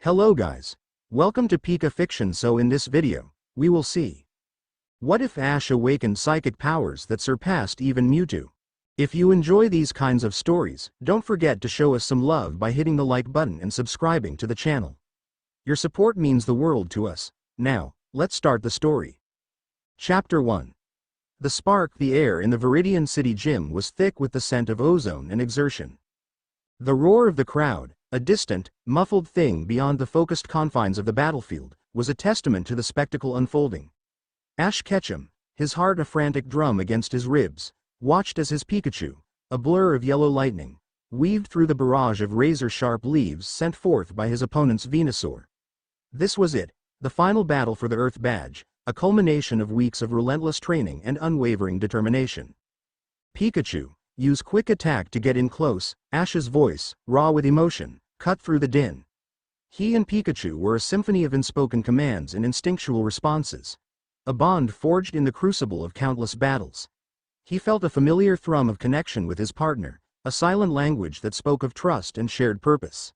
Hello guys. Welcome to Pika Fiction. So in this video, we will see what if Ash awakened psychic powers that surpassed even Mewtwo. If you enjoy these kinds of stories, don't forget to show us some love by hitting the like button and subscribing to the channel. Your support means the world to us. Now, let's start the story. Chapter 1. The spark. The air in the Viridian City gym was thick with the scent of ozone and exertion. The roar of the crowd, a distant, muffled thing beyond the focused confines of the battlefield, was a testament to the spectacle unfolding. Ash Ketchum, his heart a frantic drum against his ribs, watched as his Pikachu, a blur of yellow lightning, weaved through the barrage of razor-sharp leaves sent forth by his opponent's Venusaur. This was it, the final battle for the Earth Badge, a culmination of weeks of relentless training and unwavering determination. Pikachu, use quick attack to get in close, Ash's voice, raw with emotion, cut through the din. He and Pikachu were a symphony of unspoken commands and instinctual responses, a bond forged in the crucible of countless battles. He felt a familiar thrum of connection with his partner, a silent language that spoke of trust and shared purpose.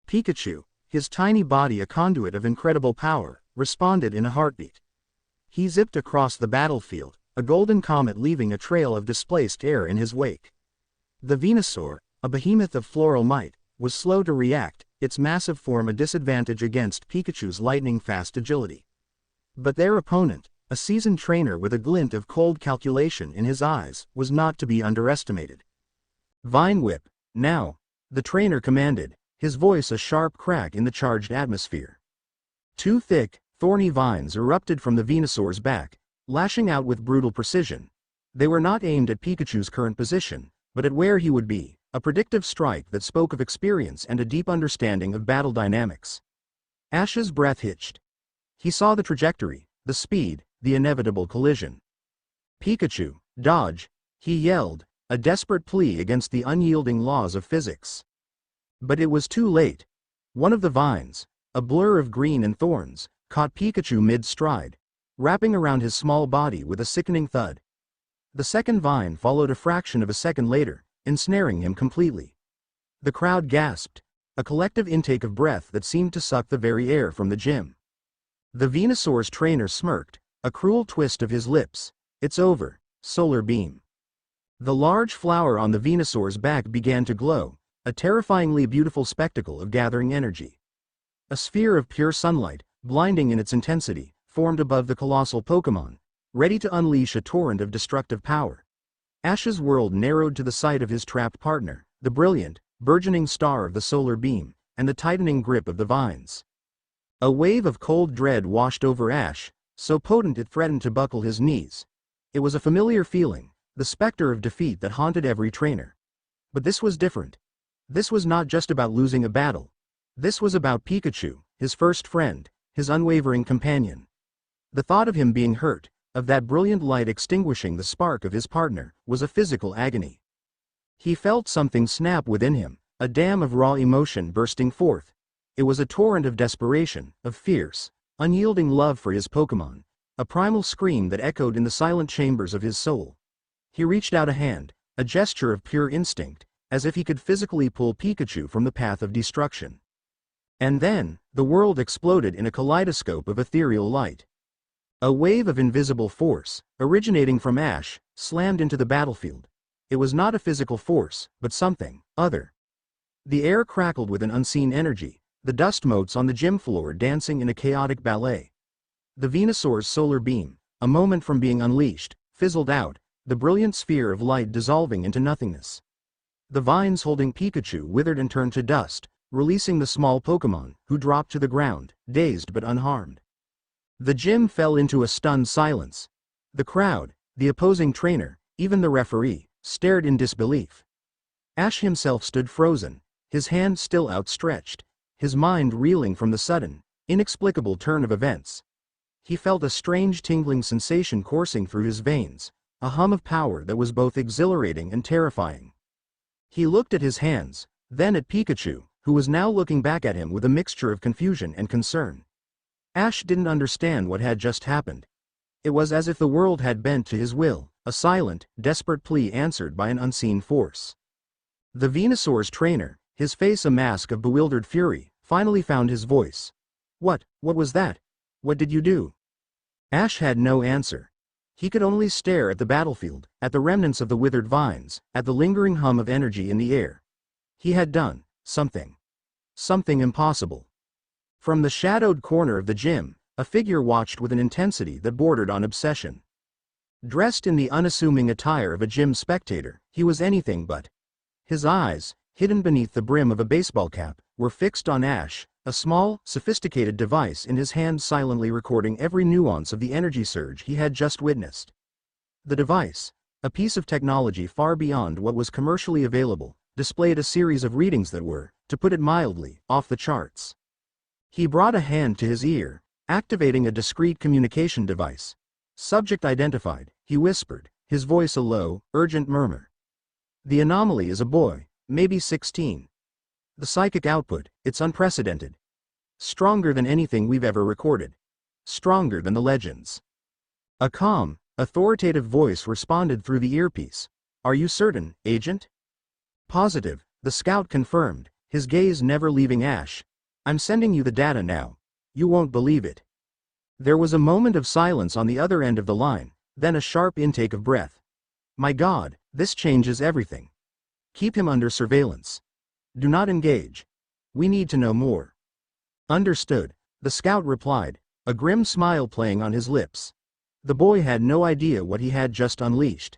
Pikachu, his tiny body a conduit of incredible power, responded in a heartbeat. He zipped across the battlefield, a golden comet leaving a trail of displaced air in his wake. The Venusaur, a behemoth of floral might, was slow to react, its massive form a disadvantage against Pikachu's lightning-fast agility. But their opponent, a seasoned trainer with a glint of cold calculation in his eyes, was not to be underestimated. "Vine Whip, now," the trainer commanded, his voice a sharp crack in the charged atmosphere. Two thick, thorny vines erupted from the Venusaur's back, lashing out with brutal precision. They were not aimed at Pikachu's current position, but at where he would be, a predictive strike that spoke of experience and a deep understanding of battle dynamics. Ash's breath hitched. He saw the trajectory, the speed, the inevitable collision. "Pikachu, dodge," he yelled, a desperate plea against the unyielding laws of physics. But it was too late. One of the vines, a blur of green and thorns, caught Pikachu mid-stride, wrapping around his small body with a sickening thud. The second vine followed a fraction of a second later, ensnaring him completely. The crowd gasped, a collective intake of breath that seemed to suck the very air from the gym. The Venusaur's trainer smirked, a cruel twist of his lips. "It's over, Solar Beam." The large flower on the Venusaur's back began to glow, a terrifyingly beautiful spectacle of gathering energy. A sphere of pure sunlight, blinding in its intensity, formed above the colossal Pokémon, ready to unleash a torrent of destructive power. Ash's world narrowed to the sight of his trapped partner, the brilliant, burgeoning star of the solar beam, and the tightening grip of the vines. A wave of cold dread washed over Ash, so potent it threatened to buckle his knees. It was a familiar feeling, the specter of defeat that haunted every trainer. But this was different. This was not just about losing a battle. This was about Pikachu, his first friend, his unwavering companion. The thought of him being hurt, of that brilliant light extinguishing the spark of his partner, was a physical agony. He felt something snap within him, a dam of raw emotion bursting forth. It was a torrent of desperation, of fierce, unyielding love for his Pokémon, a primal scream that echoed in the silent chambers of his soul. He reached out a hand, a gesture of pure instinct, as if he could physically pull Pikachu from the path of destruction. And then, the world exploded in a kaleidoscope of ethereal light. A wave of invisible force, originating from Ash, slammed into the battlefield. It was not a physical force, but something other. The air crackled with an unseen energy, the dust motes on the gym floor dancing in a chaotic ballet. The Venusaur's solar beam, a moment from being unleashed, fizzled out, the brilliant sphere of light dissolving into nothingness. The vines holding Pikachu withered and turned to dust, releasing the small Pokémon, who dropped to the ground, dazed but unharmed. The gym fell into a stunned silence. The crowd, the opposing trainer, even the referee, stared in disbelief. Ash himself stood frozen, his hand still outstretched, his mind reeling from the sudden, inexplicable turn of events. He felt a strange tingling sensation coursing through his veins, a hum of power that was both exhilarating and terrifying. He looked at his hands, then at Pikachu, who was now looking back at him with a mixture of confusion and concern. Ash didn't understand what had just happened. It was as if the world had bent to his will, a silent, desperate plea answered by an unseen force. The Venusaur's trainer, his face a mask of bewildered fury, finally found his voice. What was that? What did you do? Ash had no answer. He could only stare at the battlefield, at the remnants of the withered vines, at the lingering hum of energy in the air. He had done something. Something impossible. From the shadowed corner of the gym, a figure watched with an intensity that bordered on obsession. Dressed in the unassuming attire of a gym spectator, he was anything but. His eyes, hidden beneath the brim of a baseball cap, were fixed on Ash, a small, sophisticated device in his hand silently recording every nuance of the energy surge he had just witnessed. The device, a piece of technology far beyond what was commercially available, displayed a series of readings that were, to put it mildly, off the charts. He brought a hand to his ear, activating a discreet communication device. Subject identified, he whispered, his voice a low, urgent murmur. The anomaly is a boy, maybe 16. The psychic output, it's unprecedented. Stronger than anything we've ever recorded. Stronger than the legends. A calm, authoritative voice responded through the earpiece. Are you certain, Agent? Positive, the scout confirmed, his gaze never leaving Ash. I'm sending you the data now. You won't believe it. There was a moment of silence on the other end of the line, then a sharp intake of breath. My God, this changes everything. Keep him under surveillance. Do not engage. We need to know more. Understood, the scout replied, a grim smile playing on his lips. The boy had no idea what he had just unleashed.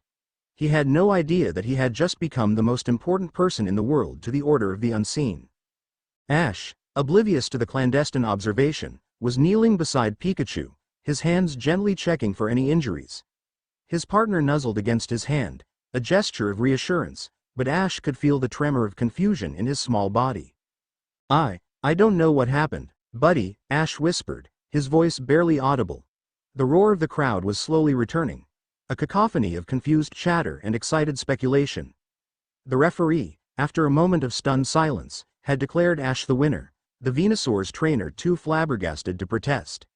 He had no idea that he had just become the most important person in the world to the Order of the Unseen. Ash, oblivious to the clandestine observation, was kneeling beside Pikachu, his hands gently checking for any injuries. His partner nuzzled against his hand, a gesture of reassurance, but Ash could feel the tremor of confusion in his small body. I don't know what happened, buddy, Ash whispered, his voice barely audible. The roar of the crowd was slowly returning, a cacophony of confused chatter and excited speculation. The referee, after a moment of stunned silence, had declared Ash the winner, the Venusaur's trainer too flabbergasted to protest.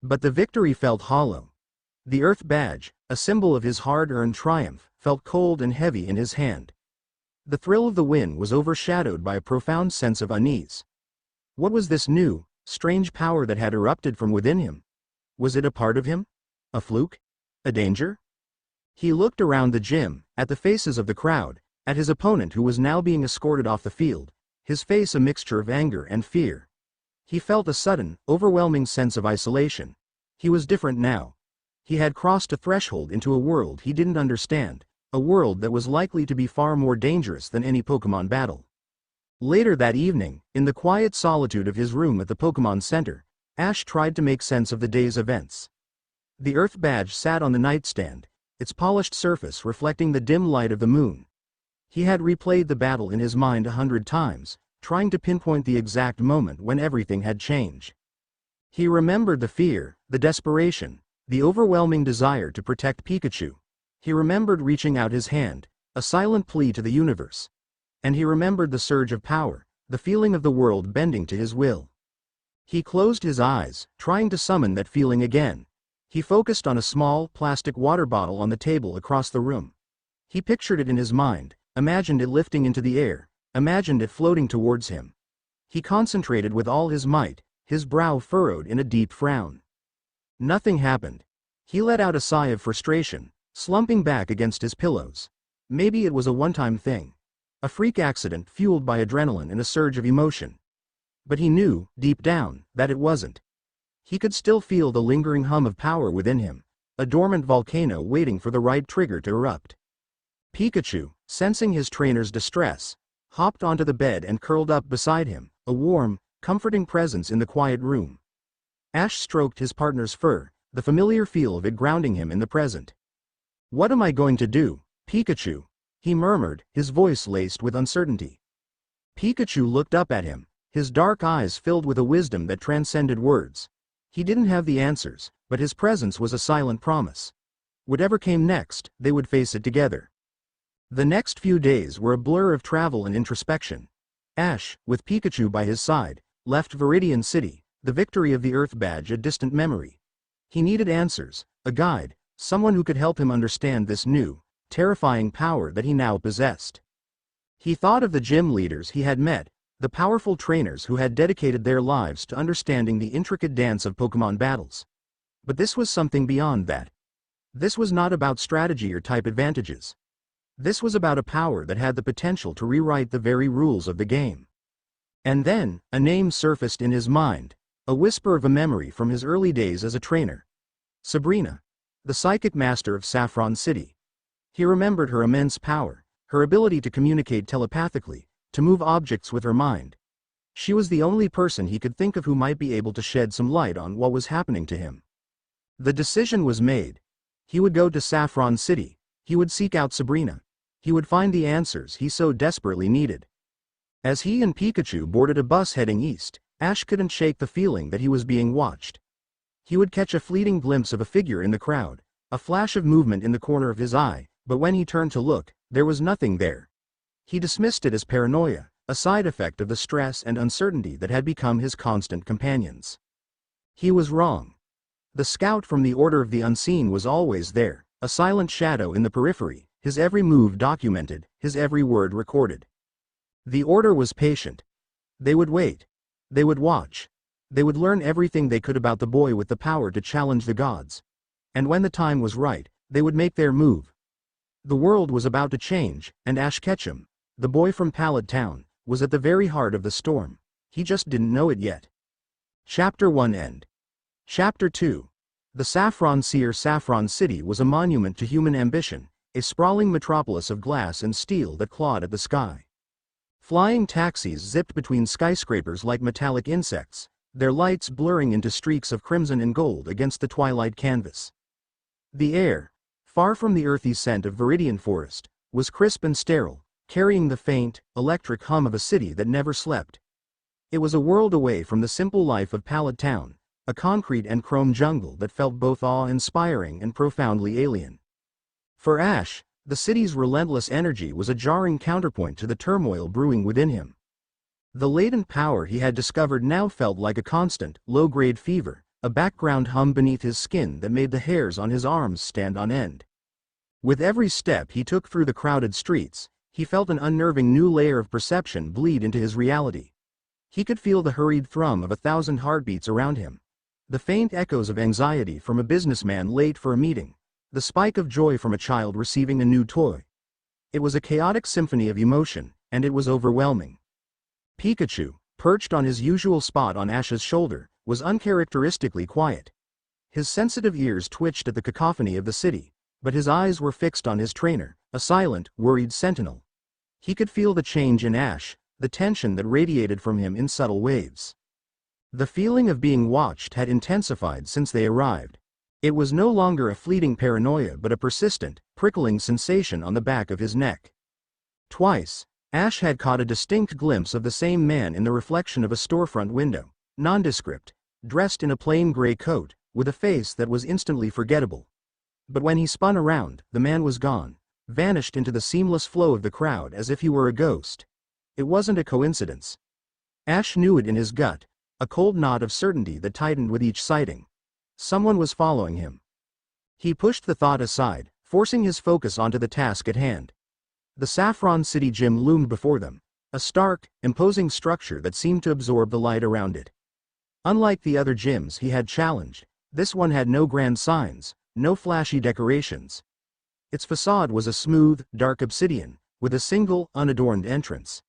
But the victory felt hollow. The Earth badge, a symbol of his hard-earned triumph, felt cold and heavy in his hand. The thrill of the win was overshadowed by a profound sense of unease. What was this new, strange power that had erupted from within him? Was it a part of him? A fluke? A danger? He looked around the gym, at the faces of the crowd, at his opponent who was now being escorted off the field, his face a mixture of anger and fear. He felt a sudden, overwhelming sense of isolation. He was different now. He had crossed a threshold into a world he didn't understand, a world that was likely to be far more dangerous than any Pokémon battle. Later that evening, in the quiet solitude of his room at the Pokémon Center, Ash tried to make sense of the day's events. The Earth badge sat on the nightstand, its polished surface reflecting the dim light of the moon. He had replayed the battle in his mind 100 times, trying to pinpoint the exact moment when everything had changed. He remembered the fear, the desperation, the overwhelming desire to protect Pikachu. He remembered reaching out his hand, a silent plea to the universe. And he remembered the surge of power, the feeling of the world bending to his will. He closed his eyes, trying to summon that feeling again. He focused on a small, plastic water bottle on the table across the room. He pictured it in his mind, imagined it lifting into the air, imagined it floating towards him. He concentrated with all his might, his brow furrowed in a deep frown. Nothing happened. He let out a sigh of frustration, slumping back against his pillows. Maybe it was a one-time thing. A freak accident fueled by adrenaline and a surge of emotion. But he knew, deep down, that it wasn't. He could still feel the lingering hum of power within him, a dormant volcano waiting for the right trigger to erupt. Pikachu, sensing his trainer's distress, hopped onto the bed and curled up beside him, a warm, comforting presence in the quiet room. Ash stroked his partner's fur, the familiar feel of it grounding him in the present. What am I going to do, Pikachu? He murmured, his voice laced with uncertainty. Pikachu looked up at him, his dark eyes filled with a wisdom that transcended words. He didn't have the answers, but his presence was a silent promise. Whatever came next, they would face it together. The next few days were a blur of travel and introspection. Ash, with Pikachu by his side, left Viridian City, the victory of the Earth badge a distant memory. He needed answers, a guide, someone who could help him understand this new, terrifying power that he now possessed. He thought of the gym leaders he had met, the powerful trainers who had dedicated their lives to understanding the intricate dance of Pokemon battles. But this was something beyond that. This was not about strategy or type advantages. This was about a power that had the potential to rewrite the very rules of the game. And then, a name surfaced in his mind, a whisper of a memory from his early days as a trainer. Sabrina, the psychic master of Saffron City. He remembered her immense power, her ability to communicate telepathically, to move objects with her mind. She was the only person he could think of who might be able to shed some light on what was happening to him. The decision was made. He would go to Saffron City. He would seek out Sabrina. He would find the answers he so desperately needed. As he and Pikachu boarded a bus heading east, Ash couldn't shake the feeling that he was being watched. He would catch a fleeting glimpse of a figure in the crowd, a flash of movement in the corner of his eye, but when he turned to look, there was nothing there. He dismissed it as paranoia, a side effect of the stress and uncertainty that had become his constant companions. He was wrong. The scout from the Order of the Unseen was always there, a silent shadow in the periphery, his every move documented, his every word recorded. The Order was patient. They would wait. They would watch. They would learn everything they could about the boy with the power to challenge the gods. And when the time was right, they would make their move. The world was about to change, and Ash Ketchum, the boy from Pallet Town, was at the very heart of the storm. He just didn't know it yet. Chapter 1 End. Chapter 2. The Saffron City was a monument to human ambition, a sprawling metropolis of glass and steel that clawed at the sky. Flying taxis zipped between skyscrapers like metallic insects, their lights blurring into streaks of crimson and gold against the twilight canvas. The air, far from the earthy scent of Viridian forest, was crisp and sterile, carrying the faint, electric hum of a city that never slept. It was a world away from the simple life of Pallet Town, a concrete and chrome jungle that felt both awe-inspiring and profoundly alien. For Ash, the city's relentless energy was a jarring counterpoint to the turmoil brewing within him. The latent power he had discovered now felt like a constant, low-grade fever, a background hum beneath his skin that made the hairs on his arms stand on end. With every step he took through the crowded streets, he felt an unnerving new layer of perception bleed into his reality. He could feel the hurried thrum of 1,000 heartbeats around him, the faint echoes of anxiety from a businessman late for a meeting, the spike of joy from a child receiving a new toy. It was a chaotic symphony of emotion, and it was overwhelming. Pikachu, perched on his usual spot on Ash's shoulder, was uncharacteristically quiet. His sensitive ears twitched at the cacophony of the city, but his eyes were fixed on his trainer, a silent, worried sentinel. He could feel the change in Ash, the tension that radiated from him in subtle waves. The feeling of being watched had intensified since they arrived. It was no longer a fleeting paranoia but a persistent, prickling sensation on the back of his neck. Twice, Ash had caught a distinct glimpse of the same man in the reflection of a storefront window, nondescript, dressed in a plain gray coat, with a face that was instantly forgettable. But when he spun around, the man was gone, vanished into the seamless flow of the crowd as if he were a ghost. It wasn't a coincidence. Ash knew it in his gut, a cold knot of certainty that tightened with each sighting. Someone was following him. He pushed the thought aside, forcing his focus onto the task at hand. The Saffron City gym loomed before them, a stark, imposing structure that seemed to absorb the light around it. Unlike the other gyms he had challenged, this one had no grand signs, no flashy decorations. Its facade was a smooth, dark obsidian, with a single, unadorned entrance.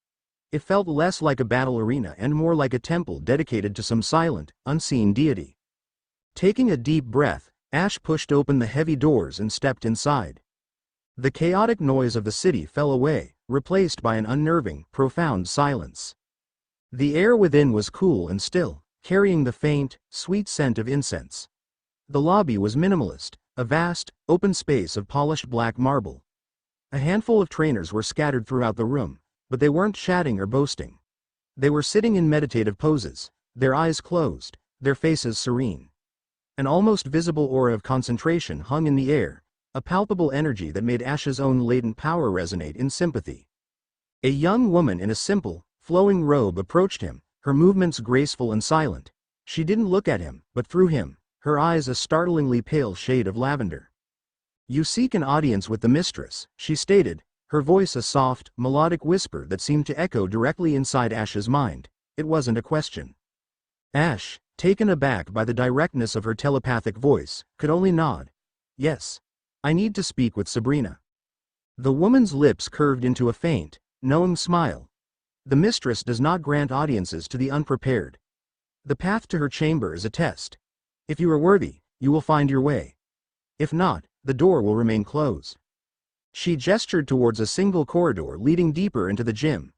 It felt less like a battle arena and more like a temple dedicated to some silent, unseen deity. Taking a deep breath, Ash pushed open the heavy doors and stepped inside. The chaotic noise of the city fell away, replaced by an unnerving, profound silence. The air within was cool and still, carrying the faint, sweet scent of incense. The lobby was minimalist, a vast, open space of polished black marble. A handful of trainers were scattered throughout the room, but they weren't chatting or boasting. They were sitting in meditative poses, their eyes closed, their faces serene. An almost visible aura of concentration hung in the air, a palpable energy that made Ash's own latent power resonate in sympathy. A young woman in a simple, flowing robe approached him, her movements graceful and silent. She didn't look at him, but through him, her eyes a startlingly pale shade of lavender. "You seek an audience with the mistress," she stated, Her voice a soft, melodic whisper that seemed to echo directly inside Ash's mind. It wasn't a question. Ash, taken aback by the directness of her telepathic voice, could only nod. Yes. I need to speak with Sabrina. The woman's lips curved into a faint, knowing smile. The mistress does not grant audiences to the unprepared. The path to her chamber is a test. If you are worthy, you will find your way. If not, the door will remain closed. She gestured towards a single corridor leading deeper into the gym.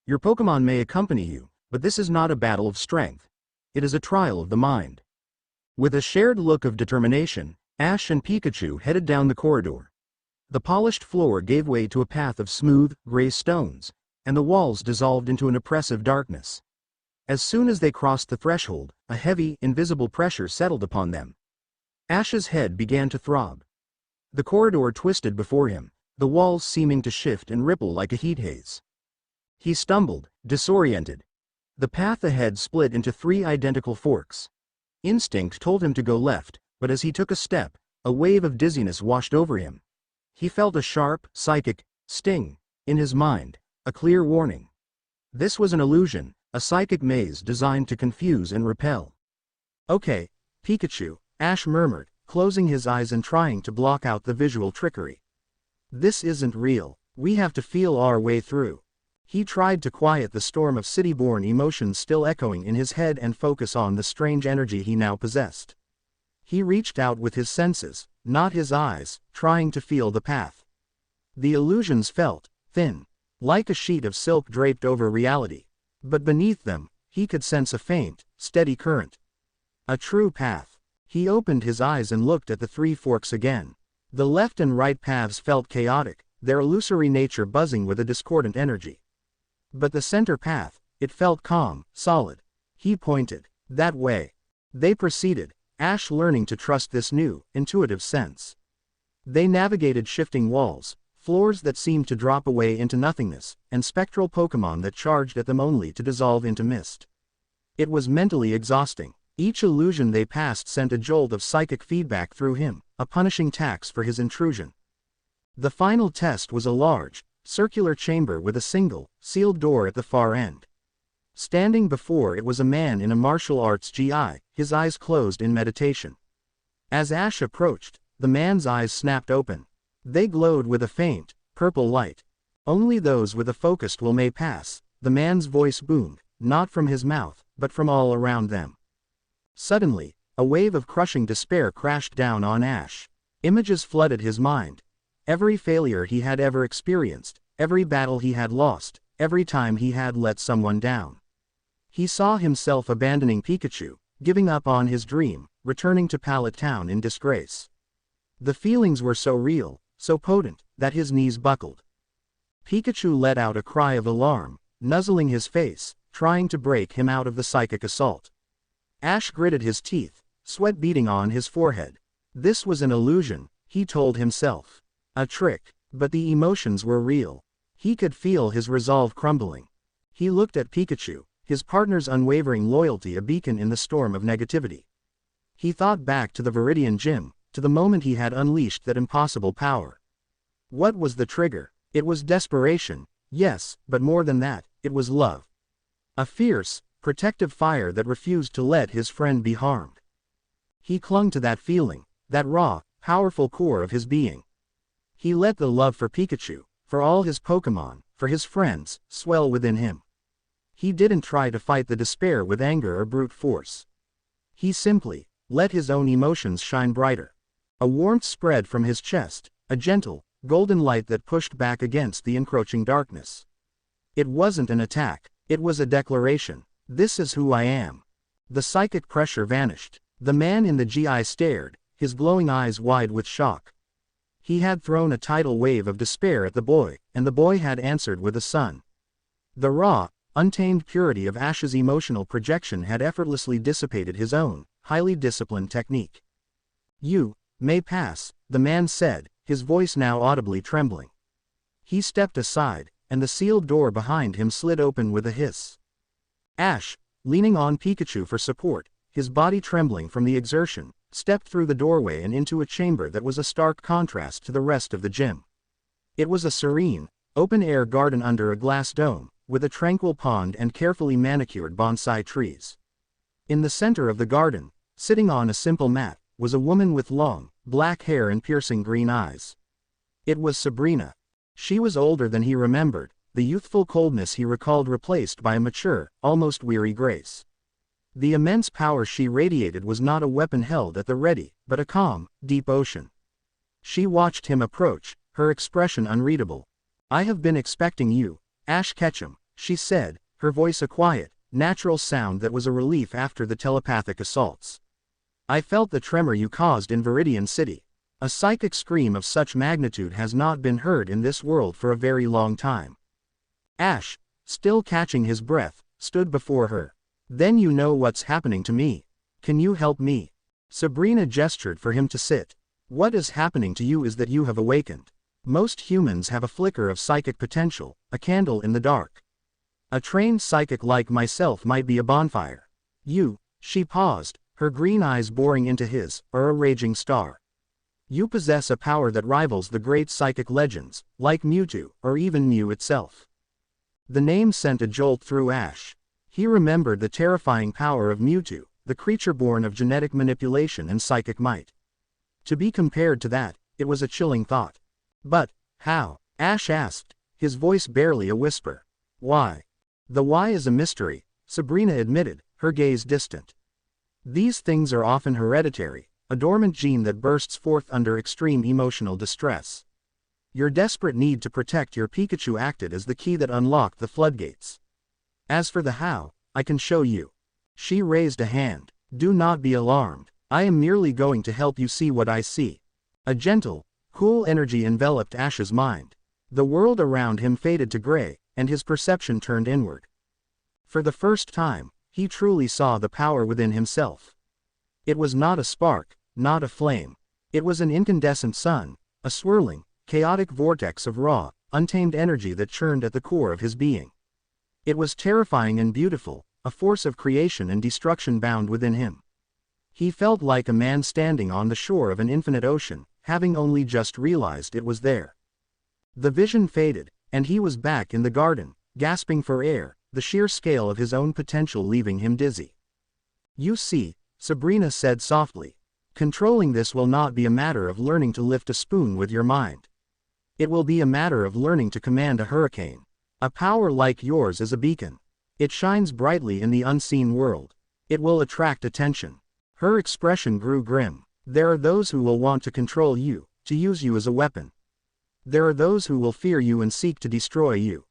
Your Pokémon may accompany you, but this is not a battle of strength. It is a trial of the mind. With a shared look of determination, Ash and Pikachu headed down the corridor. The polished floor gave way to a path of smooth, gray stones, and the walls dissolved into an oppressive darkness. As soon as they crossed the threshold, a heavy, invisible pressure settled upon them. Ash's head began to throb. The corridor twisted before him, the walls seeming to shift and ripple like a heat haze. He stumbled, disoriented. The path ahead split into 3 identical forks. Instinct told him to go left, but as he took a step, a wave of dizziness washed over him. He felt a sharp, psychic sting in his mind, a clear warning. This was an illusion, a psychic maze designed to confuse and repel. Okay, Pikachu, Ash murmured, closing his eyes and trying to block out the visual trickery. This isn't real, we have to feel our way through. He tried to quiet the storm of city-born emotions still echoing in his head and focus on the strange energy he now possessed. He reached out with his senses, not his eyes, trying to feel the path. The illusions felt thin, like a sheet of silk draped over reality, but beneath them, he could sense a faint, steady current. A true path. He opened his eyes and looked at the 3 forks again. The left and right paths felt chaotic, their illusory nature buzzing with a discordant energy. But the center path, it felt calm, solid. He pointed. That way. They proceeded, Ash learning to trust this new, intuitive sense. They navigated shifting walls, floors that seemed to drop away into nothingness, and spectral Pokémon that charged at them only to dissolve into mist. It was mentally exhausting. Each illusion they passed sent a jolt of psychic feedback through him, a punishing tax for his intrusion. The final test was a large, circular chamber with a single, sealed door at the far end. Standing before it was a man in a martial arts gi, his eyes closed in meditation. As Ash approached, the man's eyes snapped open. They glowed with a faint, purple light. Only those with a focused will may pass, the man's voice boomed, not from his mouth, but from all around them. Suddenly, a wave of crushing despair crashed down on Ash. Images flooded his mind. Every failure he had ever experienced, every battle he had lost, every time he had let someone down. He saw himself abandoning Pikachu, giving up on his dream, returning to Pallet Town in disgrace. The feelings were so real, so potent, that his knees buckled. Pikachu let out a cry of alarm, nuzzling his face, trying to break him out of the psychic assault. Ash gritted his teeth, sweat beading on his forehead. This was an illusion, he told himself. A trick, but the emotions were real. He could feel his resolve crumbling. He looked at Pikachu, his partner's unwavering loyalty a beacon in the storm of negativity. He thought back to the Viridian Gym, to the moment he had unleashed that impossible power. What was the trigger? It was desperation, yes, but more than that, it was love. A fierce, protective fire that refused to let his friend be harmed. He clung to that feeling, that raw, powerful core of his being. He let the love for Pikachu, for all his Pokémon, for his friends, swell within him. He didn't try to fight the despair with anger or brute force. He simply let his own emotions shine brighter. A warmth spread from his chest, a gentle, golden light that pushed back against the encroaching darkness. It wasn't an attack, it was a declaration. This is who I am. The psychic pressure vanished. The man in the GI stared, his glowing eyes wide with shock. He had thrown a tidal wave of despair at the boy, and the boy had answered with a sun. The raw, untamed purity of Ash's emotional projection had effortlessly dissipated his own, highly disciplined technique. You may pass, the man said, his voice now audibly trembling. He stepped aside, and the sealed door behind him slid open with a hiss. Ash, leaning on Pikachu for support, his body trembling from the exertion, stepped through the doorway and into a chamber that was a stark contrast to the rest of the gym. It was a serene, Open-air garden under a glass dome, with a tranquil pond and carefully manicured bonsai trees. In the center of the garden, sitting on a simple mat, was a woman with long, black hair and piercing green eyes. It was Sabrina. She was older than he remembered, the youthful coldness he recalled replaced by a mature, almost weary grace. The immense power she radiated was not a weapon held at the ready, but a calm, deep ocean. She watched him approach, her expression unreadable. "I have been expecting you, Ash Ketchum," she said, her voice a quiet, natural sound that was a relief after the telepathic assaults. "I felt the tremor you caused in Viridian City. A psychic scream of such magnitude has not been heard in this world for a very long time." Ash, still catching his breath, stood before her. "Then you know what's happening to me. Can you help me?" Sabrina gestured for him to sit. "What is happening to you is that you have awakened. Most humans have a flicker of psychic potential, a candle in the dark. A trained psychic like myself might be a bonfire. You," she paused, her green eyes boring into his, "are a raging star. You possess a power that rivals the great psychic legends, like Mewtwo, or even Mew itself." The name sent a jolt through Ash. He remembered the terrifying power of Mewtwo, the creature born of genetic manipulation and psychic might. To be compared to that, it was a chilling thought. "But, how?" Ash asked, his voice barely a whisper. "Why?" "The why is a mystery," Sabrina admitted, her gaze distant. "These things are often hereditary, a dormant gene that bursts forth under extreme emotional distress. Your desperate need to protect your Pikachu acted as the key that unlocked the floodgates. As for the how, I can show you." She raised a hand. "Do not be alarmed. I am merely going to help you see what I see." A gentle, cool energy enveloped Ash's mind. The world around him faded to gray, and his perception turned inward. For the first time, he truly saw the power within himself. It was not a spark, not a flame. It was an incandescent sun, a swirling, chaotic vortex of raw, untamed energy that churned at the core of his being. It was terrifying and beautiful, a force of creation and destruction bound within him. He felt like a man standing on the shore of an infinite ocean, having only just realized it was there. The vision faded, and he was back in the garden, gasping for air, the sheer scale of his own potential leaving him dizzy. "You see," Sabrina said softly, "controlling this will not be a matter of learning to lift a spoon with your mind. It will be a matter of learning to command a hurricane. A power like yours is a beacon. It shines brightly in the unseen world. It will attract attention." Her expression grew grim. "There are those who will want to control you, to use you as a weapon. There are those who will fear you and seek to destroy you.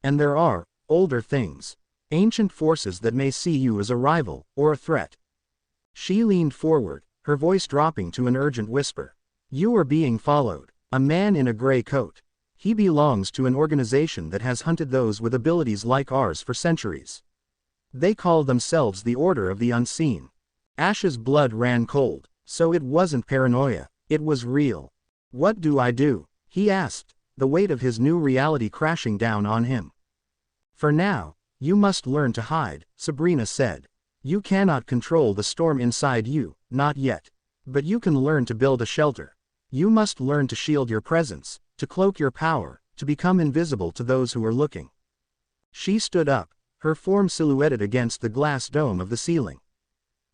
And there are, older things, ancient forces that may see you as a rival, or a threat." She leaned forward, her voice dropping to an urgent whisper. "You are being followed. A man in a gray coat. He belongs to an organization that has hunted those with abilities like ours for centuries. They call themselves the Order of the Unseen." Ash's blood ran cold. So it wasn't paranoia, it was real. "What do I do?" he asked, the weight of his new reality crashing down on him. "For now, you must learn to hide," Sabrina said. "You cannot control the storm inside you, not yet. But you can learn to build a shelter. You must learn to shield your presence, to cloak your power, to become invisible to those who are looking." She stood up, her form silhouetted against the glass dome of the ceiling.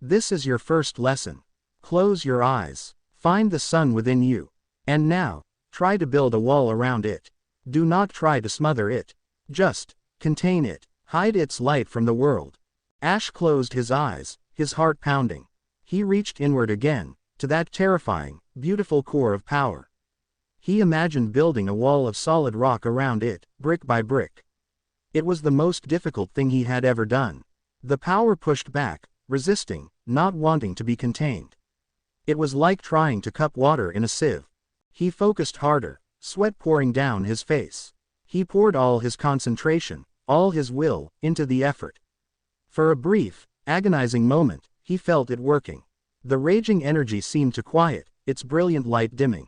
"This is your first lesson. Close your eyes. Find the sun within you. And now, try to build a wall around it. Do not try to smother it. Just contain it. Hide its light from the world." Ash closed his eyes, his heart pounding. He reached inward again, to that terrifying, beautiful core of power. He imagined building a wall of solid rock around it, brick by brick. It was the most difficult thing he had ever done. The power pushed back, resisting, not wanting to be contained. It was like trying to cup water in a sieve. He focused harder, sweat pouring down his face. He poured all his concentration, all his will, into the effort. For a brief, agonizing moment, he felt it working. The raging energy seemed to quiet, its brilliant light dimming.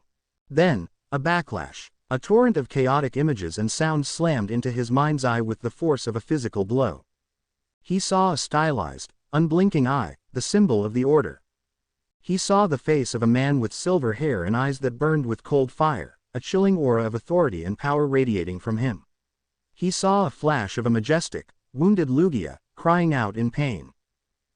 Then, a backlash. A torrent of chaotic images and sounds slammed into his mind's eye with the force of a physical blow. He saw a stylized, unblinking eye, the symbol of the Order. He saw the face of a man with silver hair and eyes that burned with cold fire, a chilling aura of authority and power radiating from him. He saw a flash of a majestic, wounded Lugia, crying out in pain.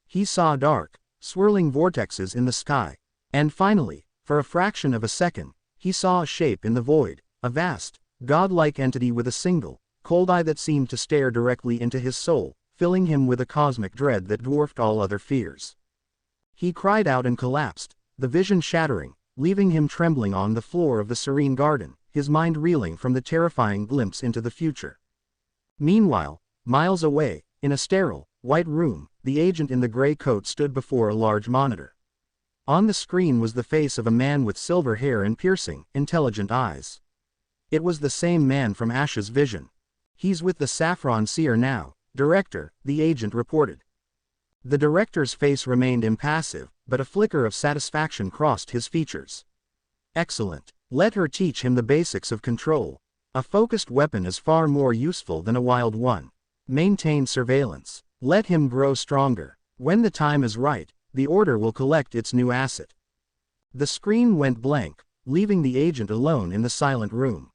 He saw dark, swirling vortexes in the sky. And finally, for a fraction of a second, he saw a shape in the void, a vast, godlike entity with a single, cold eye that seemed to stare directly into his soul, filling him with a cosmic dread that dwarfed all other fears. He cried out and collapsed, the vision shattering, leaving him trembling on the floor of the serene garden, his mind reeling from the terrifying glimpse into the future. Meanwhile, miles away, in a sterile, white room, the agent in the gray coat stood before a large monitor. On the screen was the face of a man with silver hair and piercing, intelligent eyes. It was the same man from Ash's vision. "He's with the Saffron Seer now, Director," the agent reported. The director's face remained impassive, but a flicker of satisfaction crossed his features. "Excellent. Let her teach him the basics of control. A focused weapon is far more useful than a wild one. Maintain surveillance. Let him grow stronger. When the time is right, the Order will collect its new asset." The screen went blank, leaving the agent alone in the silent room.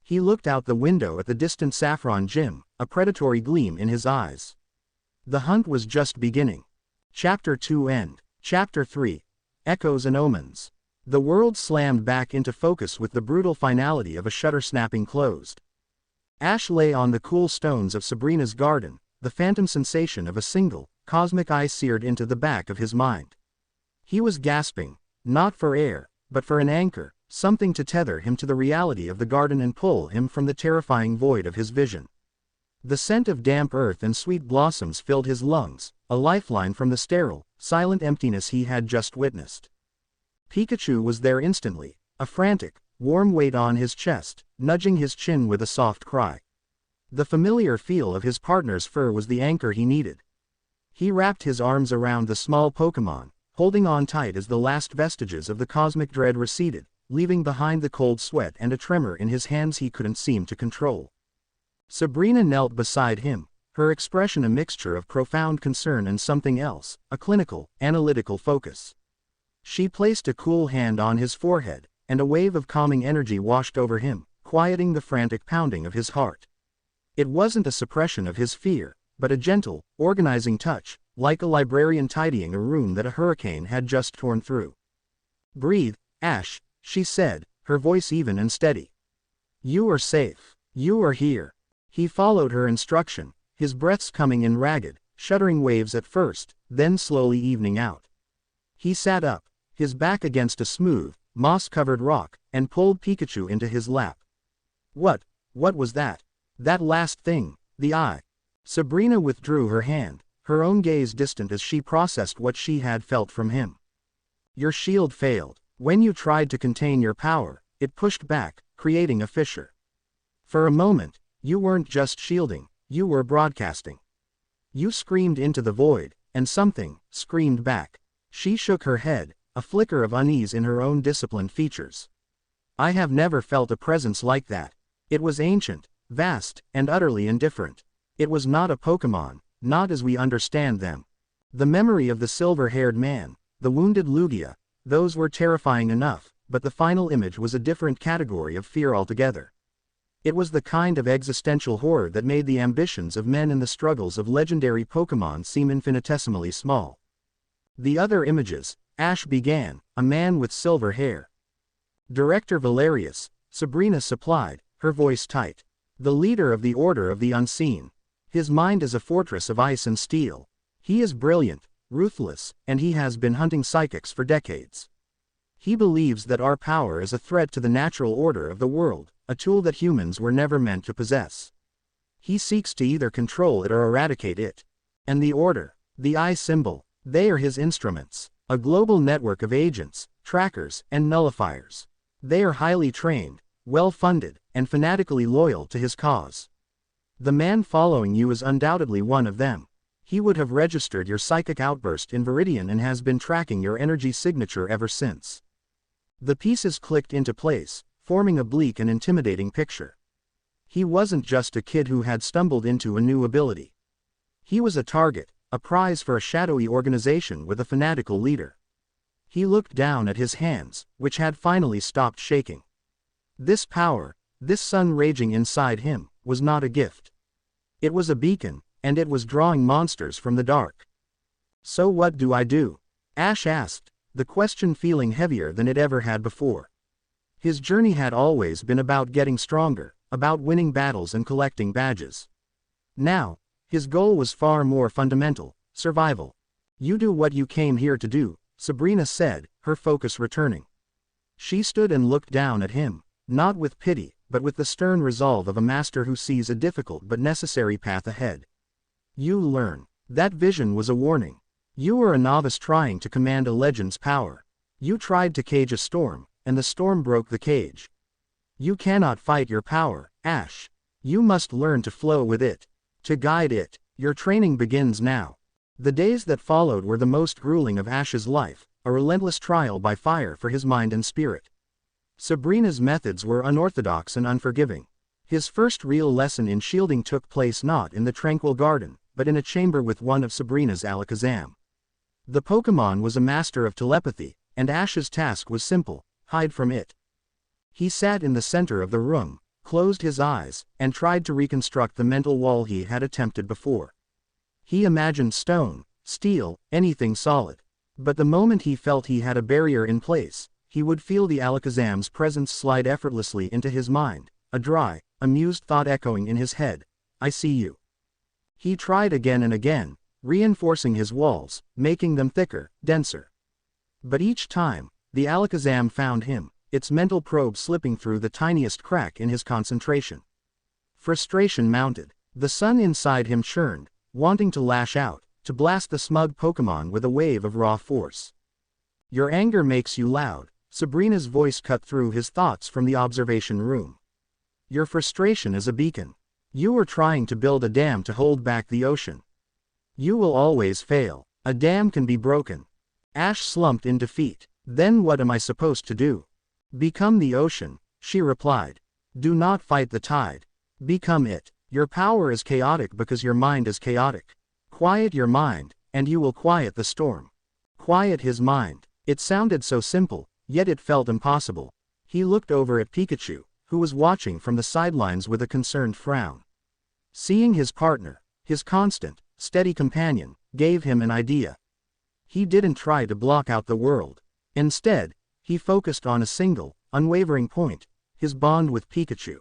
He looked out the window at the distant Saffron Gym, a predatory gleam in his eyes. The hunt was just beginning. Chapter 2 End. Chapter 3. Echoes and Omens. The world slammed back into focus with the brutal finality of a shutter snapping closed. Ash lay on the cool stones of Sabrina's garden, the phantom sensation of a single, cosmic eye seared into the back of his mind. He was gasping, not for air, but for an anchor, something to tether him to the reality of the garden and pull him from the terrifying void of his vision. The scent of damp earth and sweet blossoms filled his lungs, a lifeline from the sterile, silent emptiness he had just witnessed. Pikachu was there instantly, a frantic, warm weight on his chest, nudging his chin with a soft cry. The familiar feel of his partner's fur was the anchor he needed. He wrapped his arms around the small Pokémon, holding on tight as the last vestiges of the cosmic dread receded, leaving behind the cold sweat and a tremor in his hands he couldn't seem to control. Sabrina knelt beside him, her expression a mixture of profound concern and something else, a clinical, analytical focus. She placed a cool hand on his forehead, and a wave of calming energy washed over him, quieting the frantic pounding of his heart. It wasn't a suppression of his fear, but a gentle, organizing touch, like a librarian tidying a room that a hurricane had just torn through. "Breathe, Ash," she said, her voice even and steady. "You are safe. You are here." He followed her instruction, his breaths coming in ragged, shuddering waves at first, then slowly evening out. He sat up, his back against a smooth, moss-covered rock, and pulled Pikachu into his lap. What was that? That last thing, the eye." Sabrina withdrew her hand, her own gaze distant as she processed what she had felt from him. "Your shield failed. When you tried to contain your power, it pushed back, creating a fissure. For a moment, you weren't just shielding, you were broadcasting. You screamed into the void, and something screamed back." She shook her head, a flicker of unease in her own disciplined features. "I have never felt a presence like that. It was ancient, vast, and utterly indifferent. It was not a Pokémon, not as we understand them. The memory of the silver-haired man, the wounded Lugia, those were terrifying enough, but the final image was a different category of fear altogether. It was the kind of existential horror that made the ambitions of men and the struggles of legendary Pokémon seem infinitesimally small. The other images," Ash began, "a man with silver hair." "Director Valerius," Sabrina supplied, her voice tight. "The leader of the Order of the Unseen. His mind is a fortress of ice and steel. He is brilliant, ruthless, and he has been hunting psychics for decades. He believes that our power is a threat to the natural order of the world, a tool that humans were never meant to possess. He seeks to either control it or eradicate it. And the Order, the eye symbol, they are his instruments, a global network of agents, trackers, and nullifiers. They are highly trained, well-funded, and fanatically loyal to his cause. The man following you is undoubtedly one of them. He would have registered your psychic outburst in Viridian and has been tracking your energy signature ever since." The pieces clicked into place, forming a bleak and intimidating picture. He wasn't just a kid who had stumbled into a new ability. He was a target, a prize for a shadowy organization with a fanatical leader. He looked down at his hands, which had finally stopped shaking. This power, this sun raging inside him, was not a gift. It was a beacon, and it was drawing monsters from the dark. So what do I do? Ash asked, the question feeling heavier than it ever had before. His journey had always been about getting stronger, about winning battles and collecting badges. Now, his goal was far more fundamental: survival. You do what you came here to do, Sabrina said, her focus returning. She stood and looked down at him, not with pity, but with the stern resolve of a master who sees a difficult but necessary path ahead. You learn. That vision was a warning. You were a novice trying to command a legend's power. You tried to cage a storm, and the storm broke the cage. You cannot fight your power, Ash. You must learn to flow with it, to guide it. Your training begins now. The days that followed were the most grueling of Ash's life, a relentless trial by fire for his mind and spirit. Sabrina's methods were unorthodox and unforgiving. His first real lesson in shielding took place not in the tranquil garden, but in a chamber with one of Sabrina's Alakazam. The Pokémon was a master of telepathy, and Ash's task was simple: hide from it. He sat in the center of the room, closed his eyes, and tried to reconstruct the mental wall he had attempted before. He imagined stone, steel, anything solid. But the moment he felt he had a barrier in place, he would feel the Alakazam's presence slide effortlessly into his mind, a dry, amused thought echoing in his head: I see you. He tried again and again, reinforcing his walls, making them thicker, denser. But each time, the Alakazam found him, its mental probe slipping through the tiniest crack in his concentration. Frustration mounted. The sun inside him churned, wanting to lash out, to blast the smug Pokémon with a wave of raw force. Your anger makes you loud, Sabrina's voice cut through his thoughts from the observation room. Your frustration is a beacon. You are trying to build a dam to hold back the ocean. You will always fail. A dam can be broken. Ash slumped in defeat. Then what am I supposed to do? Become the ocean, she replied. Do not fight the tide. Become it. Your power is chaotic because your mind is chaotic. Quiet your mind, and you will quiet the storm. Quiet his mind. It sounded so simple, yet it felt impossible. He looked over at Pikachu, who was watching from the sidelines with a concerned frown. Seeing his partner, his constant, steady companion, gave him an idea. He didn't try to block out the world. Instead, he focused on a single, unwavering point: his bond with Pikachu.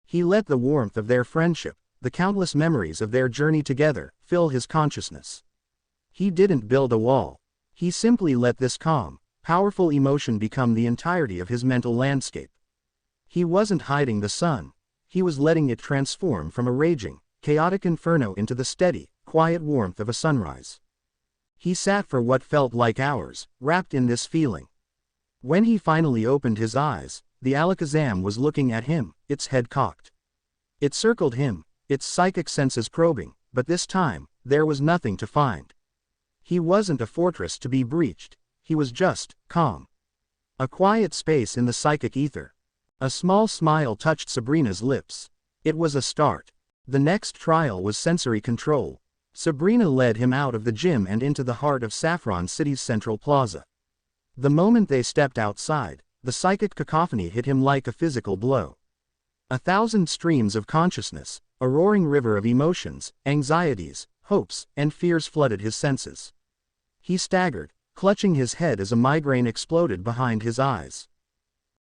He let the warmth of their friendship, the countless memories of their journey together, fill his consciousness. He didn't build a wall. He simply let this calm, powerful emotion become the entirety of his mental landscape. He wasn't hiding the sun. He was letting it transform from a raging, chaotic inferno into the steady, quiet warmth of a sunrise. He sat for what felt like hours, wrapped in this feeling. When he finally opened his eyes, the Alakazam was looking at him, its head cocked. It circled him, its psychic senses probing, but this time, there was nothing to find. He wasn't a fortress to be breached. He was just calm. A quiet space in the psychic ether. A small smile touched Sabrina's lips. It was a start. The next trial was sensory control. Sabrina led him out of the gym and into the heart of Saffron City's central plaza. The moment they stepped outside, the psychic cacophony hit him like a physical blow. 1,000 streams of consciousness, a roaring river of emotions, anxieties, hopes, and fears flooded his senses. He staggered, clutching his head as a migraine exploded behind his eyes.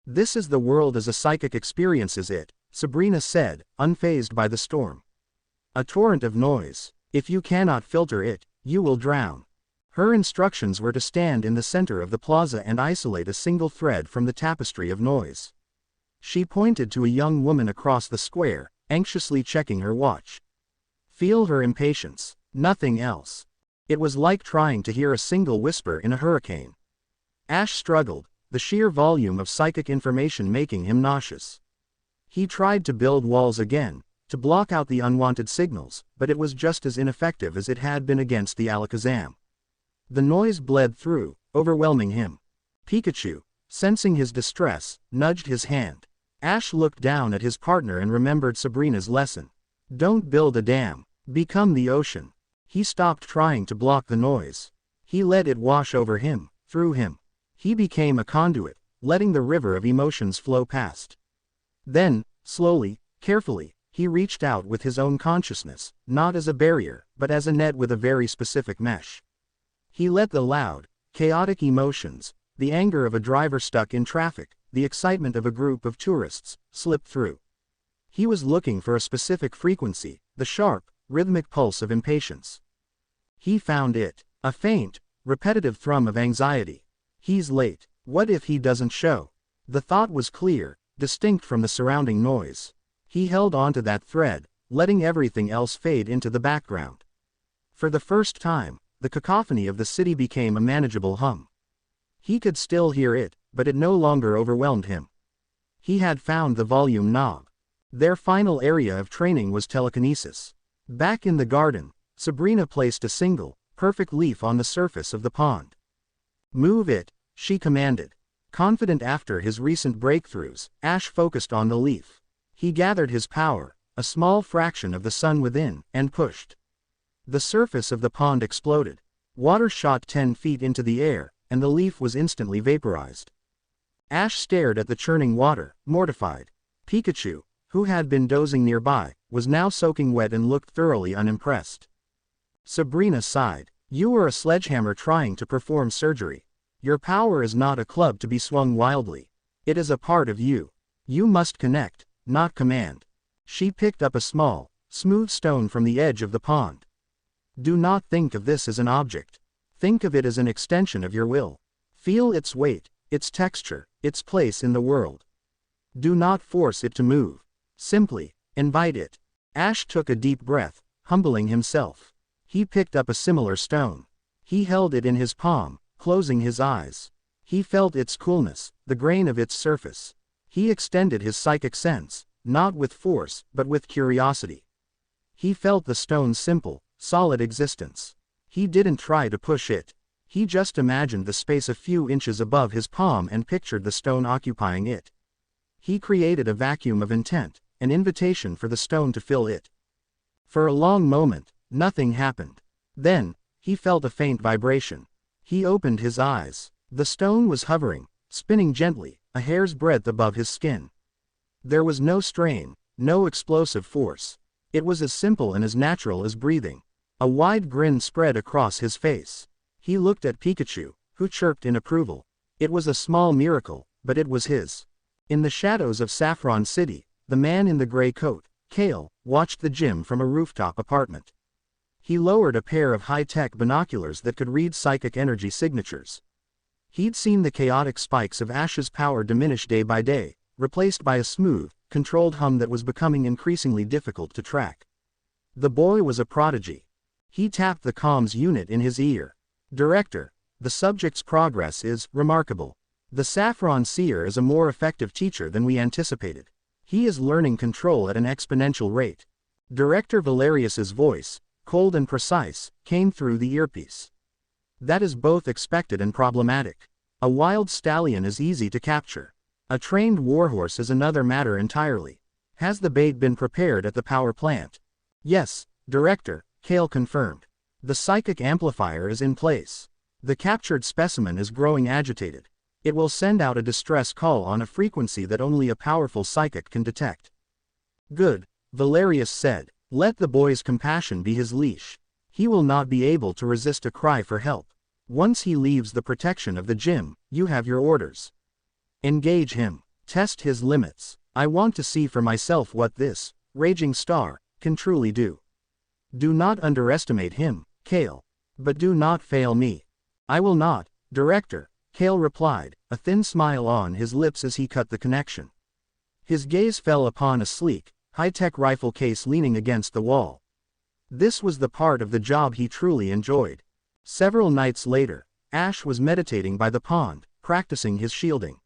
This is the world as a psychic experiences it, Sabrina said, unfazed by the storm. A torrent of noise. If you cannot filter it, you will drown. Her instructions were to stand in the center of the plaza and isolate a single thread from the tapestry of noise. She pointed to a young woman across the square, anxiously checking her watch. Feel her impatience. Nothing else. It was like trying to hear a single whisper in a hurricane. Ash struggled, the sheer volume of psychic information making him nauseous. He tried to build walls again, to block out the unwanted signals, but it was just as ineffective as it had been against the Alakazam. The noise bled through, overwhelming him. Pikachu, sensing his distress, nudged his hand. Ash looked down at his partner and remembered Sabrina's lesson. Don't build a dam. Become the ocean. He stopped trying to block the noise. He let it wash over him, through him. He became a conduit, letting the river of emotions flow past. Then, slowly, carefully, he reached out with his own consciousness, not as a barrier, but as a net with a very specific mesh. He let the loud, chaotic emotions, the anger of a driver stuck in traffic, the excitement of a group of tourists, slip through. He was looking for a specific frequency, the sharp, rhythmic pulse of impatience. He found it. A faint, repetitive thrum of anxiety. He's late. What if he doesn't show? The thought was clear, distinct from the surrounding noise. He held onto that thread, letting everything else fade into the background. For the first time, the cacophony of the city became a manageable hum. He could still hear it, but it no longer overwhelmed him. He had found the volume knob. Their final area of training was telekinesis. Back in the garden, Sabrina placed a single, perfect leaf on the surface of the pond. "Move it," she commanded. Confident after his recent breakthroughs, Ash focused on the leaf. He gathered his power, a small fraction of the sun within, and pushed. The surface of the pond exploded. Water shot 10 feet into the air, and the leaf was instantly vaporized. Ash stared at the churning water, mortified. Pikachu, who had been dozing nearby, was now soaking wet and looked thoroughly unimpressed. Sabrina sighed. "You are a sledgehammer trying to perform surgery. Your power is not a club to be swung wildly. It is a part of you. You must connect, not command." She picked up a small, smooth stone from the edge of the pond. "Do not think of this as an object. Think of it as an extension of your will. Feel its weight, its texture, its place in the world. Do not force it to move. Simply, invite it." Ash took a deep breath, humbling himself. He picked up a similar stone. He held it in his palm, closing his eyes. He felt its coolness, the grain of its surface. He extended his psychic sense, not with force, but with curiosity. He felt the stone's simple, solid existence. He didn't try to push it. He just imagined the space a few inches above his palm and pictured the stone occupying it. He created a vacuum of intent, an invitation for the stone to fill it. For a long moment, nothing happened. Then, he felt a faint vibration. He opened his eyes. The stone was hovering, spinning gently, a hair's breadth above his skin. There was no strain, no explosive force. It was as simple and as natural as breathing. A wide grin spread across his face. He looked at Pikachu, who chirped in approval. It was a small miracle, but it was his. In the shadows of Saffron City, the man in the gray coat, Kale, watched the gym from a rooftop apartment. He lowered a pair of high-tech binoculars that could read psychic energy signatures. He'd seen the chaotic spikes of Ash's power diminish day by day, replaced by a smooth, controlled hum that was becoming increasingly difficult to track. The boy was a prodigy. He tapped the comms unit in his ear. "Director, the subject's progress is remarkable. The Saffron Seer is a more effective teacher than we anticipated. He is learning control at an exponential rate." Director Valerius's voice, cold and precise, came through the earpiece. "That is both expected and problematic. A wild stallion is easy to capture. A trained warhorse is another matter entirely. Has the bait been prepared at the power plant?" "Yes, Director," Kale confirmed. "The psychic amplifier is in place. The captured specimen is growing agitated. It will send out a distress call on a frequency that only a powerful psychic can detect." "Good," Valerius said. "Let the boy's compassion be his leash. He will not be able to resist a cry for help. Once he leaves the protection of the gym, you have your orders. Engage him. Test his limits. I want to see for myself what this raging star can truly do. Do not underestimate him, Kale. But do not fail me." "I will not, Director," Kale replied, a thin smile on his lips as he cut the connection. His gaze fell upon a sleek, high-tech rifle case leaning against the wall. This was the part of the job he truly enjoyed. Several nights later, Ash was meditating by the pond, practicing his shielding.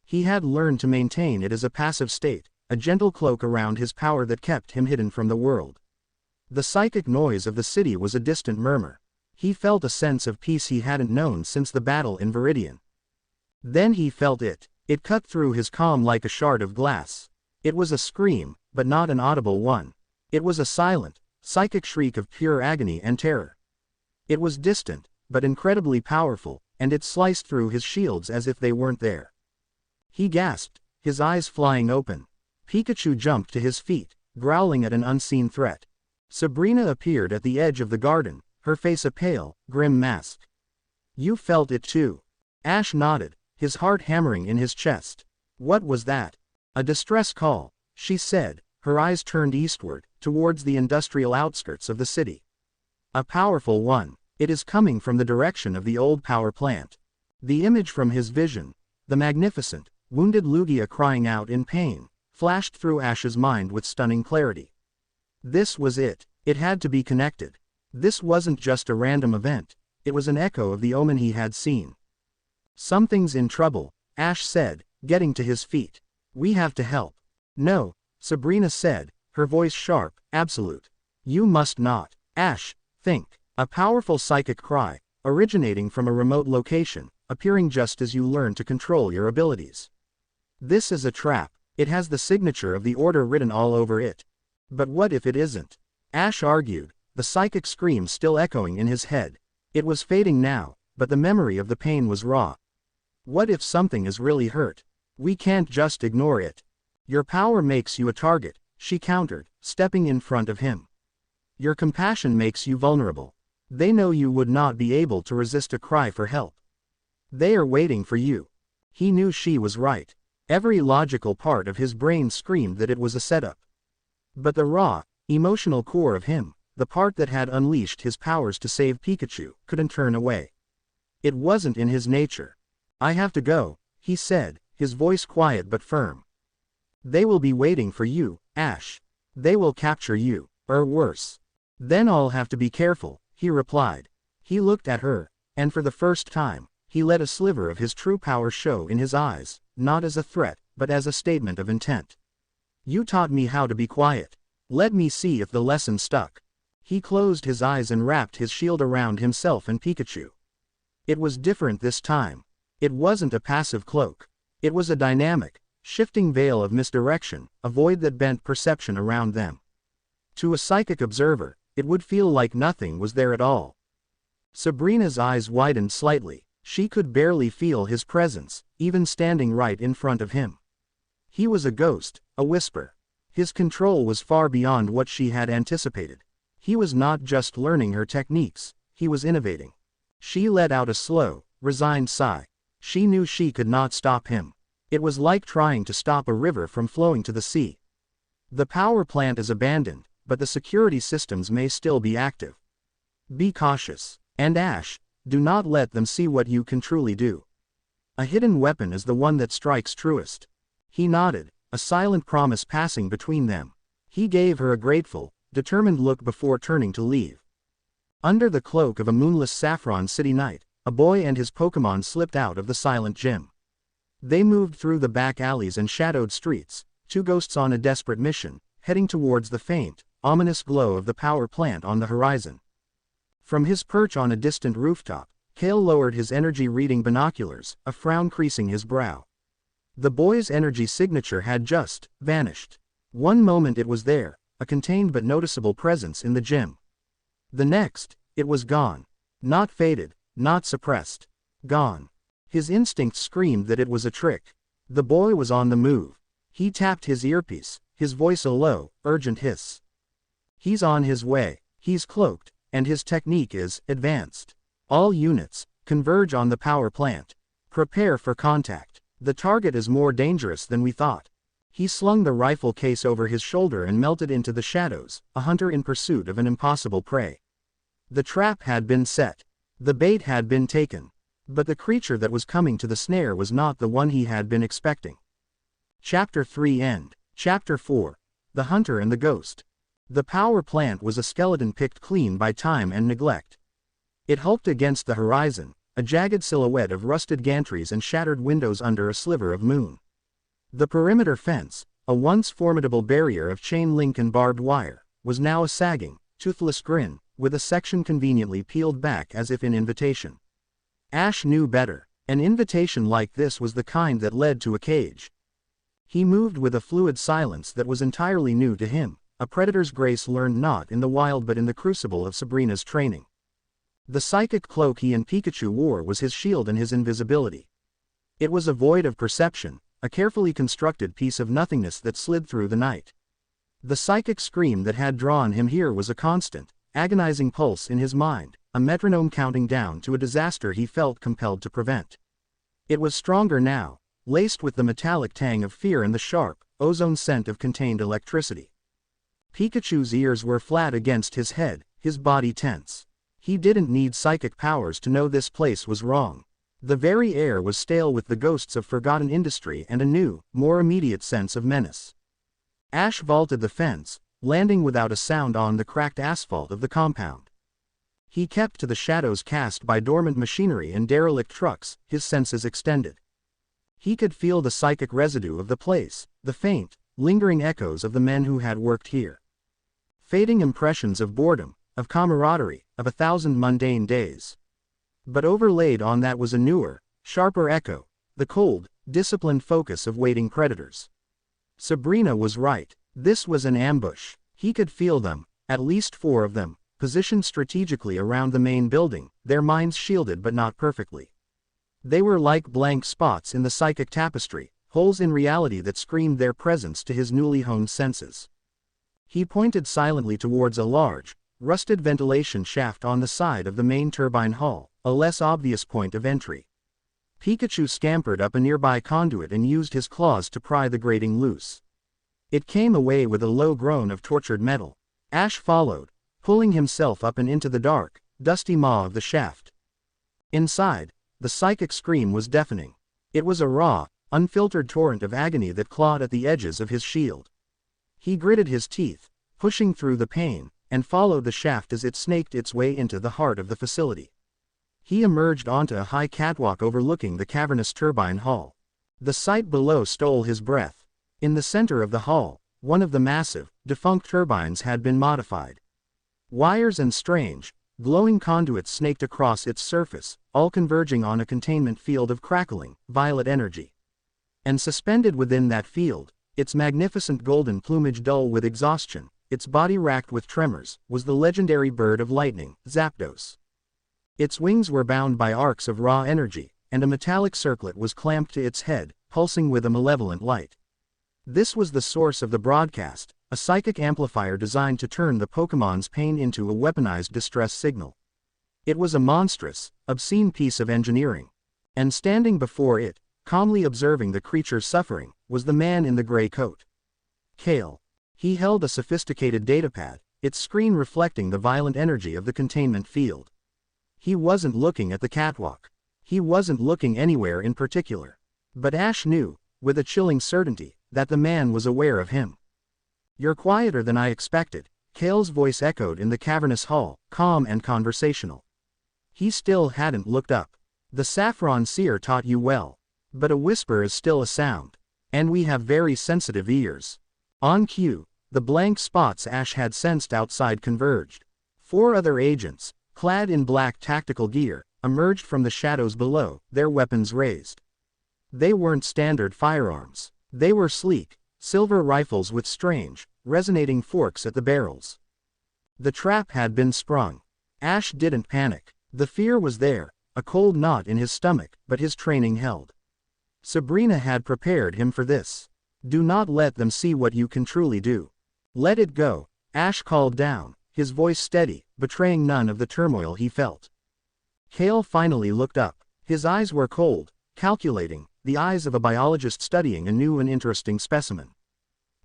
He had learned to maintain it as a passive state, a gentle cloak around his power that kept him hidden from the world. The psychic noise of the city was a distant murmur. He felt a sense of peace he hadn't known since the battle in Viridian. Then he felt it. It cut through his calm like a shard of glass. It was a scream, but not an audible one. It was a silent, psychic shriek of pure agony and terror. It was distant, but incredibly powerful, and it sliced through his shields as if they weren't there. He gasped, his eyes flying open. Pikachu jumped to his feet, growling at an unseen threat. Sabrina appeared at the edge of the garden, her face a pale, grim mask. You felt it too. Ash nodded, his heart hammering in his chest. What was that? A distress call, she said, her eyes turned eastward, towards the industrial outskirts of the city. A powerful one. It is coming from the direction of the old power plant. The image from his vision, the magnificent, wounded Lugia crying out in pain, flashed through Ash's mind with stunning clarity. This was it. It had to be connected. This wasn't just a random event, it was an echo of the omen he had seen. Something's in trouble, Ash said, getting to his feet. We have to help. No, Sabrina said, her voice sharp, absolute. You must not. Ash, think. A powerful psychic cry, originating from a remote location, appearing just as you learn to control your abilities. This is a trap. It has the signature of the order written all over it. But what if it isn't? Ash argued, the psychic scream still echoing in his head. It was fading now, but the memory of the pain was raw. What if something is really hurt? We can't just ignore it. Your power makes you a target, she countered, stepping in front of him. Your compassion makes you vulnerable. They know you would not be able to resist a cry for help. They are waiting for you. He knew she was right. Every logical part of his brain screamed that it was a setup. But the raw, emotional core of him, the part that had unleashed his powers to save Pikachu, couldn't turn away. It wasn't in his nature. I have to go, he said, his voice quiet but firm. They will be waiting for you, Ash. They will capture you, or worse. Then I'll have to be careful, he replied. He looked at her, and for the first time, he let a sliver of his true power show in his eyes, not as a threat, but as a statement of intent. You taught me how to be quiet. Let me see if the lesson stuck. He closed his eyes and wrapped his shield around himself and Pikachu. It was different this time. It wasn't a passive cloak. It was a dynamic, shifting veil of misdirection, a void that bent perception around them. To a psychic observer, it would feel like nothing was there at all. Sabrina's eyes widened slightly. She could barely feel his presence, even standing right in front of him. He was a ghost, a whisper. His control was far beyond what she had anticipated. He was not just learning her techniques, he was innovating. She let out a slow, resigned sigh. She knew she could not stop him. It was like trying to stop a river from flowing to the sea. The power plant is abandoned, but the security systems may still be active. Be cautious. And Ash, do not let them see what you can truly do. A hidden weapon is the one that strikes truest. He nodded, a silent promise passing between them. He gave her a grateful, determined look before turning to leave. Under the cloak of a moonless saffron city night, a boy and his Pokémon slipped out of the silent gym. They moved through the back alleys and shadowed streets, two ghosts on a desperate mission, heading towards the faint, ominous glow of the power plant on the horizon. From his perch on a distant rooftop, Kale lowered his energy-reading binoculars, a frown creasing his brow. The boy's energy signature had just vanished. One moment it was there, a contained but noticeable presence in the gym. The next, it was gone. Not faded, not suppressed. Gone. His instincts screamed that it was a trick. The boy was on the move. He tapped his earpiece, his voice a low, urgent hiss. He's on his way. He's cloaked, and his technique is advanced. All units, converge on the power plant. Prepare for contact. The target is more dangerous than we thought. He slung the rifle case over his shoulder and melted into the shadows, a hunter in pursuit of an impossible prey. The trap had been set. The bait had been taken. But the creature that was coming to the snare was not the one he had been expecting. Chapter 3 End. Chapter 4. The Hunter and the Ghost. The power plant was a skeleton picked clean by time and neglect. It hulked against the horizon, a jagged silhouette of rusted gantries and shattered windows under a sliver of moon. The perimeter fence, a once formidable barrier of chain link and barbed wire, was now a sagging, toothless grin, with a section conveniently peeled back as if in invitation. Ash knew better. An invitation like this was the kind that led to a cage. He moved with a fluid silence that was entirely new to him, a predator's grace learned not in the wild but in the crucible of Sabrina's training. The psychic cloak he and Pikachu wore was his shield and his invisibility. It was a void of perception, a carefully constructed piece of nothingness that slid through the night. The psychic scream that had drawn him here was a constant, agonizing pulse in his mind, a metronome counting down to a disaster he felt compelled to prevent. It was stronger now, laced with the metallic tang of fear and the sharp, ozone scent of contained electricity. Pikachu's ears were flat against his head, his body tense. He didn't need psychic powers to know this place was wrong. The very air was stale with the ghosts of forgotten industry and a new, more immediate sense of menace. Ash vaulted the fence, landing without a sound on the cracked asphalt of the compound. He kept to the shadows cast by dormant machinery and derelict trucks, his senses extended. He could feel the psychic residue of the place, the faint, lingering echoes of the men who had worked here. Fading impressions of boredom, of camaraderie, of 1,000 mundane days. But overlaid on that was a newer, sharper echo, the cold, disciplined focus of waiting predators. Sabrina was right. This was an ambush. He could feel them, at least 4 of them, positioned strategically around the main building, their minds shielded but not perfectly. They were like blank spots in the psychic tapestry, holes in reality that screamed their presence to his newly honed senses. He pointed silently towards a large, rusted ventilation shaft on the side of the main turbine hall, a less obvious point of entry. Pikachu scampered up a nearby conduit and used his claws to pry the grating loose. It came away with a low groan of tortured metal. Ash followed, pulling himself up and into the dark, dusty maw of the shaft. Inside, the psychic scream was deafening. It was a raw, unfiltered torrent of agony that clawed at the edges of his shield. He gritted his teeth, pushing through the pain, and followed the shaft as it snaked its way into the heart of the facility. He emerged onto a high catwalk overlooking the cavernous turbine hall. The sight below stole his breath. In the center of the hall, one of the massive, defunct turbines had been modified. Wires and strange, glowing conduits snaked across its surface, all converging on a containment field of crackling, violet energy. And suspended within that field, its magnificent golden plumage dull with exhaustion, its body racked with tremors, was the legendary bird of lightning, Zapdos. Its wings were bound by arcs of raw energy, and a metallic circlet was clamped to its head, pulsing with a malevolent light. This was the source of the broadcast, a psychic amplifier designed to turn the Pokémon's pain into a weaponized distress signal. It was a monstrous, obscene piece of engineering. And standing before it, calmly observing the creature's suffering, was the man in the gray coat. Kale. He held a sophisticated datapad, its screen reflecting the violent energy of the containment field. He wasn't looking at the catwalk. He wasn't looking anywhere in particular. But Ash knew, with a chilling certainty, that the man was aware of him. "You're quieter than I expected," Kale's voice echoed in the cavernous hall, calm and conversational. He still hadn't looked up. "The Saffron Seer taught you well. But a whisper is still a sound. And we have very sensitive ears." On cue, the blank spots Ash had sensed outside converged. 4 other agents, clad in black tactical gear, emerged from the shadows below, their weapons raised. They weren't standard firearms. They were sleek, silver rifles with strange, resonating forks at the barrels. The trap had been sprung. Ash didn't panic. The fear was there, a cold knot in his stomach, but his training held. Sabrina had prepared him for this. "Do not let them see what you can truly do. Let it go," Ash called down, his voice steady, betraying none of the turmoil he felt. Kale finally looked up. His eyes were cold, calculating, the eyes of a biologist studying a new and interesting specimen.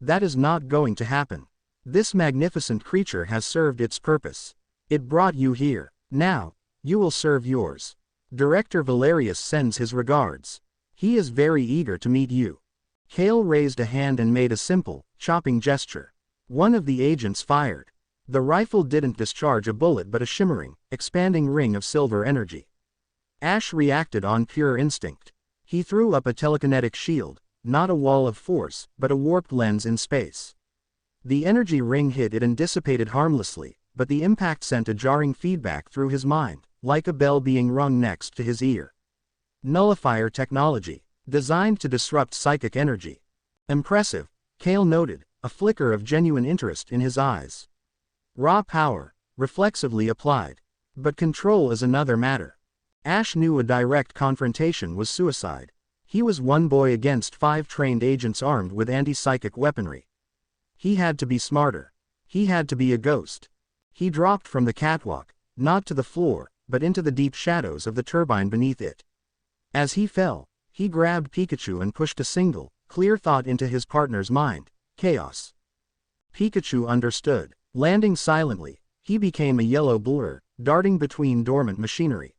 "That is not going to happen. This magnificent creature has served its purpose. It brought you here. Now, you will serve yours. Director Valerius sends his regards. He is very eager to meet you." Kale raised a hand and made a simple, chopping gesture. One of the agents fired. The rifle didn't discharge a bullet but a shimmering, expanding ring of silver energy. Ash reacted on pure instinct. He threw up a telekinetic shield, not a wall of force, but a warped lens in space. The energy ring hit it and dissipated harmlessly, but the impact sent a jarring feedback through his mind, like a bell being rung next to his ear. Nullifier technology, designed to disrupt psychic energy. Impressive, Kale noted, a flicker of genuine interest in his eyes. Raw power, reflexively applied. But control is another matter. Ash knew a direct confrontation was suicide. He was one boy against 5 trained agents armed with anti-psychic weaponry. He had to be smarter. He had to be a ghost. He dropped from the catwalk, not to the floor, but into the deep shadows of the turbine beneath it. As he fell, he grabbed Pikachu and pushed a single, clear thought into his partner's mind: chaos. Pikachu understood. Landing silently, he became a yellow blur, darting between dormant machinery.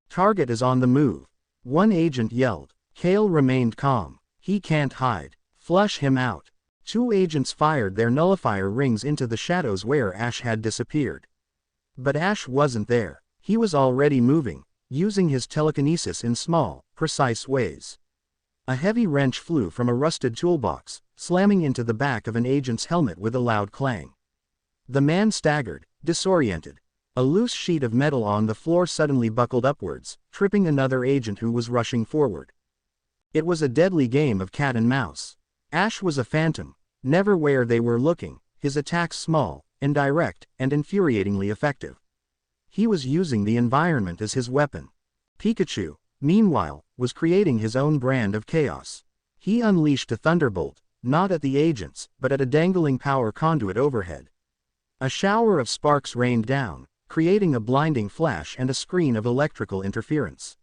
Target is on the move. One agent yelled. Kale remained calm. He can't hide. Flush him out. 2 agents fired their nullifier rings into the shadows where Ash had disappeared. But Ash wasn't there. He was already moving, using his telekinesis in small, precise ways. A heavy wrench flew from a rusted toolbox, slamming into the back of an agent's helmet with a loud clang. The man staggered, disoriented. A loose sheet of metal on the floor suddenly buckled upwards, tripping another agent who was rushing forward. It was a deadly game of cat and mouse. Ash was a phantom, never where they were looking, his attacks small, indirect, and infuriatingly effective. He was using the environment as his weapon. Pikachu, meanwhile, was creating his own brand of chaos. He unleashed a thunderbolt, not at the agents, but at a dangling power conduit overhead. A shower of sparks rained down, creating a blinding flash and a screen of electrical interference.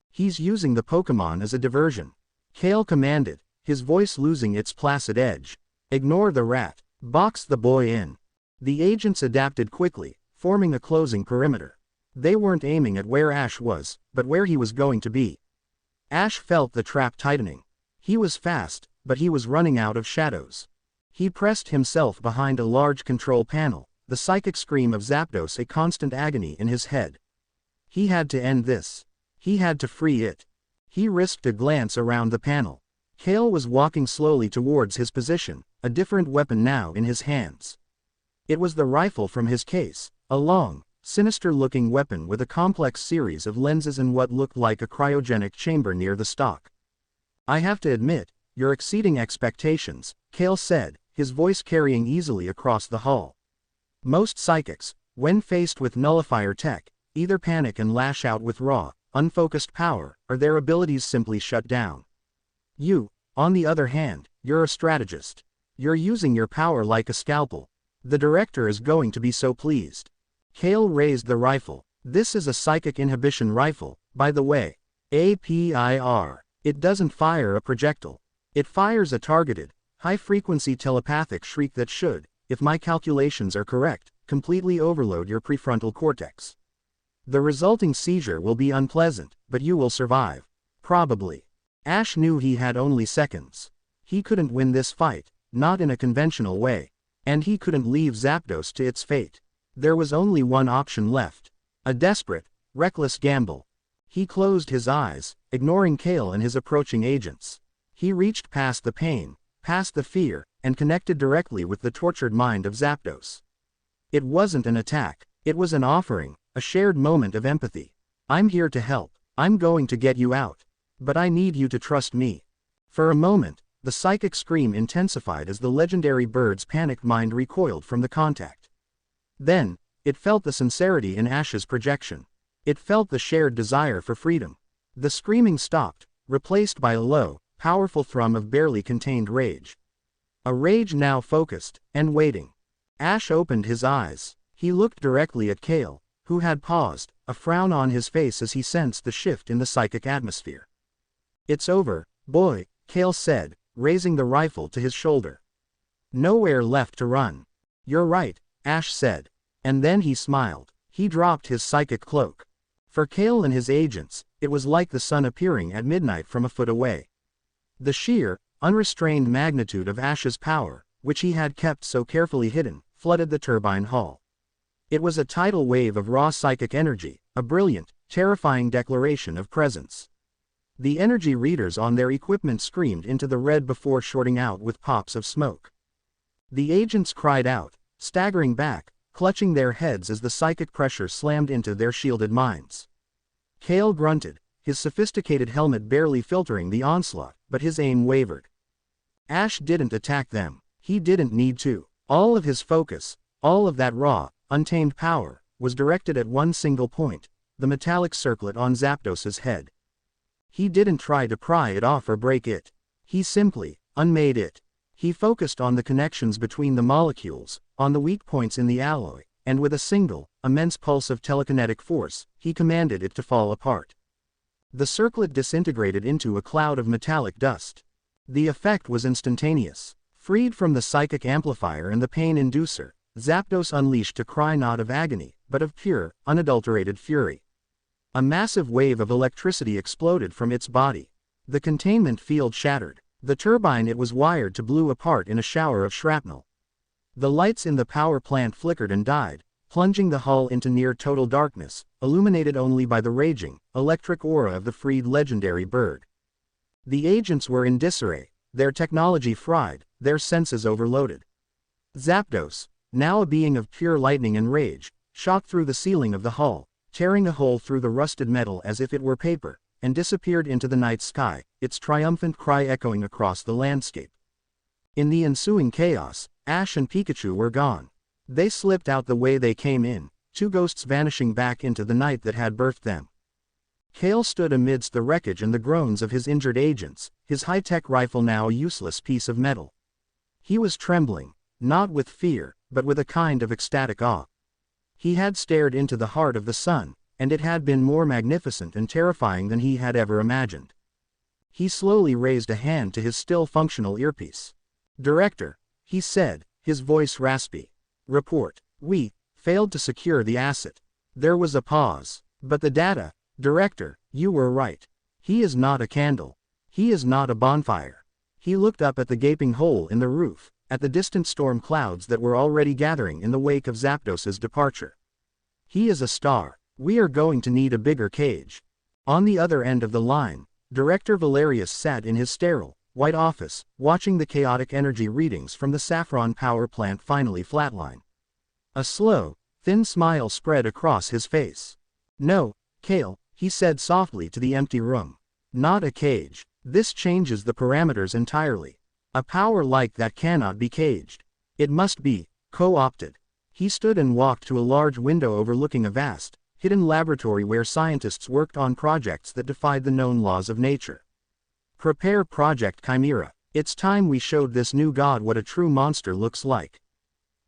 He's using the Pokémon as a diversion. Kale commanded, his voice losing its placid edge. Ignore the rat. Box the boy in. The agents adapted quickly, forming a closing perimeter. They weren't aiming at where Ash was, but where he was going to be. Ash felt the trap tightening. He was fast, but he was running out of shadows. He pressed himself behind a large control panel, the psychic scream of Zapdos a constant agony in his head. He had to end this. He had to free it. He risked a glance around the panel. Kale was walking slowly towards his position, a different weapon now in his hands. It was the rifle from his case, a long, sinister-looking weapon with a complex series of lenses and what looked like a cryogenic chamber near the stock. I have to admit, you're exceeding expectations, Kale said, his voice carrying easily across the hall. Most psychics, when faced with nullifier tech, either panic and lash out with raw, unfocused power, or their abilities simply shut down. You, on the other hand, you're a strategist. You're using your power like a scalpel. The director is going to be so pleased. Kale raised the rifle. This is a psychic inhibition rifle, by the way. APIR. It doesn't fire a projectile. It fires a targeted, high-frequency telepathic shriek that should, if my calculations are correct, completely overload your prefrontal cortex. The resulting seizure will be unpleasant, but you will survive. Probably. Ash knew he had only seconds. He couldn't win this fight, not in a conventional way. And he couldn't leave Zapdos to its fate. There was only one option left. A desperate, reckless gamble. He closed his eyes, ignoring Kale and his approaching agents. He reached past the pain, past the fear, and connected directly with the tortured mind of Zapdos. It wasn't an attack. It was an offering, a shared moment of empathy. I'm here to help. I'm going to get you out. But I need you to trust me. For a moment, the psychic scream intensified as the legendary bird's panicked mind recoiled from the contact. Then, it felt the sincerity in Ash's projection. It felt the shared desire for freedom. The screaming stopped, replaced by a low, powerful thrum of barely contained rage. A rage now focused, and waiting. Ash opened his eyes. He looked directly at Kale, who had paused, a frown on his face as he sensed the shift in the psychic atmosphere. It's over, boy, Kale said, raising the rifle to his shoulder. Nowhere left to run. You're right, Ash said. And then he smiled. He dropped his psychic cloak. For Kale and his agents, it was like the sun appearing at midnight from a foot away. The sheer, unrestrained magnitude of Ash's power, which he had kept so carefully hidden, flooded the turbine hall. It was a tidal wave of raw psychic energy, a brilliant, terrifying declaration of presence. The energy readers on their equipment screamed into the red before shorting out with pops of smoke. The agents cried out, staggering back, clutching their heads as the psychic pressure slammed into their shielded minds. Kale grunted, his sophisticated helmet barely filtering the onslaught, but his aim wavered. Ash didn't attack them. He didn't need to. All of his focus, all of that raw, untamed power, was directed at one single point, the metallic circlet on Zapdos's head. He didn't try to pry it off or break it. He simply unmade it. He focused on the connections between the molecules, on the weak points in the alloy, and with a single, immense pulse of telekinetic force, he commanded it to fall apart. The circlet disintegrated into a cloud of metallic dust. The effect was instantaneous. Freed from the psychic amplifier and the pain inducer, Zapdos unleashed a cry not of agony, but of pure, unadulterated fury. A massive wave of electricity exploded from its body. The containment field shattered. The turbine it was wired to blew apart in a shower of shrapnel. The lights in the power plant flickered and died, plunging the hull into near-total darkness, illuminated only by the raging, electric aura of the freed legendary bird. The agents were in disarray, their technology fried, their senses overloaded. Zapdos, now a being of pure lightning and rage, shot through the ceiling of the hull, tearing a hole through the rusted metal as if it were paper, and disappeared into the night sky, its triumphant cry echoing across the landscape. In the ensuing chaos, Ash and Pikachu were gone. They slipped out the way they came in, two ghosts vanishing back into the night that had birthed them. Kale stood amidst the wreckage and the groans of his injured agents, his high-tech rifle now a useless piece of metal. He was trembling, not with fear, but with a kind of ecstatic awe. He had stared into the heart of the sun, and it had been more magnificent and terrifying than he had ever imagined. He slowly raised a hand to his still functional earpiece. "Director," he said, his voice raspy. "Report. We failed to secure the asset." There was a pause. "But the data, Director, you were right. He is not a candle. He is not a bonfire." He looked up at the gaping hole in the roof, at the distant storm clouds that were already gathering in the wake of Zapdos's departure. "He is a star. We are going to need a bigger cage." On the other end of the line, Director Valerius sat in his sterile, white office, watching the chaotic energy readings from the Saffron power plant finally flatline. A slow, thin smile spread across his face. "No, Kale," he said softly to the empty room. "Not a cage. This changes the parameters entirely. A power like that cannot be caged. It must be co-opted." He stood and walked to a large window overlooking a vast, hidden laboratory where scientists worked on projects that defied the known laws of nature. "Prepare Project Chimera. It's time we showed this new god what a true monster looks like."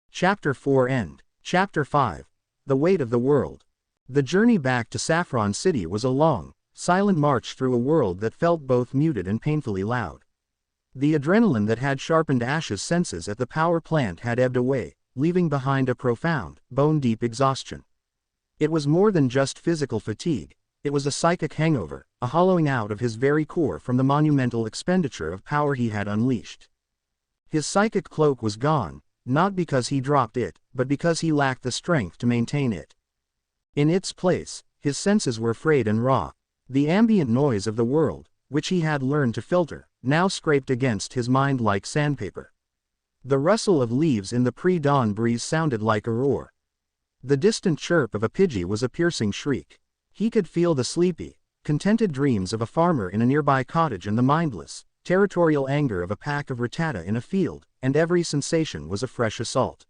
Chapter 4 End. Chapter 5. The Weight of the World. The journey back to Saffron City was a long, silent march through a world that felt both muted and painfully loud. The adrenaline that had sharpened Ash's senses at the power plant had ebbed away, leaving behind a profound, bone-deep exhaustion. It was more than just physical fatigue, it was a psychic hangover, a hollowing out of his very core from the monumental expenditure of power he had unleashed. His psychic cloak was gone, not because he dropped it, but because he lacked the strength to maintain it. In its place, his senses were frayed and raw. The ambient noise of the world, which he had learned to filter, now scraped against his mind like sandpaper. The rustle of leaves in the pre-dawn breeze sounded like a roar. The distant chirp of a pidgey was a piercing shriek. He could feel the sleepy, contented dreams of a farmer in a nearby cottage and the mindless, territorial anger of a pack of rattata in a field, and every sensation was a fresh assault.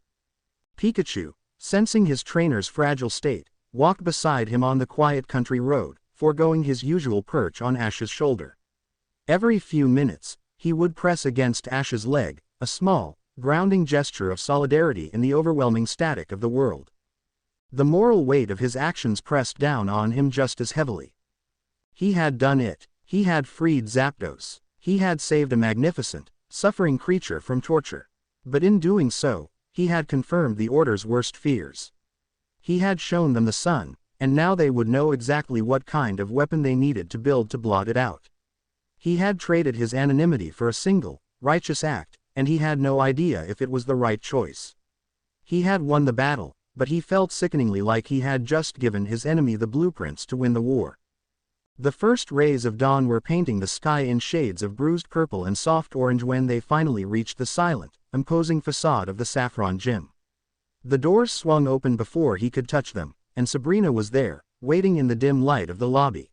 Pikachu, sensing his trainer's fragile state, walked beside him on the quiet country road, foregoing his usual perch on Ash's shoulder. Every few minutes, he would press against Ash's leg, a small, grounding gesture of solidarity in the overwhelming static of the world. The moral weight of his actions pressed down on him just as heavily. He had done it. He had freed Zapdos. He had saved a magnificent, suffering creature from torture. But in doing so, he had confirmed the Order's worst fears. He had shown them the sun, and now they would know exactly what kind of weapon they needed to build to blot it out. He had traded his anonymity for a single, righteous act, and he had no idea if it was the right choice. He had won the battle, but he felt sickeningly like he had just given his enemy the blueprints to win the war. The first rays of dawn were painting the sky in shades of bruised purple and soft orange when they finally reached the silent, imposing facade of the Saffron Gym. The doors swung open before he could touch them, and Sabrina was there, waiting in the dim light of the lobby.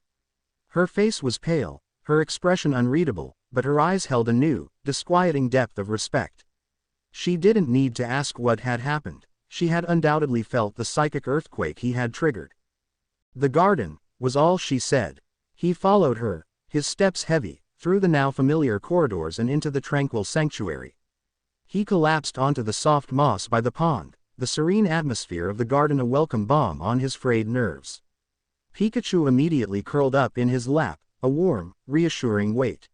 Her face was pale, her expression unreadable, but her eyes held a new, disquieting depth of respect. She didn't need to ask what had happened. She had undoubtedly felt the psychic earthquake he had triggered. "The garden," was all she said. He followed her, his steps heavy, through the now familiar corridors and into the tranquil sanctuary. He collapsed onto the soft moss by the pond, the serene atmosphere of the garden a welcome balm on his frayed nerves. Pikachu immediately curled up in his lap, a warm, reassuring weight.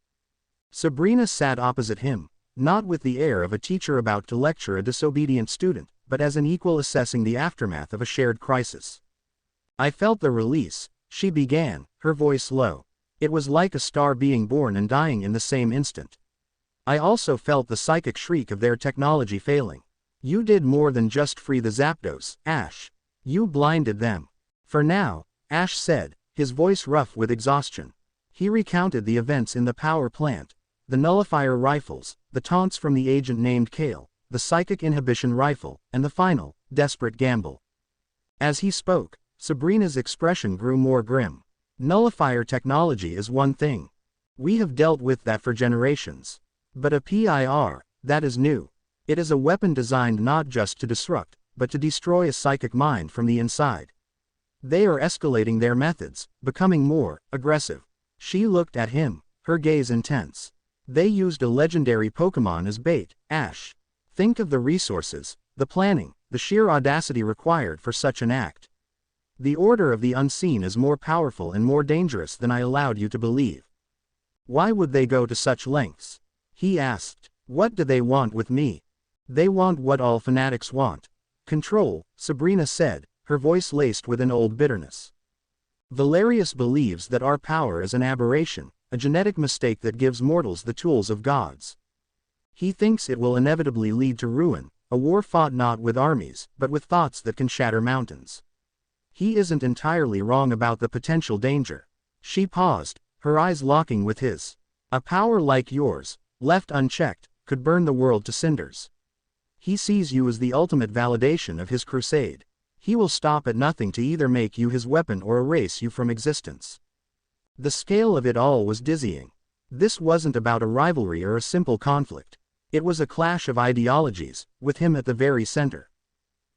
Sabrina sat opposite him, not with the air of a teacher about to lecture a disobedient student, but as an equal assessing the aftermath of a shared crisis. I felt the release, she began, her voice low. It was like a star being born and dying in the same instant. I also felt the psychic shriek of their technology failing. You did more than just free the Zapdos, Ash. You blinded them. For now, Ash said, his voice rough with exhaustion. He recounted the events in the power plant, the nullifier rifles, the taunts from the agent named Kale, the psychic inhibition rifle, and the final, desperate gamble. As he spoke, Sabrina's expression grew more grim. Nullifier technology is one thing. We have dealt with that for generations. But a PIR, that is new. It is a weapon designed not just to disrupt, but to destroy a psychic mind from the inside. They are escalating their methods, becoming more aggressive. She looked at him, her gaze intense. They used a legendary Pokémon as bait, Ash. Think of the resources, the planning, the sheer audacity required for such an act. The Order of the Unseen is more powerful and more dangerous than I allowed you to believe. Why would they go to such lengths? He asked. What do they want with me? They want what all fanatics want. Control, Sabrina said, her voice laced with an old bitterness. Valerius believes that our power is an aberration, a genetic mistake that gives mortals the tools of gods. He thinks it will inevitably lead to ruin, a war fought not with armies, but with thoughts that can shatter mountains. He isn't entirely wrong about the potential danger. She paused, her eyes locking with his. A power like yours, left unchecked, could burn the world to cinders. He sees you as the ultimate validation of his crusade. He will stop at nothing to either make you his weapon or erase you from existence. The scale of it all was dizzying. This wasn't about a rivalry or a simple conflict. It was a clash of ideologies, with him at the very center.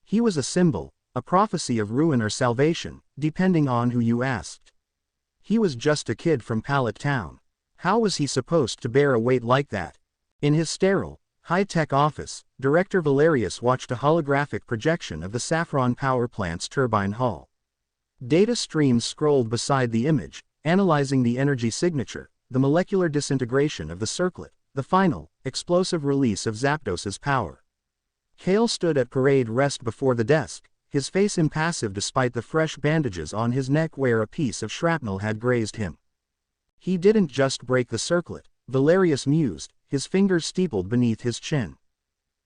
He was a symbol, a prophecy of ruin or salvation, depending on who you asked. He was just a kid from Pallet Town. How was he supposed to bear a weight like that? In his sterile, high-tech office, Director Valerius watched a holographic projection of the Saffron power plant's turbine hull. Data streams scrolled beside the image, analyzing the energy signature, the molecular disintegration of the circlet, the final, explosive release of Zapdos's power. Kale stood at parade rest before the desk, his face impassive despite the fresh bandages on his neck where a piece of shrapnel had grazed him. He didn't just break the circlet, Valerius mused, his fingers steepled beneath his chin.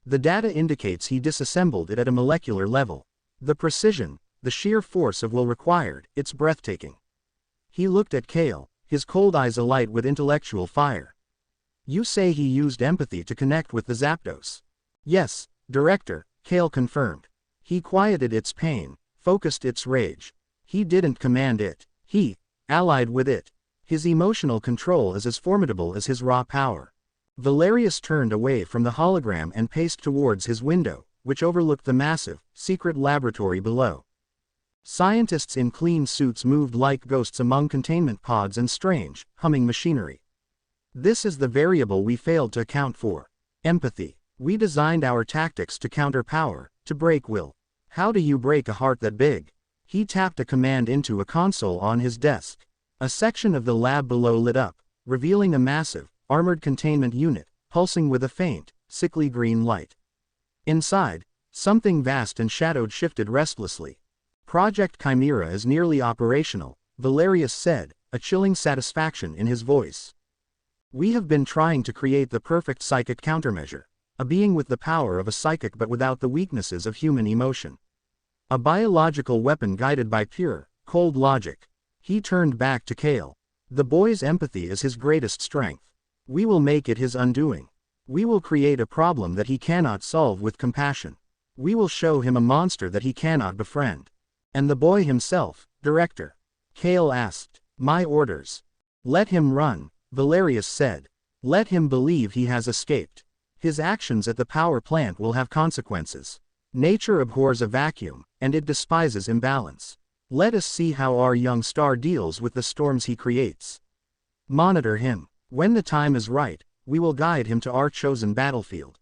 The data indicates he disassembled it at a molecular level. The precision, the sheer force of will required, it's breathtaking. He looked at Kale, his cold eyes alight with intellectual fire. You say he used empathy to connect with the Zapdos? Yes, Director, Kale confirmed. He quieted its pain, focused its rage. He didn't command it. He allied with it. His emotional control is as formidable as his raw power. Valerius turned away from the hologram and paced towards his window, which overlooked the massive, secret laboratory below. Scientists in clean suits moved like ghosts among containment pods and strange, humming machinery. This is the variable we failed to account for. Empathy. We designed our tactics to counter power, to break will. How do you break a heart that big? He tapped a command into a console on his desk. A section of the lab below lit up, revealing a massive, armored containment unit, pulsing with a faint, sickly green light. Inside, something vast and shadowed shifted restlessly. Project Chimera is nearly operational, Valerius said, a chilling satisfaction in his voice. We have been trying to create the perfect psychic countermeasure, a being with the power of a psychic but without the weaknesses of human emotion. A biological weapon guided by pure, cold logic. He turned back to Kale. The boy's empathy is his greatest strength. We will make it his undoing. We will create a problem that he cannot solve with compassion. We will show him a monster that he cannot befriend. And the boy himself, Director? Kale asked. My orders. Let him run, Valerius said. Let him believe he has escaped. His actions at the power plant will have consequences. Nature abhors a vacuum, and it despises imbalance. Let us see how our young star deals with the storms he creates. Monitor him. When the time is right, we will guide him to our chosen battlefield.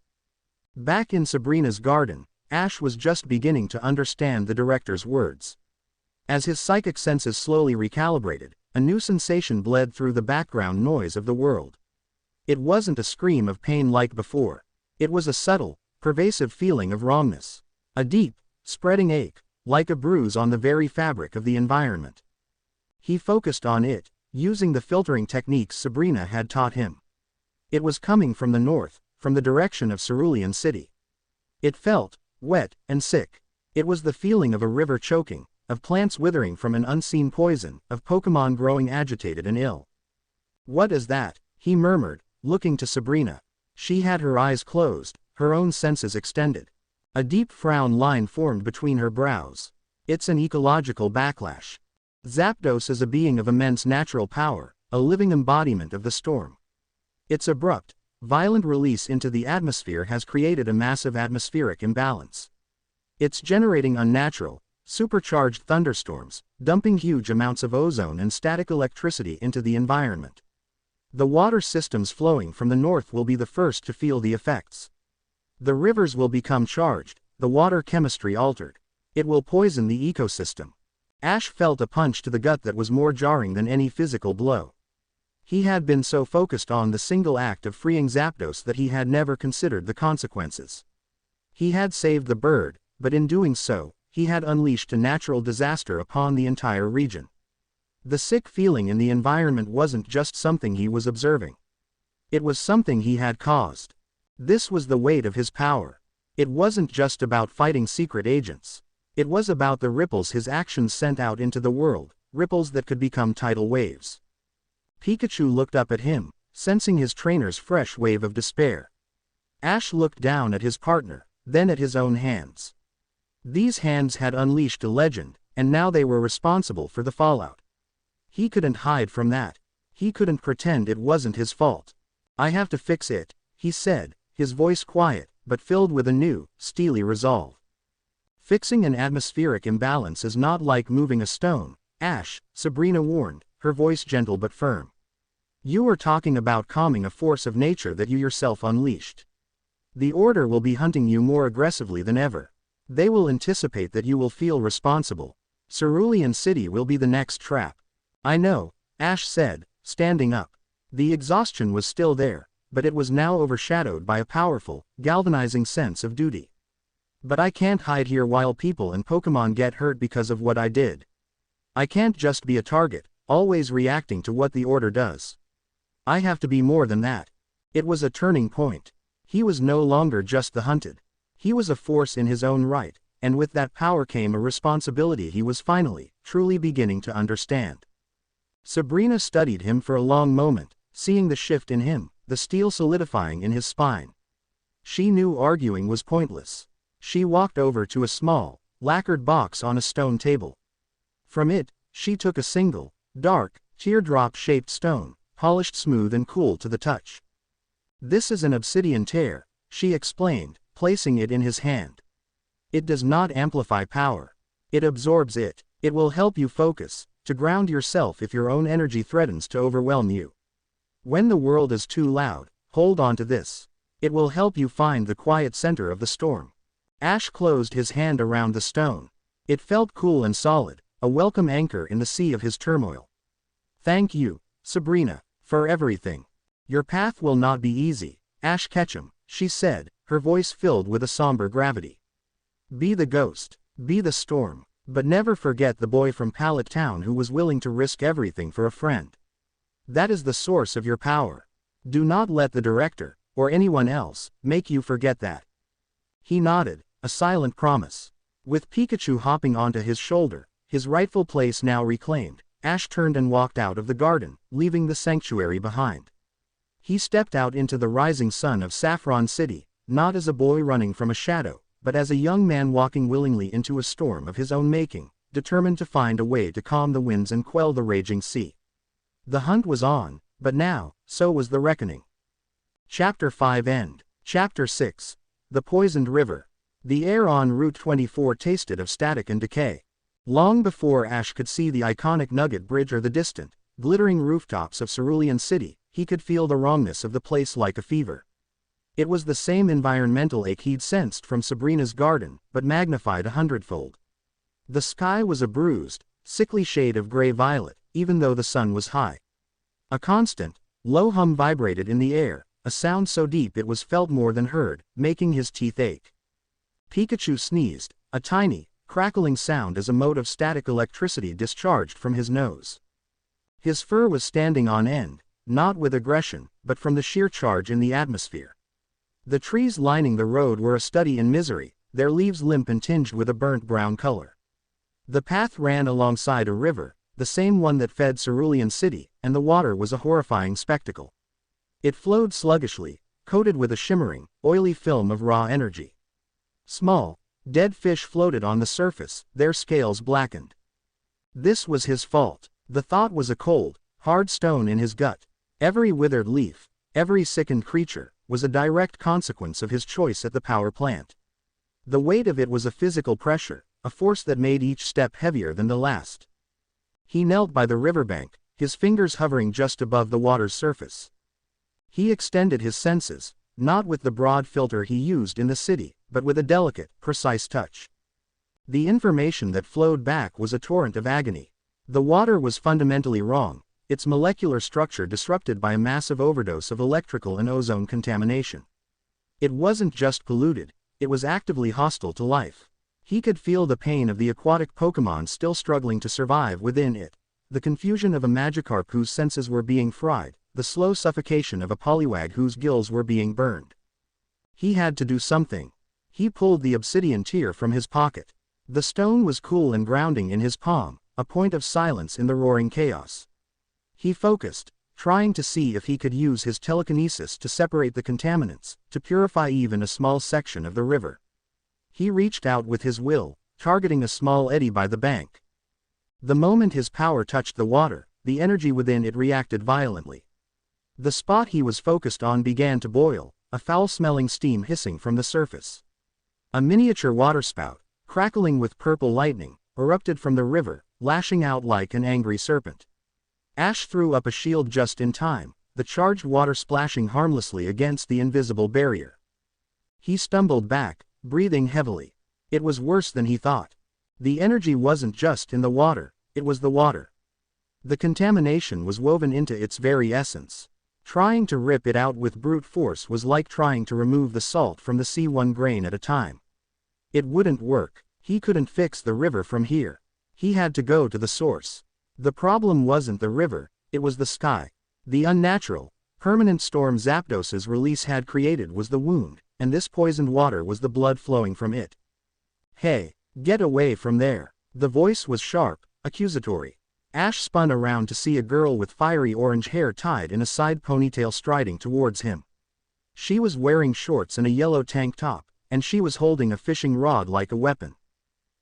Back in Sabrina's garden, Ash was just beginning to understand the director's words. As his psychic senses slowly recalibrated, a new sensation bled through the background noise of the world. It wasn't a scream of pain like before. It was a subtle, pervasive feeling of wrongness. A deep, spreading ache, like a bruise on the very fabric of the environment. He focused on it, using the filtering techniques Sabrina had taught him. It was coming from the north, from the direction of Cerulean City. It felt wet and sick. It was the feeling of a river choking, of plants withering from an unseen poison, of Pokemon growing agitated and ill. "What is that?" he murmured, looking to Sabrina. She had her eyes closed, her own senses extended. A deep frown line formed between her brows. "It's an ecological backlash. Zapdos is a being of immense natural power, a living embodiment of the storm. Its abrupt, violent release into the atmosphere has created a massive atmospheric imbalance. It's generating unnatural, supercharged thunderstorms, dumping huge amounts of ozone and static electricity into the environment. The water systems flowing from the north will be the first to feel the effects. The rivers will become charged, the water chemistry altered. It will poison the ecosystem." Ash felt a punch to the gut that was more jarring than any physical blow. He had been so focused on the single act of freeing Zapdos that he had never considered the consequences. He had saved the bird, but in doing so, he had unleashed a natural disaster upon the entire region. The sick feeling in the environment wasn't just something he was observing. It was something he had caused. This was the weight of his power. It wasn't just about fighting secret agents. It was about the ripples his actions sent out into the world, ripples that could become tidal waves. Pikachu looked up at him, sensing his trainer's fresh wave of despair. Ash looked down at his partner, then at his own hands. These hands had unleashed a legend, and now they were responsible for the fallout. He couldn't hide from that. He couldn't pretend it wasn't his fault. "I have to fix it," he said, his voice quiet, but filled with a new, steely resolve. "Fixing an atmospheric imbalance is not like moving a stone, Ash," Sabrina warned, her voice gentle but firm. "You are talking about calming a force of nature that you yourself unleashed. The Order will be hunting you more aggressively than ever. They will anticipate that you will feel responsible. Cerulean City will be the next trap." "I know," Ash said, standing up. The exhaustion was still there, but it was now overshadowed by a powerful, galvanizing sense of duty. "But I can't hide here while people and Pokemon get hurt because of what I did. I can't just be a target, always reacting to what the Order does. I have to be more than that." It was a turning point. He was no longer just the hunted. He was a force in his own right, and with that power came a responsibility he was finally, truly beginning to understand. Sabrina studied him for a long moment, seeing the shift in him, the steel solidifying in his spine. She knew arguing was pointless. She walked over to a small, lacquered box on a stone table. From it, she took a single, dark, teardrop-shaped stone, polished smooth and cool to the touch. "This is an obsidian tear," she explained, placing it in his hand. "It does not amplify power. It absorbs it. It will help you focus, to ground yourself if your own energy threatens to overwhelm you. When the world is too loud, hold on to this. It will help you find the quiet center of the storm." Ash closed his hand around the stone. It felt cool and solid, a welcome anchor in the sea of his turmoil. "Thank you, Sabrina, for everything. Your path will not be easy, Ash Ketchum," she said, her voice filled with a somber gravity. "Be the ghost, be the storm, but never forget the boy from Pallet Town who was willing to risk everything for a friend. That is the source of your power. Do not let the director, or anyone else, make you forget that." He nodded, a silent promise. With Pikachu hopping onto his shoulder, his rightful place now reclaimed, Ash turned and walked out of the garden, leaving the sanctuary behind. He stepped out into the rising sun of Saffron City, not as a boy running from a shadow, but as a young man walking willingly into a storm of his own making, determined to find a way to calm the winds and quell the raging sea. The hunt was on, but now, so was the reckoning. Chapter 5 End. Chapter 6. The Poisoned River. The air on Route 24 tasted of static and decay. Long before Ash could see the iconic Nugget Bridge or the distant, glittering rooftops of Cerulean City, he could feel the wrongness of the place like a fever. It was the same environmental ache he'd sensed from Sabrina's garden, but magnified 100-fold. The sky was a bruised, sickly shade of gray-violet, even though the sun was high. A constant, low hum vibrated in the air, a sound so deep it was felt more than heard, making his teeth ache. Pikachu sneezed, a tiny, crackling sound as a mote of static electricity discharged from his nose. His fur was standing on end, not with aggression, but from the sheer charge in the atmosphere. The trees lining the road were a study in misery, their leaves limp and tinged with a burnt brown color. The path ran alongside a river, the same one that fed Cerulean City, and the water was a horrifying spectacle. It flowed sluggishly, coated with a shimmering, oily film of raw energy. Small, dead fish floated on the surface, their scales blackened. This was his fault. The thought was a cold, hard stone in his gut. Every withered leaf, every sickened creature, was a direct consequence of his choice at the power plant. The weight of it was a physical pressure, a force that made each step heavier than the last. He knelt by the riverbank, his fingers hovering just above the water's surface. He extended his senses, not with the broad filter he used in the city, but with a delicate, precise touch. The information that flowed back was a torrent of agony. The water was fundamentally wrong, its molecular structure disrupted by a massive overdose of electrical and ozone contamination. It wasn't just polluted, it was actively hostile to life. He could feel the pain of the aquatic Pokémon still struggling to survive within it, the confusion of a Magikarp whose senses were being fried, the slow suffocation of a Poliwag whose gills were being burned. He had to do something. He pulled the obsidian tear from his pocket. The stone was cool and grounding in his palm, a point of silence in the roaring chaos. He focused, trying to see if he could use his telekinesis to separate the contaminants, to purify even a small section of the river. He reached out with his will, targeting a small eddy by the bank. The moment his power touched the water, the energy within it reacted violently. The spot he was focused on began to boil, a foul-smelling steam hissing from the surface. A miniature waterspout, crackling with purple lightning, erupted from the river, lashing out like an angry serpent. Ash threw up a shield just in time, the charged water splashing harmlessly against the invisible barrier. He stumbled back, breathing heavily. It was worse than he thought. The energy wasn't just in the water, it was the water. The contamination was woven into its very essence. Trying to rip it out with brute force was like trying to remove the salt from the sea one grain at a time. It wouldn't work. He couldn't fix the river from here. He had to go to the source. The problem wasn't the river, it was the sky. The unnatural, permanent storm Zapdos's release had created was the wound, and this poisoned water was the blood flowing from it. Hey, get away from there. The voice was sharp, accusatory. Ash spun around to see a girl with fiery orange hair tied in a side ponytail striding towards him. She was wearing shorts and a yellow tank top, and she was holding a fishing rod like a weapon.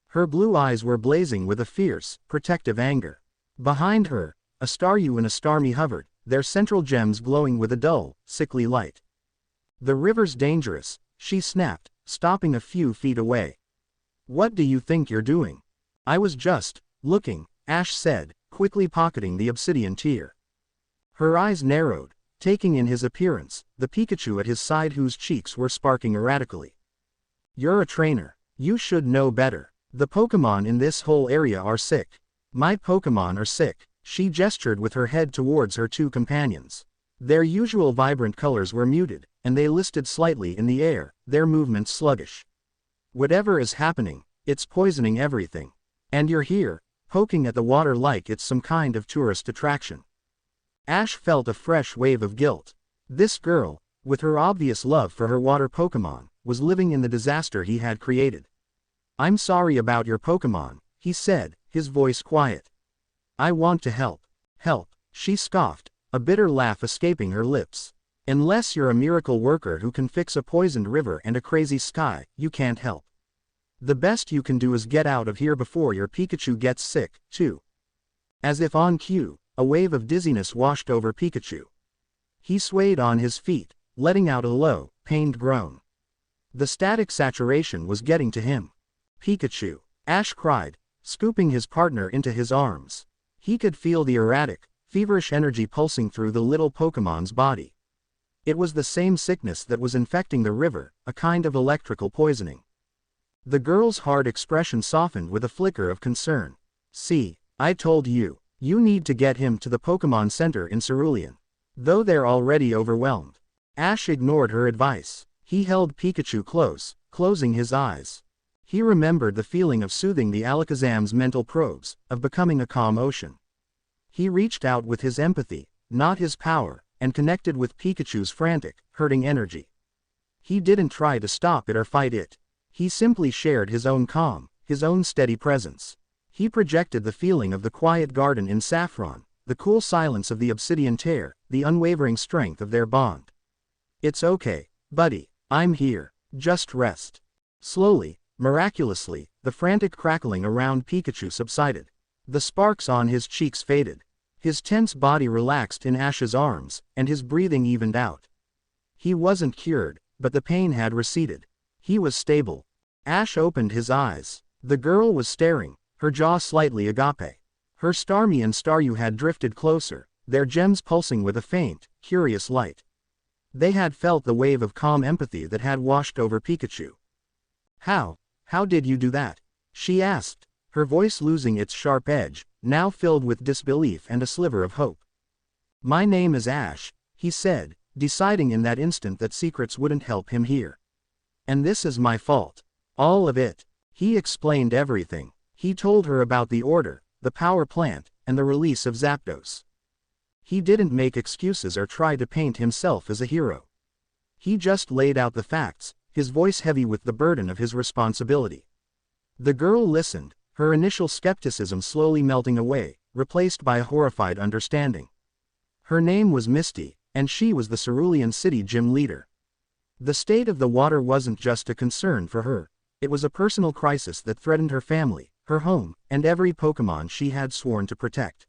Her blue eyes were blazing with a fierce, protective anger. Behind her, a Staryu and a Starmie hovered, their central gems glowing with a dull, sickly light. The river's dangerous, she snapped, stopping a few feet away. What do you think you're doing? I was just looking, Ash said, quickly pocketing the obsidian tear. Her eyes narrowed, taking in his appearance, the Pikachu at his side whose cheeks were sparking erratically. You're a trainer. You should know better. The Pokémon in this whole area are sick. My Pokémon are sick. She gestured with her head towards her two companions. Their usual vibrant colors were muted, and they listed slightly in the air, their movements sluggish. Whatever is happening, it's poisoning everything. And you're here, poking at the water like it's some kind of tourist attraction. Ash felt a fresh wave of guilt. This girl, with her obvious love for her water Pokémon, was living in the disaster he had created. I'm sorry about your Pokémon, he said, his voice quiet. I want to help. Help, she scoffed, a bitter laugh escaping her lips. Unless you're a miracle worker who can fix a poisoned river and a crazy sky, you can't help. The best you can do is get out of here before your Pikachu gets sick, too. As if on cue, a wave of dizziness washed over Pikachu. He swayed on his feet, letting out a low, pained groan. The static saturation was getting to him. Pikachu, Ash cried, scooping his partner into his arms. He could feel the erratic, feverish energy pulsing through the little Pokemon's body. It was the same sickness that was infecting the river, a kind of electrical poisoning. The girl's hard expression softened with a flicker of concern. "See, I told you, you need to get him to the Pokemon Center in Cerulean. Though they're already overwhelmed." Ash ignored her advice. He held Pikachu close, closing his eyes. He remembered the feeling of soothing the Alakazam's mental probes, of becoming a calm ocean. He reached out with his empathy, not his power, and connected with Pikachu's frantic, hurting energy. He didn't try to stop it or fight it. He simply shared his own calm, his own steady presence. He projected the feeling of the quiet garden in Saffron, the cool silence of the obsidian tear, the unwavering strength of their bond. "It's okay, buddy, I'm here, just rest." Slowly, miraculously, the frantic crackling around Pikachu subsided. The sparks on his cheeks faded. His tense body relaxed in Ash's arms, and his breathing evened out. He wasn't cured, but the pain had receded. He was stable. Ash opened his eyes. The girl was staring, her jaw slightly agape. Her Starmie and Staryu had drifted closer, their gems pulsing with a faint, curious light. They had felt the wave of calm empathy that had washed over Pikachu. How did you do that?" she asked, her voice losing its sharp edge, now filled with disbelief and a sliver of hope. "My name is Ash," he said, deciding in that instant that secrets wouldn't help him here. "And this is my fault. All of it." He explained everything. He told her about the order, the power plant, and the release of Zapdos. He didn't make excuses or try to paint himself as a hero. He just laid out the facts, his voice heavy with the burden of his responsibility. The girl listened, her initial skepticism slowly melting away, replaced by a horrified understanding. Her name was Misty, and she was the Cerulean City gym leader. The state of the water wasn't just a concern for her, it was a personal crisis that threatened her family, her home, and every Pokemon she had sworn to protect.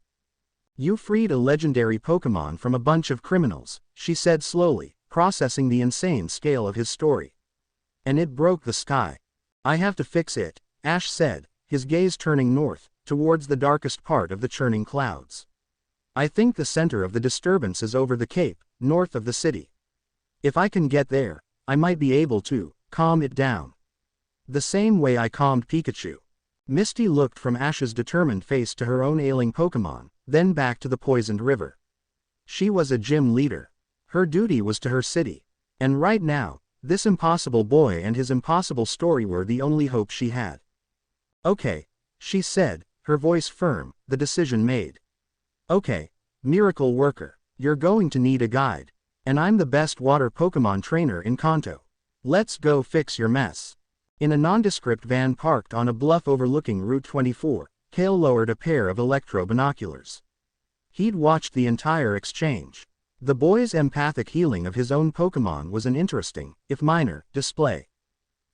"You freed a legendary Pokemon from a bunch of criminals," she said slowly, processing the insane scale of his story. "And it broke the sky. I have to fix it," Ash said, his gaze turning north, towards the darkest part of the churning clouds. "I think the center of the disturbance is over the cape, north of the city. If I can get there, I might be able to calm it down. The same way I calmed Pikachu." Misty looked from Ash's determined face to her own ailing Pokemon, then back to the poisoned river. She was a gym leader. Her duty was to her city. And right now, this impossible boy and his impossible story were the only hope she had. "Okay," she said, her voice firm, the decision made. "Okay, miracle worker, you're going to need a guide. And I'm the best water Pokemon trainer in Kanto. Let's go fix your mess." In a nondescript van parked on a bluff overlooking Route 24, Kale lowered a pair of electro binoculars. He'd watched the entire exchange. The boy's empathic healing of his own Pokemon was an interesting, if minor, display.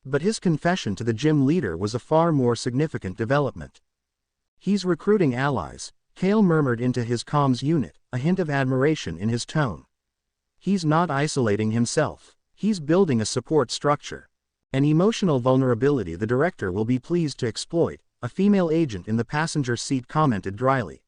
But his confession to the gym leader was a far more significant development. "He's recruiting allies," Kale murmured into his comms unit, a hint of admiration in his tone. "He's not isolating himself. He's building a support structure. An emotional vulnerability the director will be pleased to exploit," a female agent in the passenger seat commented dryly.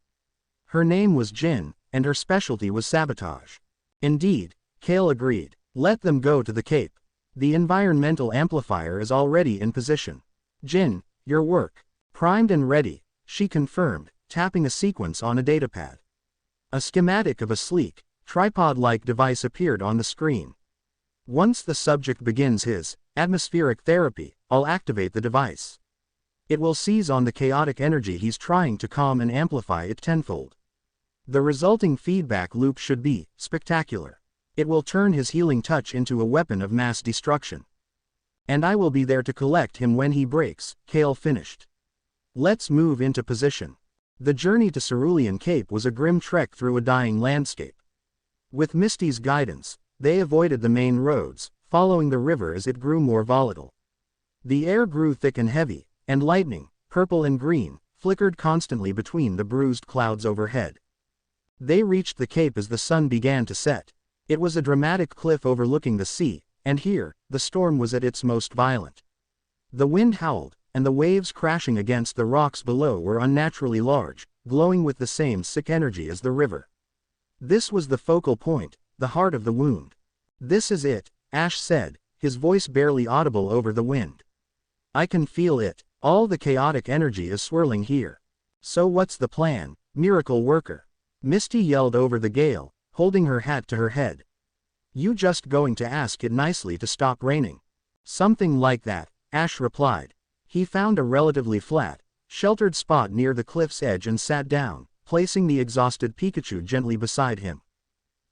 Her name was Jin, and her specialty was sabotage. "Indeed," Kale agreed. "Let them go to the Cape. The environmental amplifier is already in position. Jin, your work. Primed and ready," she confirmed, tapping a sequence on a datapad. A schematic of a sleek, tripod-like device appeared on the screen. "Once the subject begins his atmospheric therapy, I'll activate the device. It will seize on the chaotic energy he's trying to calm and amplify it tenfold. The resulting feedback loop should be spectacular. It will turn his healing touch into a weapon of mass destruction. And I will be there to collect him when he breaks," Kale finished. "Let's move into position." The journey to Cerulean Cape was a grim trek through a dying landscape. With Misty's guidance, they avoided the main roads, following the river as it grew more volatile. The air grew thick and heavy, and lightning, purple and green, flickered constantly between the bruised clouds overhead. They reached the cape as the sun began to set. It was a dramatic cliff overlooking the sea, and here, the storm was at its most violent. The wind howled, and the waves crashing against the rocks below were unnaturally large, glowing with the same sick energy as the river. This was the focal point, the heart of the wound. "This is it," Ash said, his voice barely audible over the wind. "I can feel it, all the chaotic energy is swirling here." "So what's the plan, miracle worker?" Misty yelled over the gale, holding her hat to her head. "You just going to ask it nicely to stop raining?" "Something like that," Ash replied. He found a relatively flat, sheltered spot near the cliff's edge and sat down, placing the exhausted Pikachu gently beside him.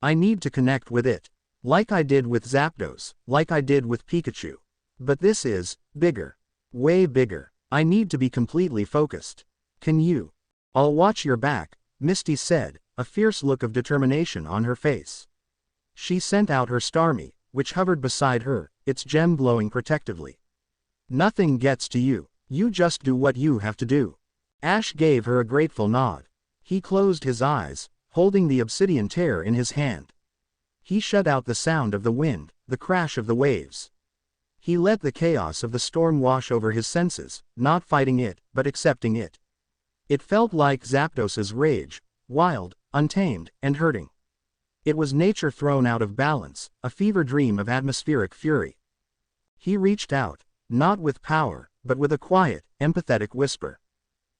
"I need to connect with it. Like I did with Zapdos, like I did with Pikachu. But this is bigger. Way bigger. I need to be completely focused. Can you?" "I'll watch your back," Misty said, a fierce look of determination on her face. She sent out her Starmie, which hovered beside her, its gem glowing protectively. "Nothing gets to you. You just do what you have to do." Ash gave her a grateful nod. He closed his eyes, holding the obsidian tear in his hand. He shut out the sound of the wind, the crash of the waves. He let the chaos of the storm wash over his senses, not fighting it, but accepting it. It felt like Zapdos's rage, wild, untamed, and hurting. It was nature thrown out of balance, a fever dream of atmospheric fury. He reached out, not with power, but with a quiet, empathetic whisper.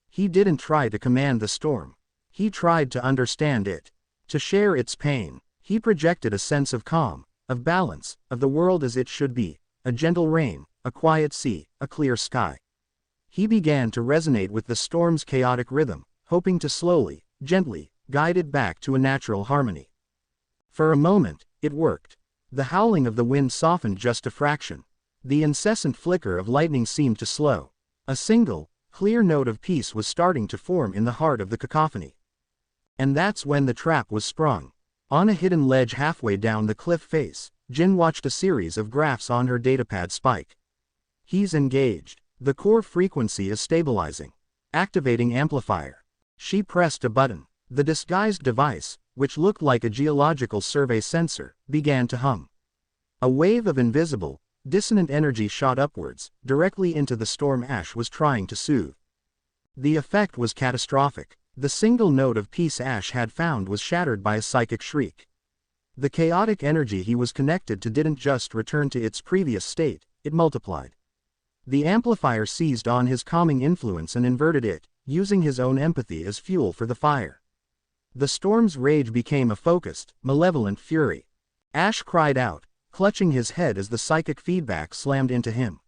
He didn't try to command the storm. He tried to understand it, to share its pain. He projected a sense of calm, of balance, of the world as it should be, a gentle rain, a quiet sea, a clear sky. He began to resonate with the storm's chaotic rhythm, hoping to slowly, gently, guide it back to a natural harmony. For a moment, it worked. The howling of the wind softened just a fraction. The incessant flicker of lightning seemed to slow. A single, clear note of peace was starting to form in the heart of the cacophony. And that's when the trap was sprung. On a hidden ledge halfway down the cliff face, Jin watched a series of graphs on her datapad spike. "He's engaged. The core frequency is stabilizing. Activating amplifier." She pressed a button. The disguised device, which looked like a geological survey sensor, began to hum. A wave of invisible, dissonant energy shot upwards, directly into the storm Ash was trying to soothe. The effect was catastrophic. The single note of peace Ash had found was shattered by a psychic shriek. The chaotic energy he was connected to didn't just return to its previous state, it multiplied. The amplifier seized on his calming influence and inverted it, using his own empathy as fuel for the fire. The storm's rage became a focused, malevolent fury. Ash cried out, clutching his head as the psychic feedback slammed into him.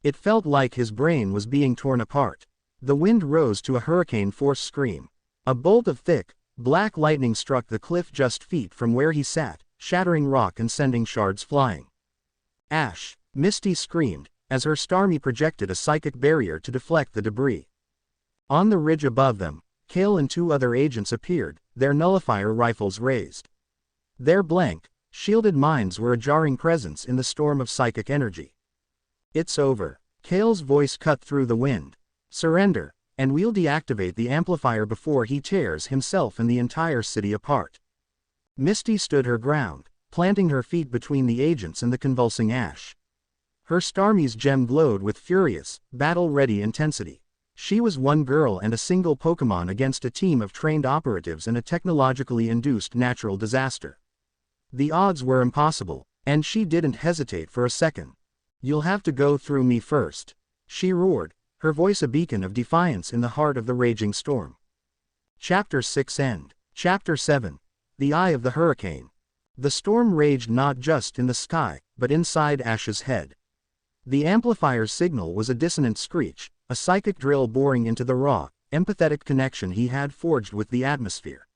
It felt like his brain was being torn apart. The wind rose to a hurricane-force scream. A bolt of thick, black lightning struck the cliff just feet from where he sat, shattering rock and sending shards flying. "Ash!" Misty screamed, as her Starmie projected a psychic barrier to deflect the debris. On the ridge above them, Kale and two other agents appeared, their nullifier rifles raised. Their blank, shielded minds were a jarring presence in the storm of psychic energy. "It's over." Kale's voice cut through the wind. "Surrender, and we'll deactivate the amplifier before he tears himself and the entire city apart." Misty stood her ground, planting her feet between the agents and the convulsing Ash. Her Starmie's gem glowed with furious, battle-ready intensity. She was one girl and a single Pokémon against a team of trained operatives and a technologically induced natural disaster. The odds were impossible, and she didn't hesitate for a second. "You'll have to go through me first," she roared, her voice a beacon of defiance in the heart of the raging storm. Chapter 6 End. Chapter 7. The Eye of the Hurricane. The storm raged not just in the sky, but inside Ash's head. The amplifier's signal was a dissonant screech, a psychic drill boring into the raw, empathetic connection he had forged with the atmosphere.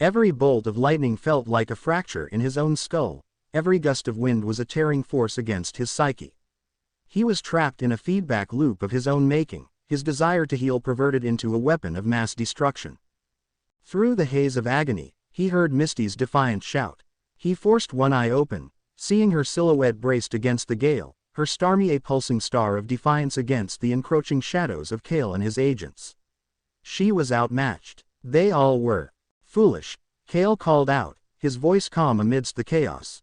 Every bolt of lightning felt like a fracture in his own skull, every gust of wind was a tearing force against his psyche. He was trapped in a feedback loop of his own making, his desire to heal perverted into a weapon of mass destruction. Through the haze of agony, he heard Misty's defiant shout. He forced one eye open, seeing her silhouette braced against the gale, her Starmie a pulsing star of defiance against the encroaching shadows of Kale and his agents. She was outmatched. They all were. "Foolish," Kale called out, his voice calm amidst the chaos.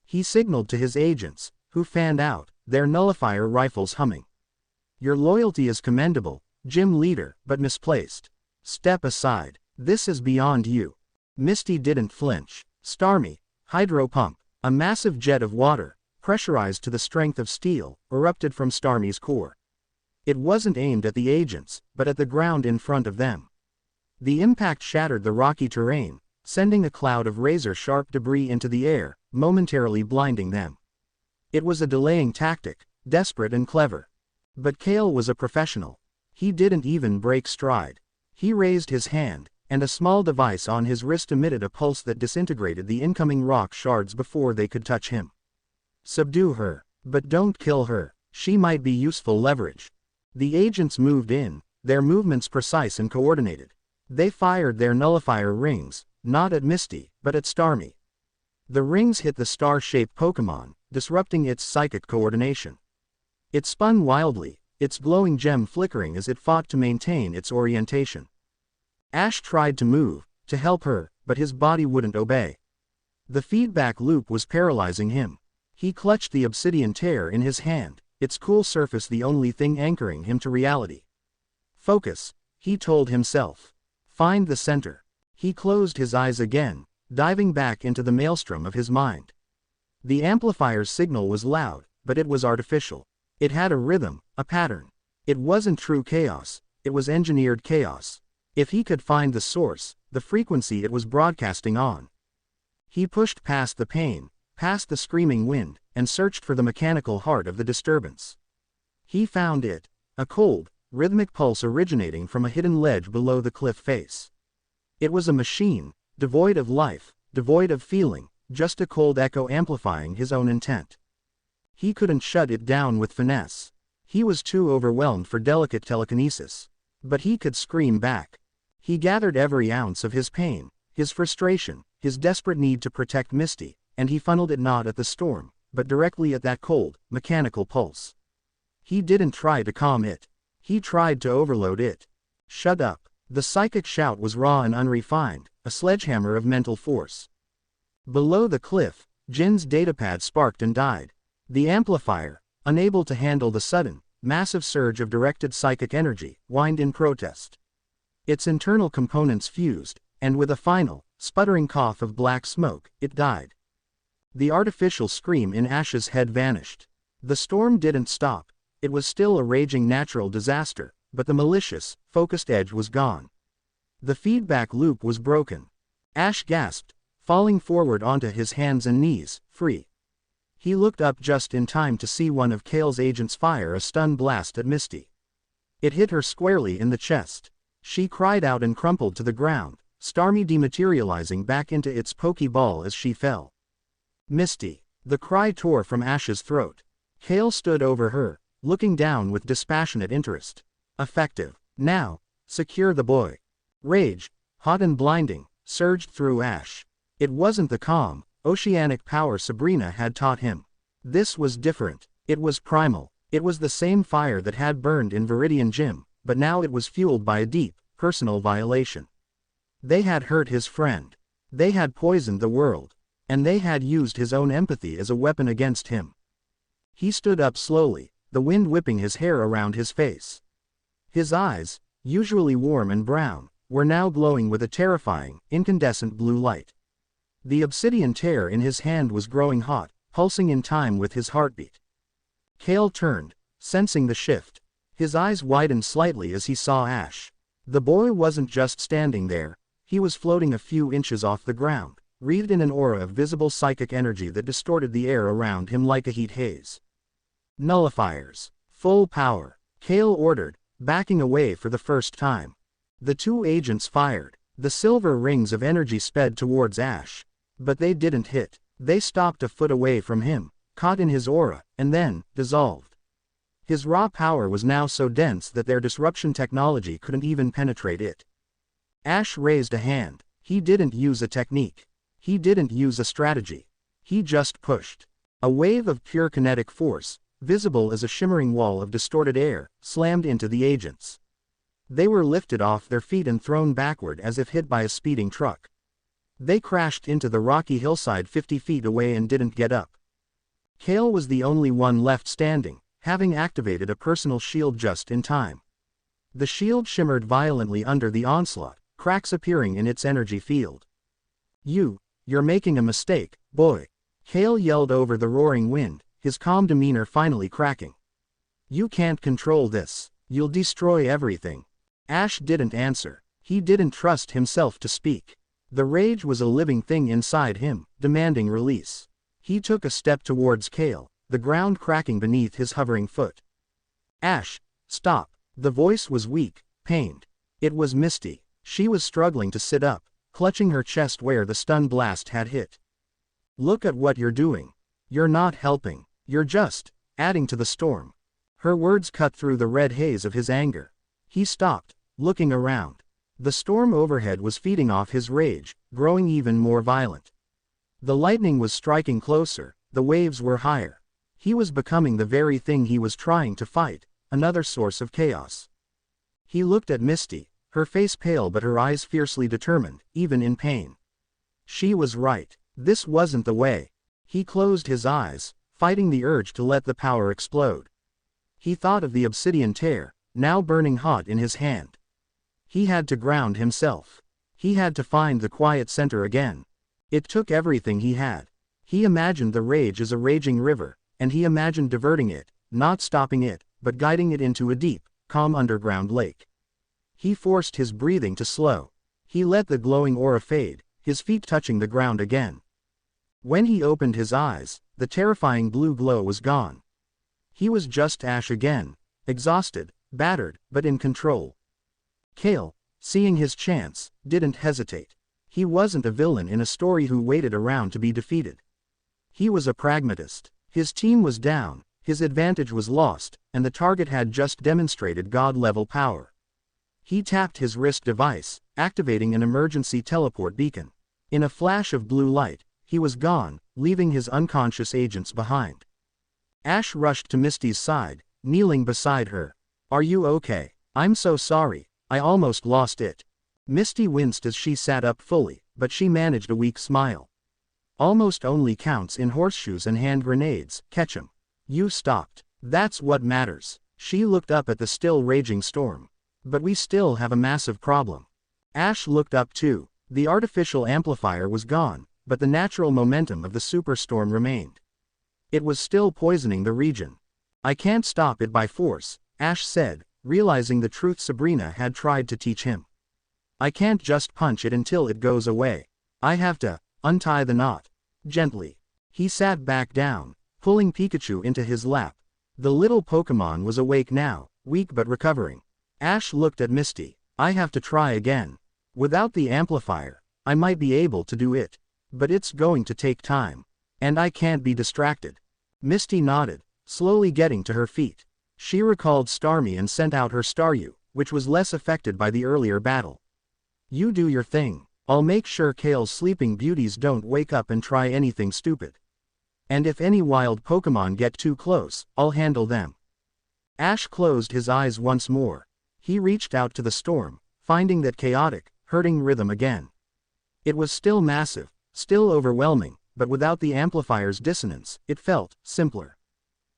He signaled to his agents, who fanned out, their nullifier rifles humming. "Your loyalty is commendable, Gym Leader, but misplaced. Step aside. This is beyond you." Misty didn't flinch. Stormy, hydro pump, a massive jet of water, pressurized to the strength of steel, erupted from Stormy's core. It wasn't aimed at the agents, but at the ground in front of them. The impact shattered the rocky terrain, sending a cloud of razor-sharp debris into the air, momentarily blinding them. It was a delaying tactic, desperate and clever. But Kale was a professional. He didn't even break stride. He raised his hand, and a small device on his wrist emitted a pulse that disintegrated the incoming rock shards before they could touch him. Subdue her, but don't kill her. She might be useful leverage. The agents moved in, their movements precise and coordinated. They fired their nullifier rings, not at Misty, but at Stormy. The rings hit the star-shaped Pokémon, disrupting its psychic coordination. It spun wildly, its glowing gem flickering as it fought to maintain its orientation. Ash tried to move, to help her, but his body wouldn't obey. The feedback loop was paralyzing him. He clutched the obsidian tear in his hand, its cool surface the only thing anchoring him to reality. Focus, he told himself. Find the center. He closed his eyes again, diving back into the maelstrom of his mind. The amplifier's signal was loud, but it was artificial. It had a rhythm, a pattern. It wasn't true chaos, it was engineered chaos. If he could find the source, the frequency it was broadcasting on. He pushed past the pain, past the screaming wind, and searched for the mechanical heart of the disturbance. He found it, a cold, rhythmic pulse originating from a hidden ledge below the cliff face. It was a machine, devoid of life, devoid of feeling, just a cold echo amplifying his own intent. He couldn't shut it down with finesse. He was too overwhelmed for delicate telekinesis. But he could scream back. He gathered every ounce of his pain, his frustration, his desperate need to protect Misty, and he funneled it not at the storm, but directly at that cold, mechanical pulse. He didn't try to calm it. He tried to overload it. Shut up. The psychic shout was raw and unrefined, a sledgehammer of mental force. Below the cliff, Jin's datapad sparked and died. The amplifier, unable to handle the sudden, massive surge of directed psychic energy, whined in protest. Its internal components fused, and with a final, sputtering cough of black smoke, it died. The artificial scream in Ash's head vanished. The storm didn't stop. It was still a raging natural disaster, but the malicious, focused edge was gone. The feedback loop was broken. Ash gasped, falling forward onto his hands and knees, free. He looked up just in time to see one of Kale's agents fire a stun blast at Misty. It hit her squarely in the chest. She cried out and crumpled to the ground, Stormy dematerializing back into its pokeball as she fell. Misty. The cry tore from Ash's throat. Kale stood over her, looking down with dispassionate interest. Effective. Now, secure the boy. Rage, hot and blinding, surged through Ash. It wasn't the calm, oceanic power Sabrina had taught him. This was different. It was primal. It was the same fire that had burned in Viridian Gym, but now it was fueled by a deep, personal violation. They had hurt his friend. They had poisoned the world. And they had used his own empathy as a weapon against him. He stood up slowly, the wind whipping his hair around his face. His eyes, usually warm and brown, were now glowing with a terrifying, incandescent blue light. The obsidian tear in his hand was growing hot, pulsing in time with his heartbeat. Kale turned, sensing the shift. His eyes widened slightly as he saw Ash. The boy wasn't just standing there, he was floating a few inches off the ground, wreathed in an aura of visible psychic energy that distorted the air around him like a heat haze. Nullifiers. Full power. Kale ordered, backing away for the first time. The two agents fired. The silver rings of energy sped towards Ash. But they didn't hit. They stopped a foot away from him, caught in his aura, and then, dissolved. His raw power was now so dense that their disruption technology couldn't even penetrate it. Ash raised a hand. He didn't use a technique. He didn't use a strategy. He just pushed. A wave of pure kinetic force, visible as a shimmering wall of distorted air, slammed into the agents. They were lifted off their feet and thrown backward as if hit by a speeding truck. They crashed into the rocky hillside 50 feet away and didn't get up. Kale was the only one left standing, having activated a personal shield just in time. The shield shimmered violently under the onslaught, cracks appearing in its energy field. You're making a mistake, boy. Kale yelled over the roaring wind, his calm demeanor finally cracking. You can't control this. You'll destroy everything. Ash didn't answer. He didn't trust himself to speak. The rage was a living thing inside him, demanding release. He took a step towards Kale, the ground cracking beneath his hovering foot. Ash, stop. The voice was weak, pained. It was Misty. She was struggling to sit up, clutching her chest where the stun blast had hit. Look at what you're doing. You're not helping. You're just adding to the storm. Her words cut through the red haze of his anger. He stopped, looking around. The storm overhead was feeding off his rage, growing even more violent. The lightning was striking closer, the waves were higher. He was becoming the very thing he was trying to fight, another source of chaos. He looked at Misty, her face pale but her eyes fiercely determined, even in pain. She was right. This wasn't the way. He closed his eyes, fighting the urge to let the power explode. He thought of the obsidian tear, now burning hot in his hand. He had to ground himself. He had to find the quiet center again. It took everything he had. He imagined the rage as a raging river, and he imagined diverting it, not stopping it, but guiding it into a deep, calm underground lake. He forced his breathing to slow. He let the glowing aura fade, his feet touching the ground again. When he opened his eyes, the terrifying blue glow was gone. He was just Ash again, exhausted, battered, but in control. Kale, seeing his chance, didn't hesitate. He wasn't a villain in a story who waited around to be defeated. He was a pragmatist. His team was down, his advantage was lost, and the target had just demonstrated God-level power. He tapped his wrist device, activating an emergency teleport beacon. In a flash of blue light, he was gone, leaving his unconscious agents behind. Ash rushed to Misty's side, kneeling beside her. Are you okay? I'm so sorry, I almost lost it. Misty winced as she sat up fully, but she managed a weak smile. Almost only counts in horseshoes and hand grenades, catch 'em. You stopped. That's what matters. She looked up at the still raging storm. But we still have a massive problem. Ash looked up too. The artificial amplifier was gone, but the natural momentum of the superstorm remained. It was still poisoning the region. I can't stop it by force, Ash said, realizing the truth Sabrina had tried to teach him. I can't just punch it until it goes away. I have to untie the knot. Gently. He sat back down, pulling Pikachu into his lap. The little Pokémon was awake now, weak but recovering. Ash looked at Misty. I have to try again. Without the amplifier, I might be able to do it. But it's going to take time. And I can't be distracted. Misty nodded, slowly getting to her feet. She recalled Starmie and sent out her Staryu, which was less affected by the earlier battle. You do your thing. I'll make sure Kale's sleeping beauties don't wake up and try anything stupid. And if any wild Pokémon get too close, I'll handle them. Ash closed his eyes once more. He reached out to the storm, finding that chaotic, hurting rhythm again. It was still massive, still overwhelming, but without the amplifier's dissonance, it felt simpler.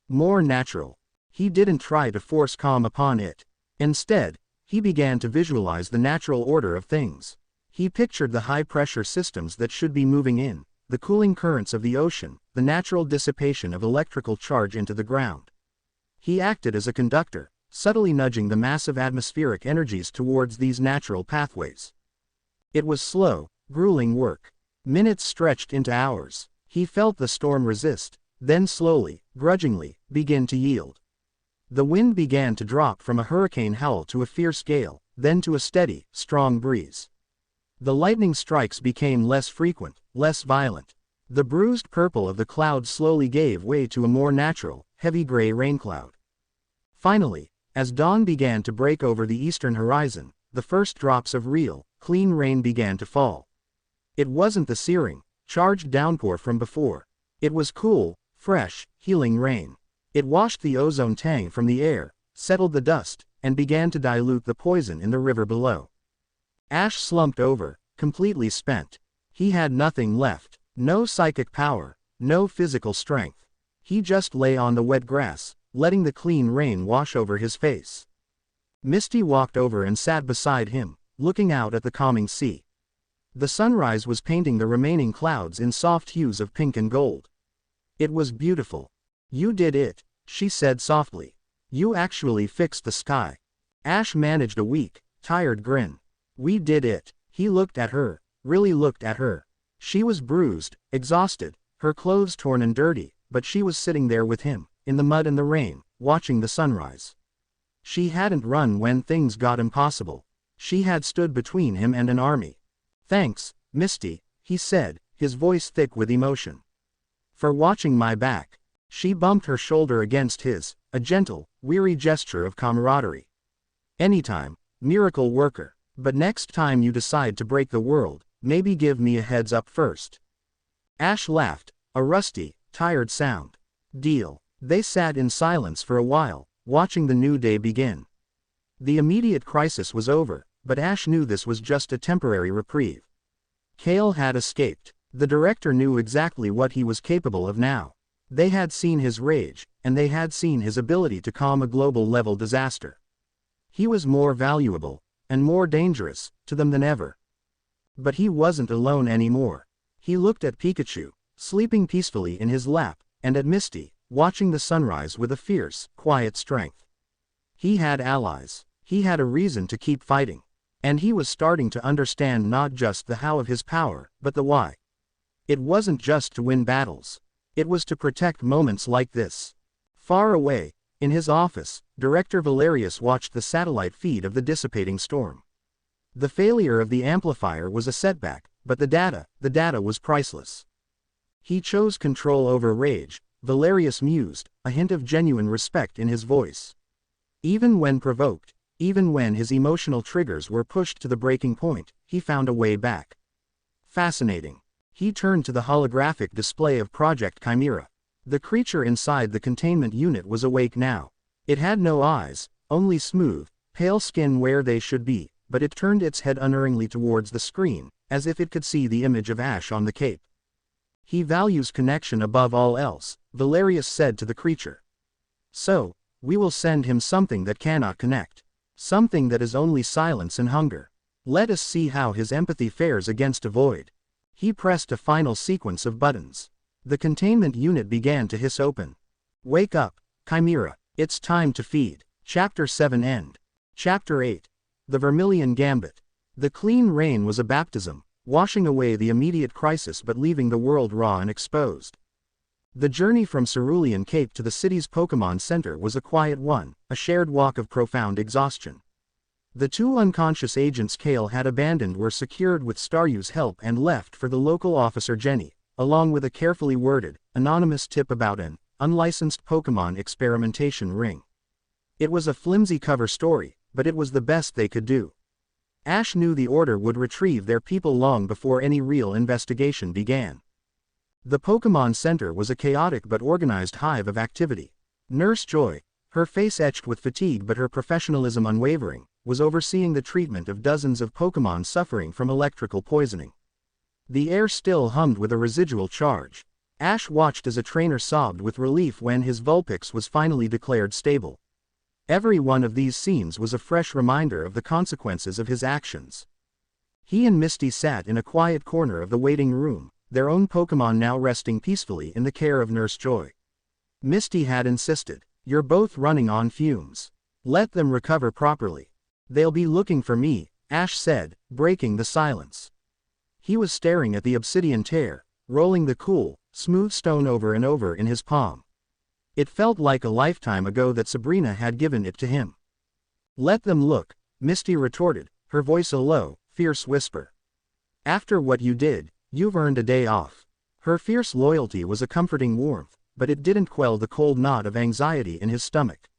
More natural. He didn't try to force calm upon it. Instead, he began to visualize the natural order of things. He pictured the high-pressure systems that should be moving in, the cooling currents of the ocean, the natural dissipation of electrical charge into the ground. He acted as a conductor, subtly nudging the massive atmospheric energies towards these natural pathways. It was slow, grueling work. Minutes stretched into hours. He felt the storm resist, then slowly, grudgingly, begin to yield. The wind began to drop from a hurricane howl to a fierce gale, then to a steady, strong breeze. The lightning strikes became less frequent, less violent. The bruised purple of the clouds slowly gave way to a more natural, heavy gray rain cloud. Finally, as dawn began to break over the eastern horizon, the first drops of real, clean rain began to fall. It wasn't the searing, charged downpour from before. It was cool, fresh, healing rain. It washed the ozone tang from the air, settled the dust, and began to dilute the poison in the river below. Ash slumped over, completely spent. He had nothing left, no psychic power, no physical strength. He just lay on the wet grass, letting the clean rain wash over his face. Misty walked over and sat beside him, looking out at the calming sea. The sunrise was painting the remaining clouds in soft hues of pink and gold. It was beautiful. You did it, she said softly. You actually fixed the sky. Ash managed a weak, tired grin. We did it. He looked at her, really looked at her. She was bruised, exhausted, her clothes torn and dirty, but she was sitting there with him, in the mud and the rain, watching the sunrise. She hadn't run when things got impossible. She had stood between him and an army. Thanks, Misty, he said, his voice thick with emotion. For watching my back. She bumped her shoulder against his, a gentle, weary gesture of camaraderie. Anytime, miracle worker, but next time you decide to break the world, maybe give me a heads up first. Ash laughed, a rusty, tired sound. Deal. They sat in silence for a while, watching the new day begin. The immediate crisis was over, but Ash knew this was just a temporary reprieve. Kale had escaped. The director knew exactly what he was capable of now. They had seen his rage, and they had seen his ability to calm a global-level disaster. He was more valuable, and more dangerous, to them than ever. But he wasn't alone anymore. He looked at Pikachu, sleeping peacefully in his lap, and at Misty, watching the sunrise with a fierce, quiet strength. He had allies. He had a reason to keep fighting. And he was starting to understand not just the how of his power, but the why. It wasn't just to win battles. It was to protect moments like this. Far away, in his office, Director Valerius watched the satellite feed of the dissipating storm. The failure of the amplifier was a setback, but the data was priceless. He chose control over rage, Valerius mused, a hint of genuine respect in his voice. Even when provoked, even when his emotional triggers were pushed to the breaking point, he found a way back. Fascinating. He turned to the holographic display of Project Chimera. The creature inside the containment unit was awake now. It had no eyes, only smooth, pale skin where they should be, but it turned its head unerringly towards the screen, as if it could see the image of Ash on the cape. He values connection above all else, Valerius said to the creature. So, we will send him something that cannot connect. Something that is only silence and hunger. Let us see how his empathy fares against a void. He pressed a final sequence of buttons. The containment unit began to hiss open. Wake up, Chimera, it's time to feed. Chapter 7 End. Chapter 8. The Vermilion Gambit. The clean rain was a baptism, washing away the immediate crisis but leaving the world raw and exposed. The journey from Cerulean Cape to the city's Pokémon Center was a quiet one, a shared walk of profound exhaustion. The two unconscious agents Kale had abandoned were secured with Staryu's help and left for the local officer Jenny, along with a carefully worded, anonymous tip about an unlicensed Pokémon experimentation ring. It was a flimsy cover story, but it was the best they could do. Ash knew the Order would retrieve their people long before any real investigation began. The Pokémon Center was a chaotic but organized hive of activity. Nurse Joy, her face etched with fatigue but her professionalism unwavering, was overseeing the treatment of dozens of Pokémon suffering from electrical poisoning. The air still hummed with a residual charge. Ash watched as a trainer sobbed with relief when his Vulpix was finally declared stable. Every one of these scenes was a fresh reminder of the consequences of his actions. He and Misty sat in a quiet corner of the waiting room, their own Pokémon now resting peacefully in the care of Nurse Joy. Misty had insisted, "You're both running on fumes. Let them recover properly. They'll be looking for me," Ash said, breaking the silence. He was staring at the obsidian tear, rolling the cool, smooth stone over and over in his palm. It felt like a lifetime ago that Sabrina had given it to him. "Let them look," Misty retorted, her voice a low, fierce whisper. "After what you did, you've earned a day off." Her fierce loyalty was a comforting warmth, but it didn't quell the cold knot of anxiety in his stomach.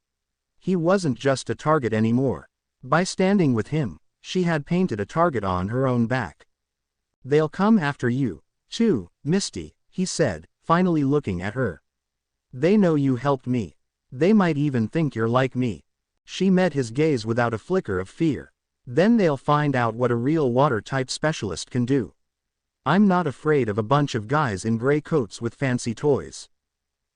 He wasn't just a target anymore. By standing with him, she had painted a target on her own back. "They'll come after you, too, Misty," he said, finally looking at her. "They know you helped me. They might even think you're like me." She met his gaze without a flicker of fear. "Then they'll find out what a real water-type specialist can do. I'm not afraid of a bunch of guys in gray coats with fancy toys.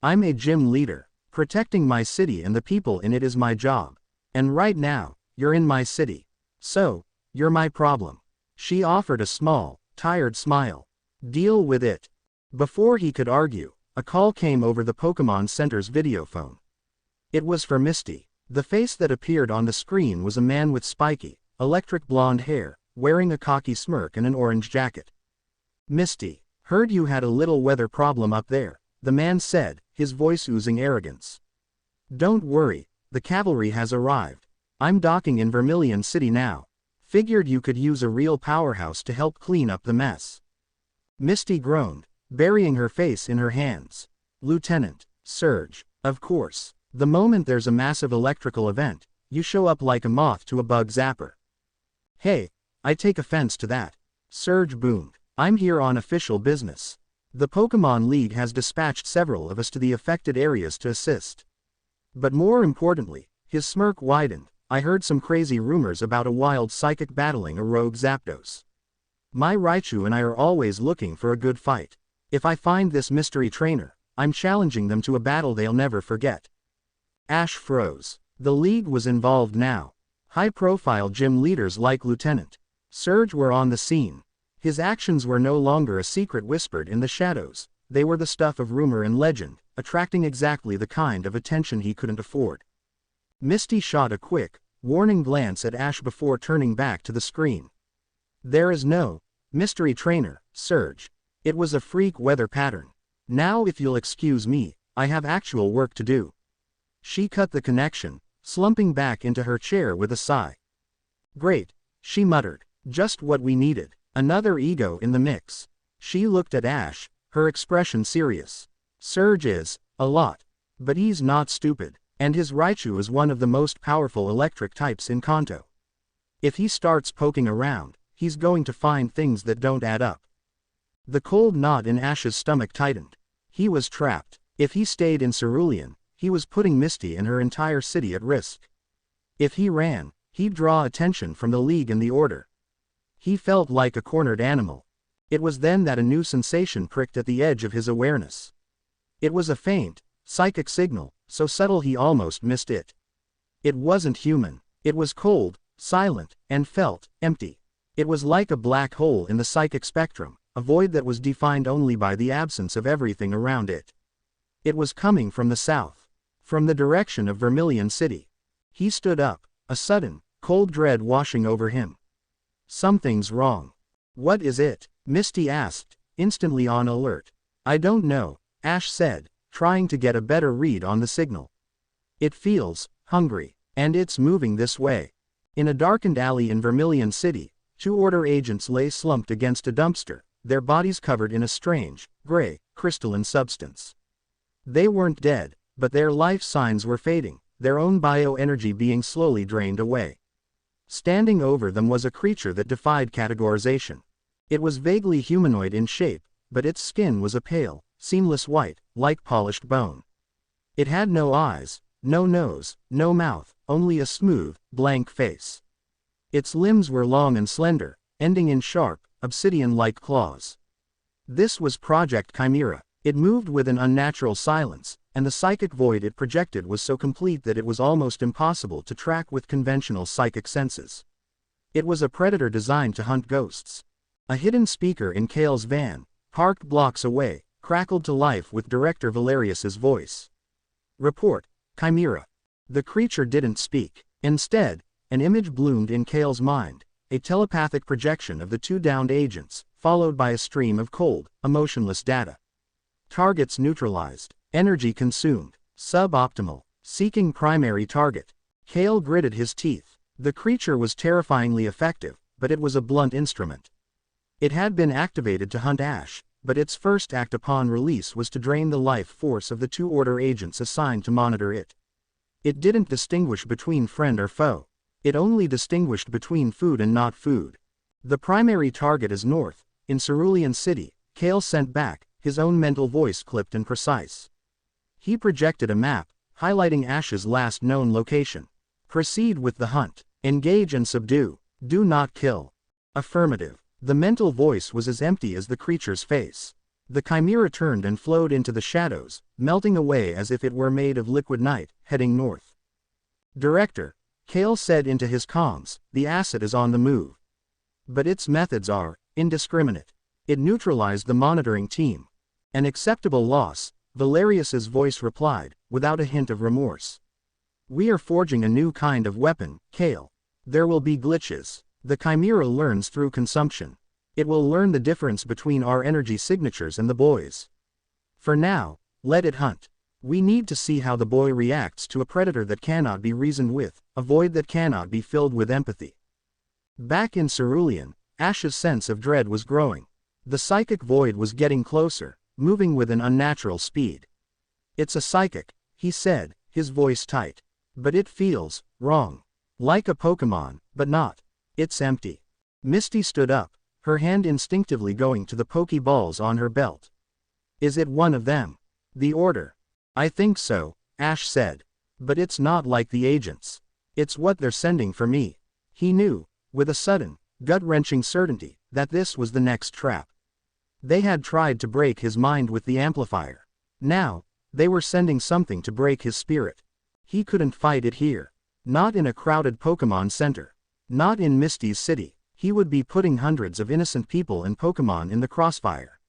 I'm a gym leader. Protecting my city and the people in it is my job. And right now, you're in my city. So, you're my problem." She offered a small, tired smile. Deal with it. Before he could argue, a call came over the Pokemon Center's videophone. It was for Misty. The face that appeared on the screen was a man with spiky, electric blonde hair, wearing a cocky smirk and an orange jacket. "Misty, heard you had a little weather problem up there," the man said, his voice oozing arrogance. "Don't worry, the cavalry has arrived. I'm docking in Vermilion City now. Figured you could use a real powerhouse to help clean up the mess." Misty groaned, burying her face in her hands. "Lieutenant Surge, of course. The moment there's a massive electrical event, you show up like a moth to a bug zapper." "Hey, I take offense to that," Surge boomed. "I'm here on official business. The Pokemon League has dispatched several of us to the affected areas to assist. But more importantly," his smirk widened, "I heard some crazy rumors about a wild psychic battling a rogue Zapdos. My Raichu and I are always looking for a good fight. If I find this mystery trainer, I'm challenging them to a battle they'll never forget." Ash froze. The League was involved now. High-profile gym leaders like Lieutenant Surge were on the scene. His actions were no longer a secret whispered in the shadows, they were the stuff of rumor and legend, attracting exactly the kind of attention he couldn't afford. Misty shot a quick, warning glance at Ash before turning back to the screen. "There is no mystery trainer, Surge. It was a freak weather pattern. Now if you'll excuse me, I have actual work to do." She cut the connection, slumping back into her chair with a sigh. "Great," she muttered. "Just what we needed. Another ego in the mix." She looked at Ash, her expression serious. "Surge is a lot. But he's not stupid, and his Raichu is one of the most powerful electric types in Kanto. If he starts poking around, he's going to find things that don't add up." The cold knot in Ash's stomach tightened. He was trapped. If he stayed in Cerulean, he was putting Misty and her entire city at risk. If he ran, he'd draw attention from the League and the Order. He felt like a cornered animal. It was then that a new sensation pricked at the edge of his awareness. It was a faint, psychic signal, so subtle he almost missed it. It wasn't human. It was cold, silent, and felt empty. It was like a black hole in the psychic spectrum, a void that was defined only by the absence of everything around it. It was coming from the south. From the direction of Vermilion City. He stood up, a sudden, cold dread washing over him. "Something's wrong." "What is it?" Misty asked, instantly on alert. "I don't know," Ash said, trying to get a better read on the signal. "It feels hungry, and it's moving this way." In a darkened alley in Vermilion City, 2 Order agents lay slumped against a dumpster, their bodies covered in a strange, gray, crystalline substance. They weren't dead, but their life signs were fading, their own bioenergy being slowly drained away. Standing over them was a creature that defied categorization. It was vaguely humanoid in shape, but its skin was a pale, seamless white, like polished bone. It had no eyes, no nose, no mouth, only a smooth, blank face. Its limbs were long and slender, ending in sharp, obsidian-like claws. This was Project Chimera. It moved with an unnatural silence, and the psychic void it projected was so complete that it was almost impossible to track with conventional psychic senses. It was a predator designed to hunt ghosts. A hidden speaker in Kale's van, parked blocks away, crackled to life with Director Valerius's voice. "Report, Chimera." The creature didn't speak. Instead, an image bloomed in Kale's mind, a telepathic projection of the 2 downed agents, followed by a stream of cold, emotionless data. Targets neutralized. Energy consumed. Suboptimal. Seeking primary target. Kale gritted his teeth. The creature was terrifyingly effective, but it was a blunt instrument. It had been activated to hunt Ash, but its first act upon release was to drain the life force of the 2 Order agents assigned to monitor it. It didn't distinguish between friend or foe. It only distinguished between food and not food. "The primary target is north, in Cerulean City," Kale sent back, his own mental voice clipped and precise. He projected a map, highlighting Ash's last known location. "Proceed with the hunt. Engage and subdue. Do not kill." Affirmative. The mental voice was as empty as the creature's face. The chimera turned and flowed into the shadows, melting away as if it were made of liquid night, heading north. "Director," Kale said into his comms, "the asset is on the move. But its methods are indiscriminate. It neutralized the monitoring team. An acceptable loss, Valerius's voice replied, without a hint of remorse. We are forging a new kind of weapon, Kale. There will be glitches. The Chimera learns through consumption. It will learn the difference between our energy signatures and the boy's. For now, let it hunt. We need to see how the boy reacts to a predator that cannot be reasoned with, a void that cannot be filled with empathy. Back in Cerulean, Ash's sense of dread was growing. The psychic void was getting closer, moving with an unnatural speed. It's a psychic, he said, his voice tight. But it feels wrong. Like a Pokemon, but not. It's empty. Misty stood up, her hand instinctively going to the Pokeballs on her belt. Is it one of them? The order. I think so, Ash said. But it's not like the agents. It's what they're sending for me. He knew, with a sudden, gut-wrenching certainty, that this was the next trap. They had tried to break his mind with the amplifier. Now, they were sending something to break his spirit. He couldn't fight it here. Not in a crowded Pokemon Center. Not in Misty's city. He would be putting hundreds of innocent people and Pokemon in the crossfire.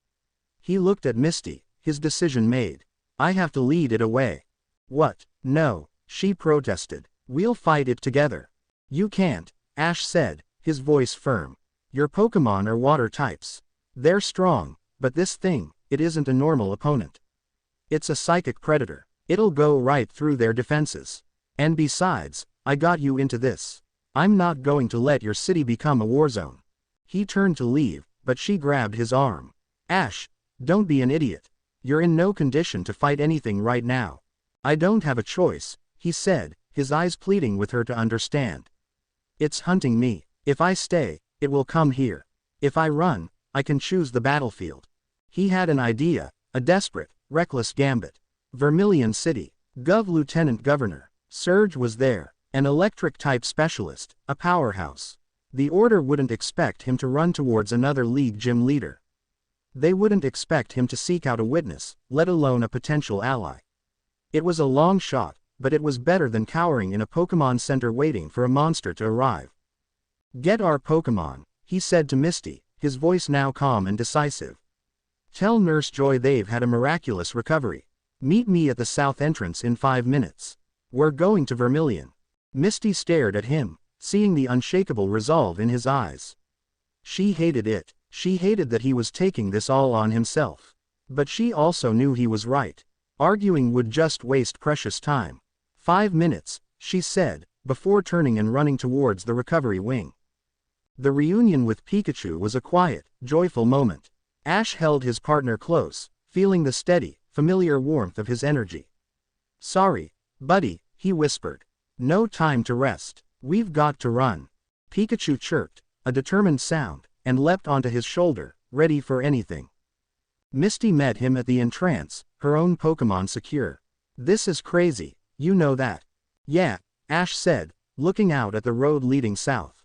He looked at Misty, his decision made. I have to lead it away. What? No, she protested. We'll fight it together. You can't, Ash said, his voice firm. Your Pokemon are water types. They're strong, but this thing, it isn't a normal opponent. It's a psychic predator. It'll go right through their defenses. And besides, I got you into this. I'm not going to let your city become a war zone. He turned to leave, but she grabbed his arm. Ash, don't be an idiot. You're in no condition to fight anything right now. I don't have a choice, he said, his eyes pleading with her to understand. It's hunting me. If I stay, it will come here. If I run, I can choose the battlefield. He had an idea, a desperate, reckless gambit. Vermilion City. Lieutenant Governor. Surge was there. An electric-type specialist, a powerhouse. The Order wouldn't expect him to run towards another League gym leader. They wouldn't expect him to seek out a witness, let alone a potential ally. It was a long shot, but it was better than cowering in a Pokemon Center waiting for a monster to arrive. Get our Pokemon, he said to Misty, his voice now calm and decisive. Tell Nurse Joy they've had a miraculous recovery. Meet me at the south entrance in 5 minutes. We're going to Vermilion. Misty stared at him, seeing the unshakable resolve in his eyes. She hated it. She hated that he was taking this all on himself. But she also knew he was right. Arguing would just waste precious time. 5 minutes, she said, before turning and running towards the recovery wing. The reunion with Pikachu was a quiet, joyful moment. Ash held his partner close, feeling the steady, familiar warmth of his energy. Sorry, buddy, he whispered. No time to rest. We've got to run. Pikachu chirped, a determined sound, and leapt onto his shoulder, ready for anything. Misty met him at the entrance, her own Pokemon secure. This is crazy, you know that. Yeah, Ash said, looking out at the road leading south.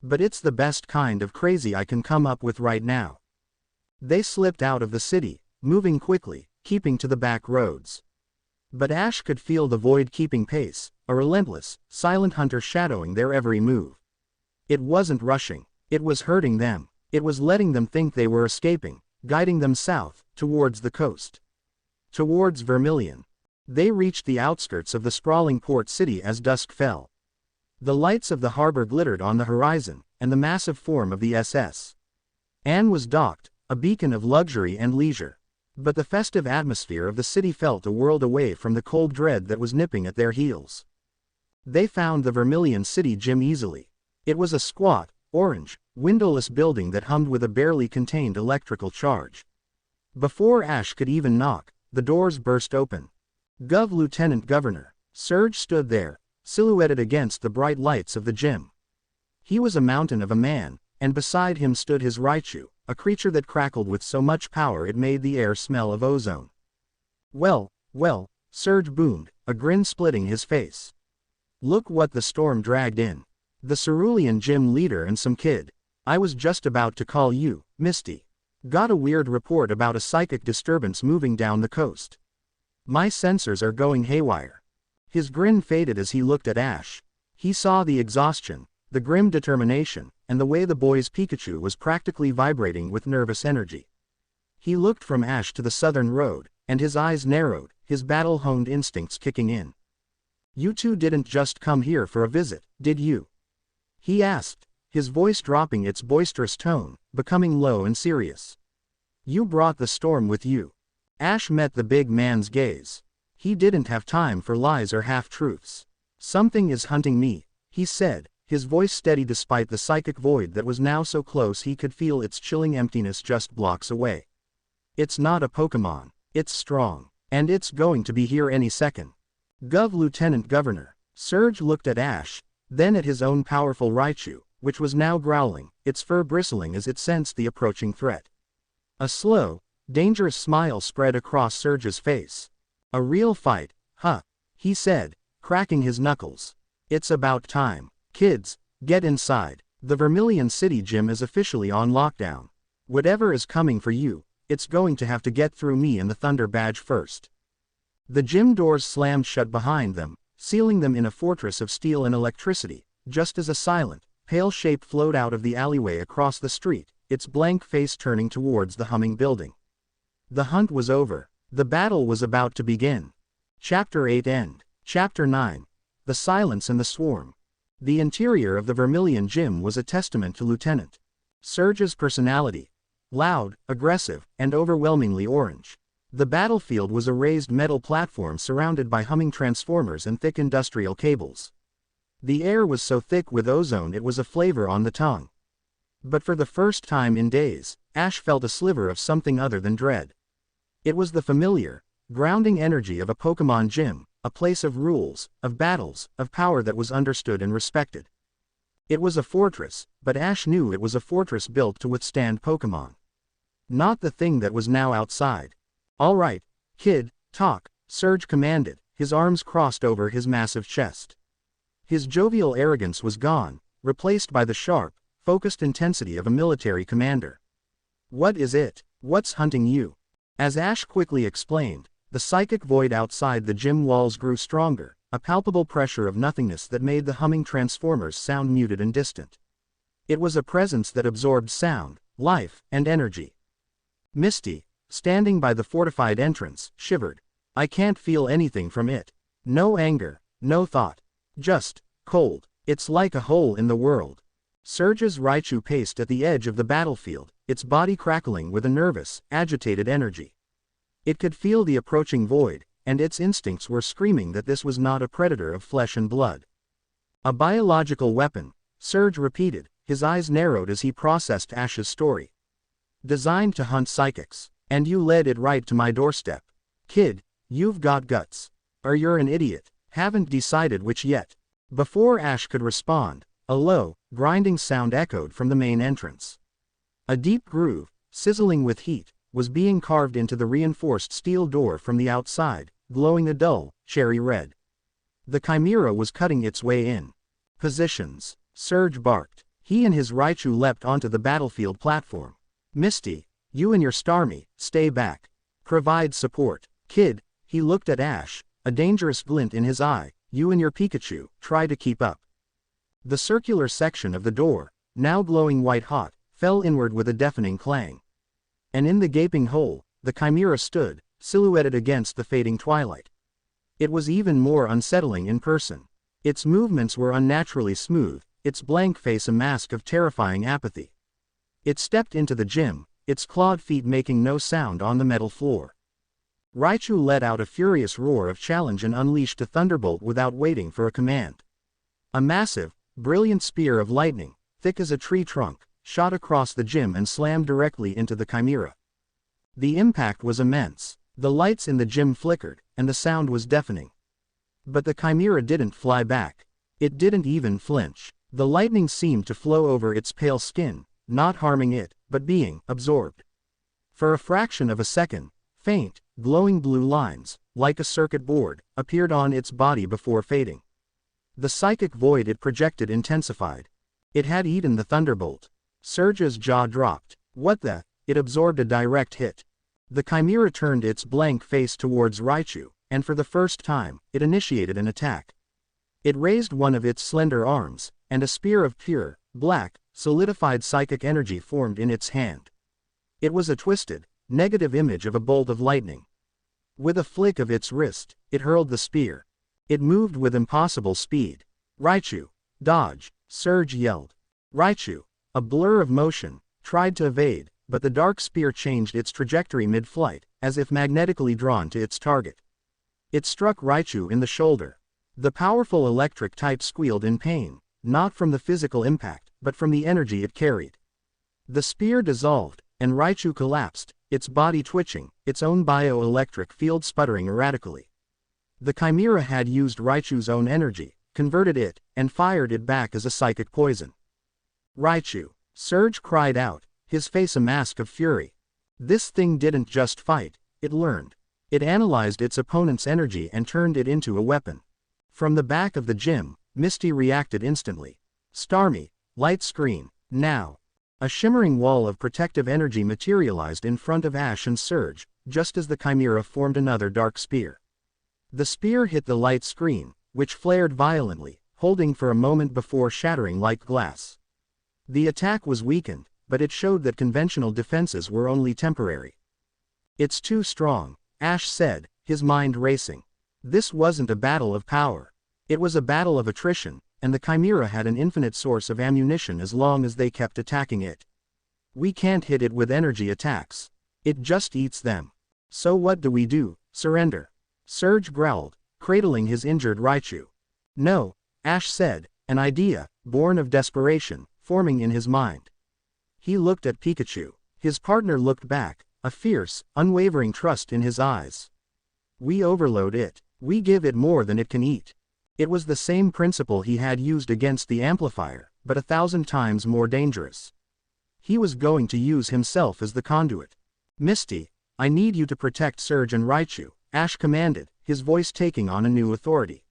But it's the best kind of crazy I can come up with right now. They slipped out of the city, moving quickly, keeping to the back roads. But Ash could feel the void keeping pace, a relentless, silent hunter shadowing their every move. It wasn't rushing. It was hurting them. It was letting them think they were escaping, guiding them south, towards the coast. Towards Vermilion. They reached the outskirts of the sprawling port city as dusk fell. The lights of the harbor glittered on the horizon, and the massive form of the SS. Anne was docked, a beacon of luxury and leisure. But the festive atmosphere of the city felt a world away from the cold dread that was nipping at their heels. They found the Vermilion City gym easily. It was a squat, orange, windowless building that hummed with a barely contained electrical charge. Before Ash could even knock, the doors burst open. Lieutenant Governor. Surge stood there, silhouetted against the bright lights of the gym. He was a mountain of a man, and beside him stood his Raichu, a creature that crackled with so much power it made the air smell of ozone. Well, Surge boomed, a grin splitting his face. Look what the storm dragged in. The Cerulean gym leader and some kid. I was just about to call you, Misty. Got a weird report about a psychic disturbance moving down the coast. My sensors are going haywire. His grin faded as he looked at Ash. He saw the exhaustion, the grim determination, and the way the boy's Pikachu was practically vibrating with nervous energy. He looked from Ash to the southern road, and his eyes narrowed, his battle-honed instincts kicking in. "You two didn't just come here for a visit, did you?" he asked, his voice dropping its boisterous tone, becoming low and serious. "You brought the storm with you." Ash met the big man's gaze. He didn't have time for lies or half-truths. "Something is hunting me," he said, his voice steady despite the psychic void that was now so close he could feel its chilling emptiness just blocks away. "It's not a Pokemon. It's strong. And it's going to be here any second." Lieutenant Governor. Surge looked at Ash, then at his own powerful Raichu, which was now growling, its fur bristling as it sensed the approaching threat. A slow, dangerous smile spread across Surge's face. "A real fight, huh?" he said, cracking his knuckles. "It's about time. Kids, get inside. The Vermilion City gym is officially on lockdown. Whatever is coming for you, it's going to have to get through me and the Thunder Badge first." The gym doors slammed shut behind them, sealing them in a fortress of steel and electricity, just as a silent, pale shape flowed out of the alleyway across the street, its blank face turning towards the humming building. The hunt was over. The battle was about to begin. Chapter 8 End. Chapter 9. The Silence and the Swarm. The interior of the Vermilion Gym was a testament to Lieutenant Surge's personality. Loud, aggressive, and overwhelmingly orange. The battlefield was a raised metal platform surrounded by humming transformers and thick industrial cables. The air was so thick with ozone it was a flavor on the tongue. But for the first time in days, Ash felt a sliver of something other than dread. It was the familiar, grounding energy of a Pokemon gym, a place of rules, of battles, of power that was understood and respected. It was a fortress, but Ash knew it was a fortress built to withstand Pokemon. Not the thing that was now outside. "All right, kid, talk," Surge commanded, his arms crossed over his massive chest. His jovial arrogance was gone, replaced by the sharp, focused intensity of a military commander. "What is it? What's hunting you?" As Ash quickly explained, the psychic void outside the gym walls grew stronger, a palpable pressure of nothingness that made the humming transformers sound muted and distant. It was a presence that absorbed sound, life, and energy. Misty, standing by the fortified entrance, shivered. "I can't feel anything from it. No anger, no thought. Just cold. It's like a hole in the world." Surge's Raichu paced at the edge of the battlefield, its body crackling with a nervous, agitated energy. It could feel the approaching void, and its instincts were screaming that this was not a predator of flesh and blood. "A biological weapon," Surge repeated, his eyes narrowed as he processed Ash's story. "Designed to hunt psychics. And you led it right to my doorstep. Kid, you've got guts. Or you're an idiot, haven't decided which yet." Before Ash could respond, a low, grinding sound echoed from the main entrance. A deep groove, sizzling with heat, was being carved into the reinforced steel door from the outside, glowing a dull, cherry red. The Chimera was cutting its way in. "Positions," Surge barked. He and his Raichu leapt onto the battlefield platform. "Misty, you and your Starmie, stay back. Provide support. Kid," he looked at Ash, a dangerous glint in his eye, "you and your Pikachu, try to keep up." The circular section of the door, now glowing white-hot, fell inward with a deafening clang. And in the gaping hole, the Chimera stood, silhouetted against the fading twilight. It was even more unsettling in person. Its movements were unnaturally smooth, its blank face a mask of terrifying apathy. It stepped into the gym, its clawed feet making no sound on the metal floor. Raichu let out a furious roar of challenge and unleashed a thunderbolt without waiting for a command. A massive, brilliant spear of lightning, thick as a tree trunk, shot across the gym and slammed directly into the Chimera. The impact was immense. The lights in the gym flickered, and the sound was deafening. But the Chimera didn't fly back. It didn't even flinch. The lightning seemed to flow over its pale skin, not harming it, but being absorbed. For a fraction of a second, faint, glowing blue lines, like a circuit board, appeared on its body before fading. The psychic void it projected intensified. It had eaten the thunderbolt. Surge's jaw dropped. "What the?" It absorbed a direct hit. The Chimera turned its blank face towards Raichu, and for the first time, it initiated an attack. It raised one of its slender arms, and a spear of pure, black, solidified psychic energy formed in its hand. It was a twisted, negative image of a bolt of lightning. With a flick of its wrist, it hurled the spear. It moved with impossible speed. Raichu, dodge, Surge yelled. Raichu, a blur of motion, tried to evade, but the dark spear changed its trajectory mid-flight, as if magnetically drawn to its target. It struck Raichu in the shoulder. The powerful electric type squealed in pain, not from the physical impact, but from the energy it carried. The spear dissolved, and Raichu collapsed, its body twitching, its own bioelectric field sputtering erratically. The Chimera had used Raichu's own energy, converted it, and fired it back as a psychic poison. Raichu, Surge cried out, his face a mask of fury. This thing didn't just fight, it learned. It analyzed its opponent's energy and turned it into a weapon. From the back of the gym, Misty reacted instantly. Starmie, light screen, now. A shimmering wall of protective energy materialized in front of Ash and Surge, just as the Chimera formed another dark spear. The spear hit the light screen, which flared violently, holding for a moment before shattering like glass. The attack was weakened, but it showed that conventional defenses were only temporary. It's too strong, Ash said, his mind racing. This wasn't a battle of power. It was a battle of attrition, and the Chimera had an infinite source of ammunition as long as they kept attacking it. We can't hit it with energy attacks. It just eats them. So what do we do? Surrender? Surge growled, cradling his injured Raichu. No, Ash said, an idea, born of desperation, forming in his mind. He looked at Pikachu. His partner looked back, a fierce, unwavering trust in his eyes. We overload it. We give it more than it can eat. It was the same principle he had used against the amplifier, but 1,000 times more dangerous. He was going to use himself as the conduit. Misty, I need you to protect Surge and Raichu, Ash commanded, his voice taking on a new authority.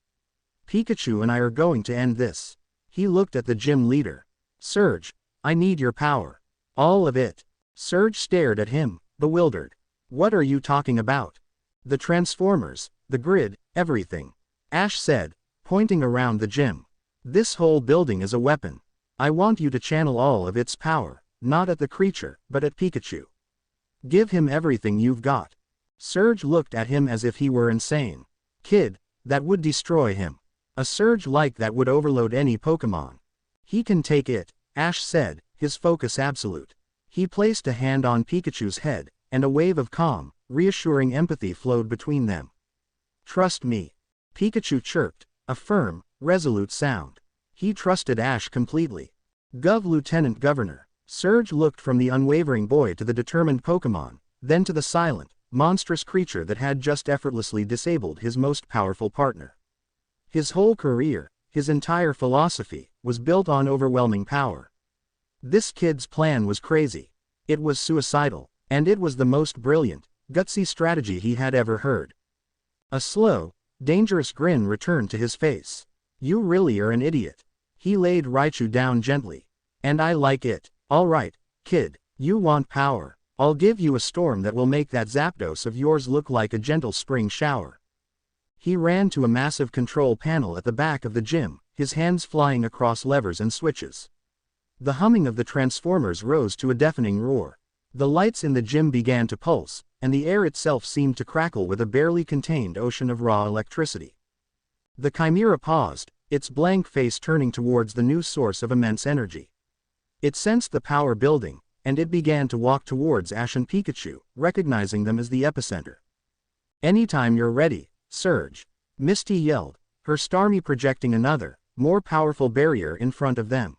Pikachu and I are going to end this. He looked at the gym leader. Surge, I need your power. All of it. Surge stared at him, bewildered. What are you talking about? The Transformers, the grid, everything. Ash said, pointing around the gym. This whole building is a weapon. I want you to channel all of its power, not at the creature, but at Pikachu. Give him everything you've got. Surge looked at him as if he were insane. Kid, that would destroy him. A surge like that would overload any Pokémon. He can take it, Ash said, his focus absolute. He placed a hand on Pikachu's head, and a wave of calm, reassuring empathy flowed between them. Trust me. Pikachu chirped, a firm, resolute sound. He trusted Ash completely. Gov Lieutenant Governor. Surge looked from the unwavering boy to the determined Pokémon, then to the silent, monstrous creature that had just effortlessly disabled his most powerful partner. His whole career, his entire philosophy, was built on overwhelming power. This kid's plan was crazy. It was suicidal, and it was the most brilliant, gutsy strategy he had ever heard. A slow, dangerous grin returned to his face. You really are an idiot. He laid Raichu down gently. And I like it. All right, kid, you want power. I'll give you a storm that will make that Zapdos of yours look like a gentle spring shower. He ran to a massive control panel at the back of the gym, his hands flying across levers and switches. The humming of the Transformers rose to a deafening roar. The lights in the gym began to pulse, and the air itself seemed to crackle with a barely contained ocean of raw electricity. The Chimera paused, its blank face turning towards the new source of immense energy. It sensed the power building, and it began to walk towards Ash and Pikachu, recognizing them as the epicenter. Anytime you're ready, Surge. Misty yelled, her Starmie projecting another, more powerful barrier in front of them.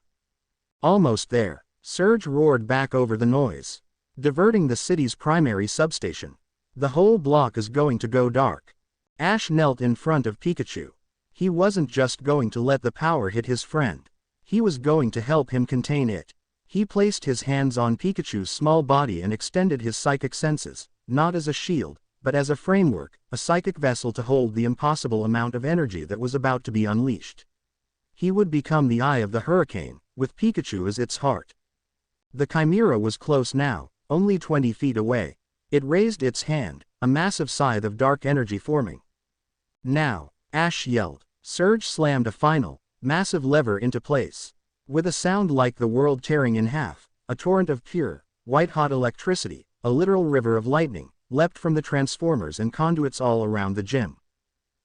Almost there, Surge roared back over the noise. Diverting the city's primary substation. The whole block is going to go dark. Ash knelt in front of Pikachu. He wasn't just going to let the power hit his friend. He was going to help him contain it. He placed his hands on Pikachu's small body and extended his psychic senses, not as a shield, but as a framework, a psychic vessel to hold the impossible amount of energy that was about to be unleashed. He would become the eye of the hurricane, with Pikachu as its heart. The Chimera was close now, only 20 feet away. It raised its hand, a massive scythe of dark energy forming. Now, Ash yelled. Surge slammed a final, massive lever into place. With a sound like the world tearing in half, a torrent of pure, white-hot electricity, a literal river of lightning, leapt from the transformers and conduits all around the gym.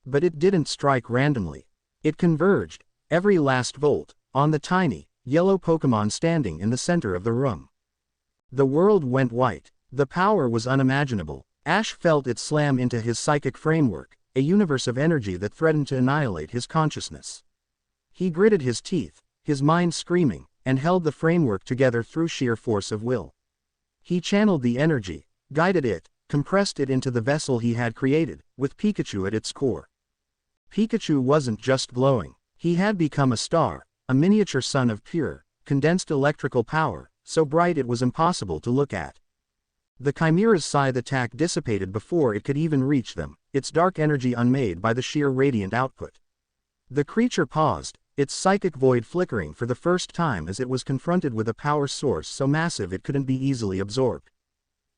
But it didn't strike randomly. It converged, every last volt, on the tiny, yellow Pokémon standing in the center of the room. The world went white. The power was unimaginable. Ash felt it slam into his psychic framework, a universe of energy that threatened to annihilate his consciousness. He gritted his teeth, his mind screaming, and held the framework together through sheer force of will. He channeled the energy, guided it, compressed it into the vessel he had created, with Pikachu at its core. Pikachu wasn't just glowing. He had become a star, a miniature sun of pure, condensed electrical power, so bright it was impossible to look at. The Chimera's scythe attack dissipated before it could even reach them, its dark energy unmade by the sheer radiant output. The creature paused, its psychic void flickering for the first time as it was confronted with a power source so massive it couldn't be easily absorbed.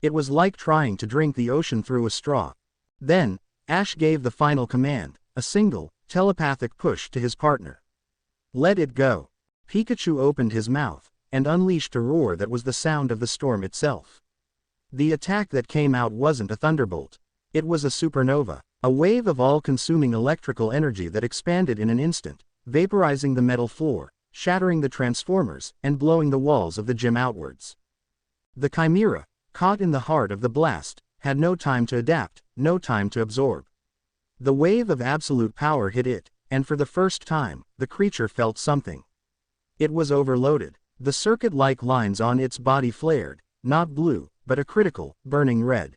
It was like trying to drink the ocean through a straw. Then, Ash gave the final command, a single, telepathic push to his partner. Let it go. Pikachu opened his mouth, and unleashed a roar that was the sound of the storm itself. The attack that came out wasn't a thunderbolt. It was a supernova, a wave of all-consuming electrical energy that expanded in an instant, vaporizing the metal floor, shattering the transformers, and blowing the walls of the gym outwards. The Chimera, caught in the heart of the blast, had no time to adapt, no time to absorb. The wave of absolute power hit it, and for the first time, the creature felt something. It was overloaded. The circuit-like lines on its body flared, not blue, but a critical, burning red.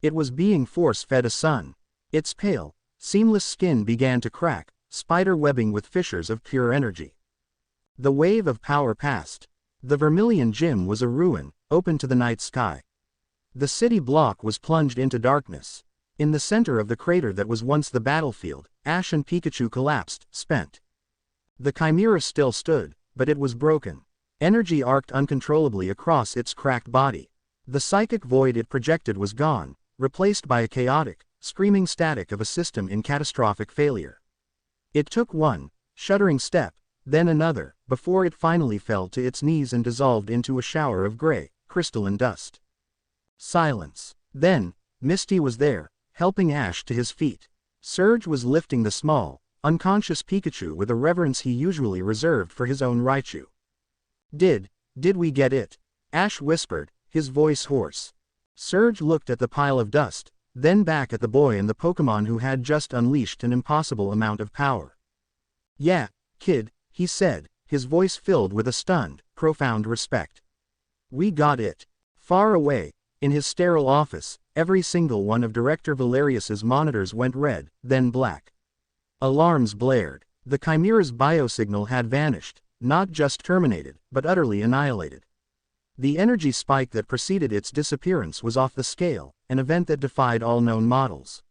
It was being force-fed a sun. Its pale, seamless skin began to crack, spider-webbing with fissures of pure energy. The wave of power passed. The Vermilion Gym was a ruin, open to the night sky. The city block was plunged into darkness. In the center of the crater that was once the battlefield, Ash and Pikachu collapsed, spent. The Chimera still stood, but it was broken. Energy arced uncontrollably across its cracked body. The psychic void it projected was gone, replaced by a chaotic, screaming static of a system in catastrophic failure. It took one, shuddering step, then another, before it finally fell to its knees and dissolved into a shower of gray, crystalline dust. Silence. Then, Misty was there, helping Ash to his feet. Surge was lifting the small, unconscious Pikachu with a reverence he usually reserved for his own Raichu. Did we get it? Ash whispered, his voice hoarse. Surge looked at the pile of dust, then back at the boy and the Pokémon who had just unleashed an impossible amount of power. Yeah, kid, he said, his voice filled with a stunned, profound respect. We got it. Far away, in his sterile office, every single one of Director Valerius's monitors went red, then black. Alarms blared. The Chimera's biosignal had vanished, not just terminated, but utterly annihilated. The energy spike that preceded its disappearance was off the scale, an event that defied all known models.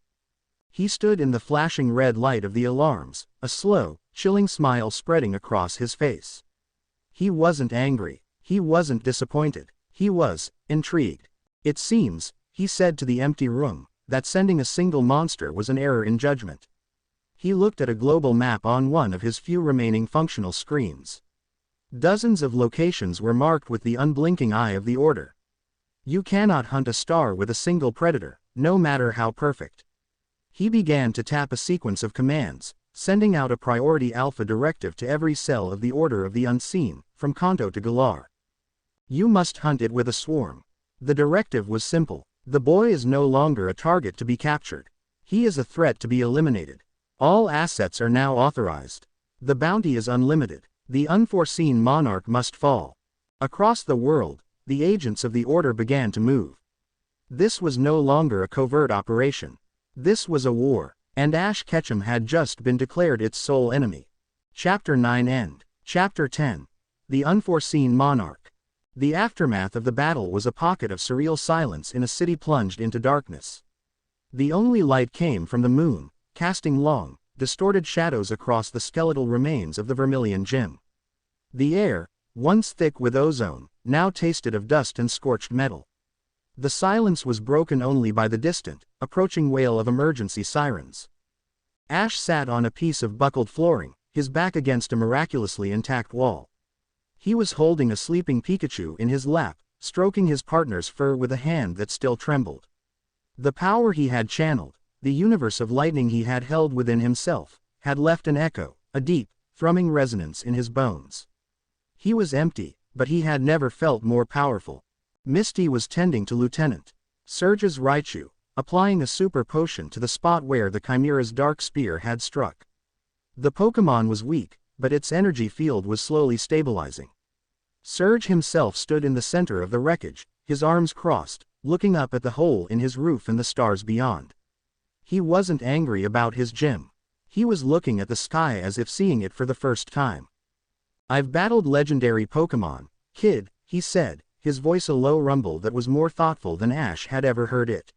He stood in the flashing red light of the alarms, a slow, chilling smile spreading across his face. He wasn't angry. He wasn't disappointed. He was intrigued. It seems, he said to the empty room, that sending a single monster was an error in judgment. He looked at a global map on one of his few remaining functional screens. Dozens of locations were marked with the unblinking eye of the Order. You cannot hunt a star with a single predator, no matter how perfect. He began to tap a sequence of commands, sending out a priority alpha directive to every cell of the Order of the Unseen, from Kanto to Galar. You must hunt it with a swarm. The directive was simple. The boy is no longer a target to be captured. He is a threat to be eliminated. All assets are now authorized. The bounty is unlimited. The unforeseen monarch must fall. Across the world, the agents of the Order began to move. This was no longer a covert operation. This was a war, and Ash Ketchum had just been declared its sole enemy. Chapter 9 End. Chapter 10. The Unforeseen Monarch. The aftermath of the battle was a pocket of surreal silence in a city plunged into darkness. The only light came from the moon, casting long, distorted shadows across the skeletal remains of the Vermilion Gym. The air, once thick with ozone, now tasted of dust and scorched metal. The silence was broken only by the distant, approaching wail of emergency sirens. Ash sat on a piece of buckled flooring, his back against a miraculously intact wall. He was holding a sleeping Pikachu in his lap, stroking his partner's fur with a hand that still trembled. The power he had channeled, the universe of lightning he had held within himself, had left an echo, a deep, thrumming resonance in his bones. He was empty, but he had never felt more powerful. Misty was tending to Lieutenant Surge's Raichu, applying a super potion to the spot where the Chimera's dark spear had struck. The Pokémon was weak, but its energy field was slowly stabilizing. Surge himself stood in the center of the wreckage, his arms crossed, looking up at the hole in his roof and the stars beyond. He wasn't angry about his gym. He was looking at the sky as if seeing it for the first time. "I've battled legendary Pokémon, kid," he said, his voice a low rumble that was more thoughtful than Ash had ever heard it.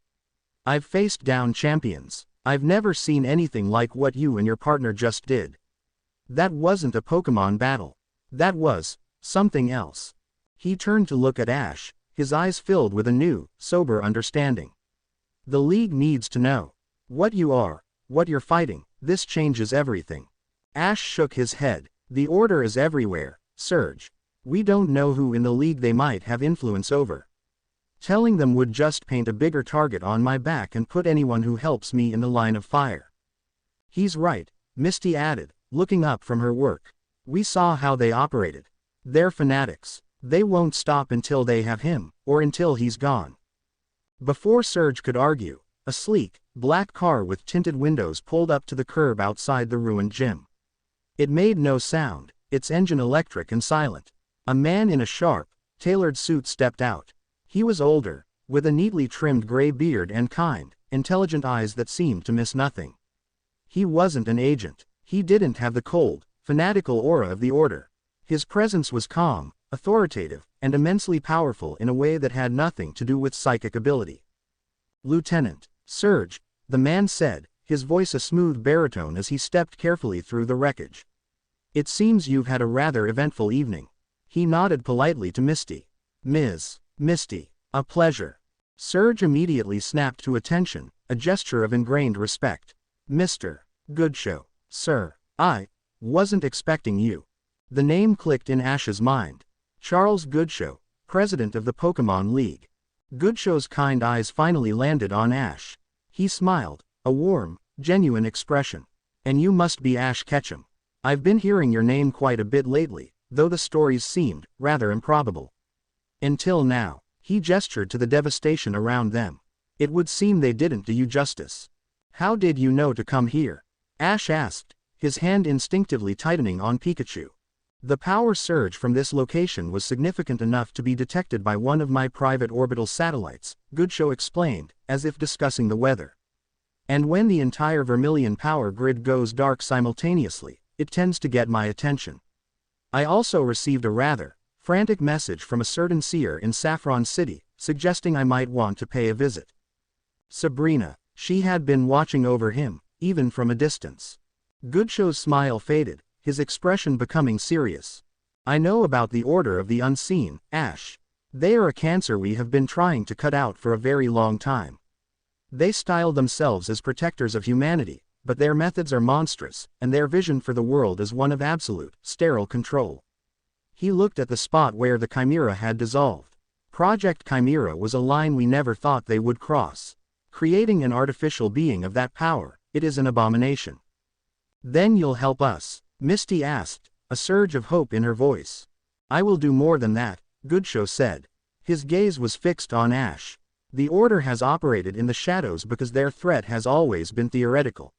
"I've faced down champions. I've never seen anything like what you and your partner just did. That wasn't a Pokémon battle. That was something else." He turned to look at Ash, his eyes filled with a new, sober understanding. "The League needs to know what you are, what you're fighting. This changes everything." Ash shook his head. "The Order is everywhere, Surge. We don't know who in the League they might have influence over. Telling them would just paint a bigger target on my back and put anyone who helps me in the line of fire." "He's right," Misty added, looking up from her work. "We saw how they operated. They're fanatics. They won't stop until they have him, or until he's gone." Before Surge could argue, a sleek, black car with tinted windows pulled up to the curb outside the ruined gym. It made no sound, its engine electric and silent. A man in a sharp, tailored suit stepped out. He was older, with a neatly trimmed gray beard and kind, intelligent eyes that seemed to miss nothing. He wasn't an agent. He didn't have the cold, fanatical aura of the Order. His presence was calm, authoritative, and immensely powerful in a way that had nothing to do with psychic ability. "Lieutenant Surge," the man said, his voice a smooth baritone as he stepped carefully through the wreckage. "It seems you've had a rather eventful evening." He nodded politely to Misty. "Ms. Misty, a pleasure." Surge immediately snapped to attention, a gesture of ingrained respect. "Mr. Goodshow, sir, I wasn't expecting you." The name clicked in Ash's mind. Charles Goodshow, president of the Pokémon League. Goodshow's kind eyes finally landed on Ash. He smiled, a warm, genuine expression. "And you must be Ash Ketchum. I've been hearing your name quite a bit lately, though the stories seemed rather improbable. Until now." He gestured to the devastation around them. "It would seem they didn't do you justice." "How did you know to come here?" Ash asked, his hand instinctively tightening on Pikachu. "The power surge from this location was significant enough to be detected by one of my private orbital satellites," Goodshow explained, as if discussing the weather. "And when the entire Vermilion power grid goes dark simultaneously, it tends to get my attention. I also received a rather frantic message from a certain seer in Saffron City, suggesting I might want to pay a visit. Sabrina, she had been watching over him, even from a distance." Goodshow's smile faded, his expression becoming serious. "I know about the Order of the Unseen, Ash. They are a cancer we have been trying to cut out for a very long time. They style themselves as protectors of humanity, but their methods are monstrous, and their vision for the world is one of absolute, sterile control." He looked at the spot where the Chimera had dissolved. Project Chimera was a line we never thought they would cross. Creating an artificial being of that power, it is an abomination. "Then you'll help us?" Misty asked, a surge of hope in her voice. "I will do more than that," Goodshow said. His gaze was fixed on Ash. "The Order has operated in the shadows because their threat has always been theoretical.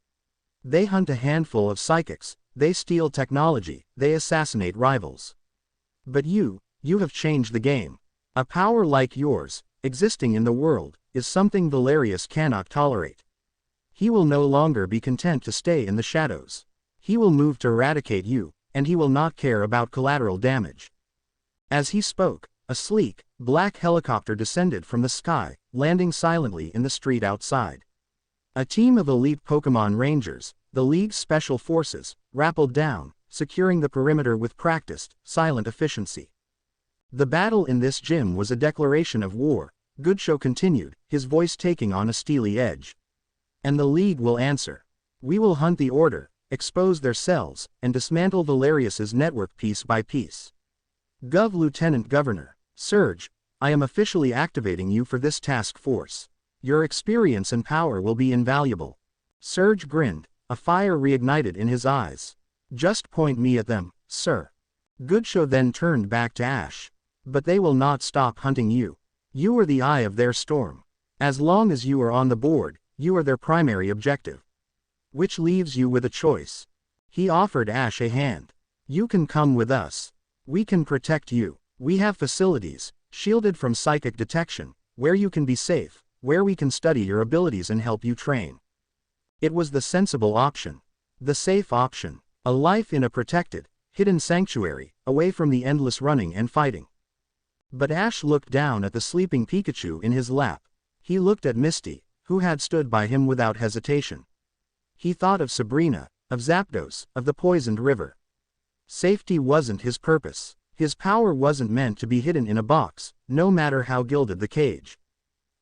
They hunt a handful of psychics, they steal technology, they assassinate rivals. But you have changed the game. A power like yours, existing in the world, is something Valerius cannot tolerate. He will no longer be content to stay in the shadows. He will move to eradicate you, and he will not care about collateral damage." As he spoke, a sleek, black helicopter descended from the sky, landing silently in the street outside. A team of elite Pokémon Rangers, the League's special forces, rappelled down, securing the perimeter with practiced, silent efficiency. "The battle in this gym was a declaration of war," Goodshow continued, his voice taking on a steely edge. "And the League will answer. We will hunt the Order, expose their cells, and dismantle Valerius's network piece by piece. Lieutenant Governor Surge, I am officially activating you for this task force. Your experience and power will be invaluable. Surge grinned, a fire reignited in his eyes. Just point me at them, sir. Goodshow then turned back to Ash. But they will not stop hunting you. You are the eye of their storm. As long as you are on the board, you are their primary objective. Which leaves you with a choice. He offered Ash a hand. You can come with us. We can protect you. We have facilities, shielded from psychic detection, where you can be safe, where we can study your abilities and help you train. It was the sensible option. The safe option. A life in a protected, hidden sanctuary, away from the endless running and fighting. But Ash looked down at the sleeping Pikachu in his lap. He looked at Misty, who had stood by him without hesitation. He thought of Sabrina, of Zapdos, of the poisoned river. Safety wasn't his purpose. His power wasn't meant to be hidden in a box, no matter how gilded the cage.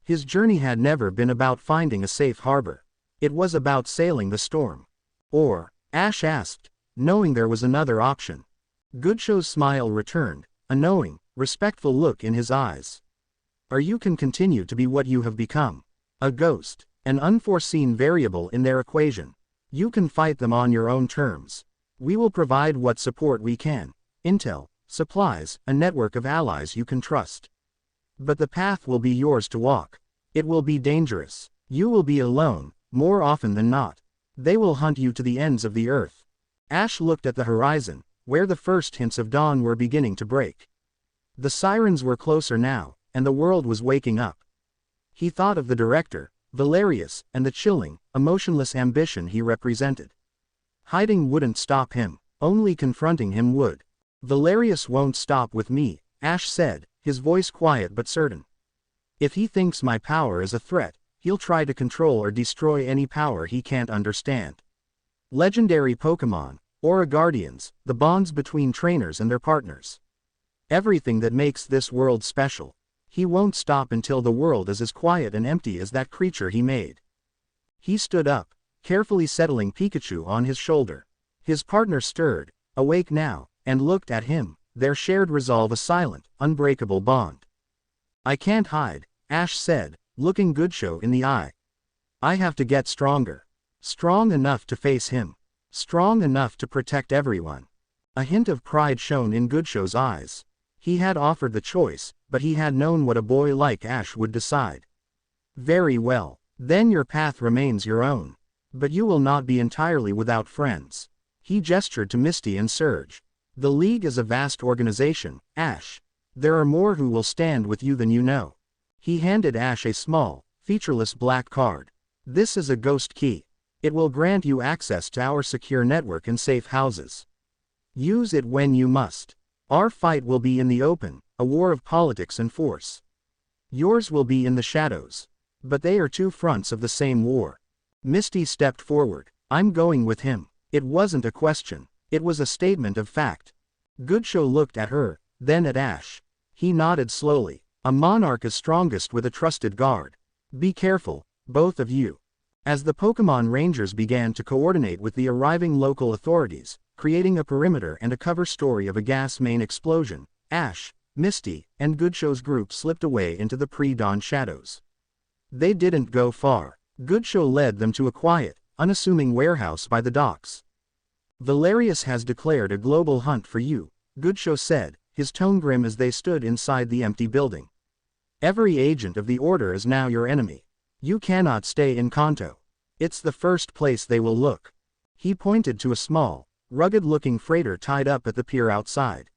His journey had never been about finding a safe harbor. It was about sailing the storm. Or, Ash asked, knowing there was another option. Goodshow's smile returned, a knowing, respectful look in his eyes. Or you can continue to be what you have become. A ghost, an unforeseen variable in their equation. You can fight them on your own terms. We will provide what support we can. Intel, supplies, a network of allies you can trust. But the path will be yours to walk. It will be dangerous. You will be alone, more often than not. They will hunt you to the ends of the earth. Ash looked at the horizon, where the first hints of dawn were beginning to break. The sirens were closer now, and the world was waking up. He thought of the director, Valerius, and the chilling, emotionless ambition he represented. Hiding wouldn't stop him, only confronting him would. Valerius won't stop with me, Ash said, his voice quiet but certain. If he thinks my power is a threat, he'll try to control or destroy any power he can't understand. Legendary Pokemon, Aura Guardians, the bonds between trainers and their partners. Everything that makes this world special. He won't stop until the world is as quiet and empty as that creature he made. He stood up, carefully settling Pikachu on his shoulder. His partner stirred, awake now, and looked at him, their shared resolve a silent, unbreakable bond. I can't hide, Ash said, looking Goodshow in the eye. I have to get stronger. Strong enough to face him. Strong enough to protect everyone. A hint of pride shone in Goodshow's eyes. He had offered the choice, but he had known what a boy like Ash would decide. Very well, then your path remains your own. But you will not be entirely without friends. He gestured to Misty and Surge. The League is a vast organization, Ash. There are more who will stand with you than you know. He handed Ash a small, featureless black card. This is a ghost key. It will grant you access to our secure network and safe houses. Use it when you must. Our fight will be in the open, a war of politics and force. Yours will be in the shadows. But they are two fronts of the same war. Misty stepped forward. I'm going with him. It wasn't a question. It was a statement of fact. Goodshow looked at her, then at Ash. He nodded slowly. A monarch is strongest with a trusted guard. Be careful, both of you. As the Pokemon Rangers began to coordinate with the arriving local authorities, creating a perimeter and a cover story of a gas main explosion, Ash, Misty, and Goodshow's group slipped away into the pre-dawn shadows. They didn't go far. Goodshow led them to a quiet, unassuming warehouse by the docks. Valerius has declared a global hunt for you, Goodshow said, his tone grim as they stood inside the empty building. Every agent of the Order is now your enemy. You cannot stay in Kanto. It's the first place they will look. He pointed to a small, rugged-looking freighter tied up at the pier outside.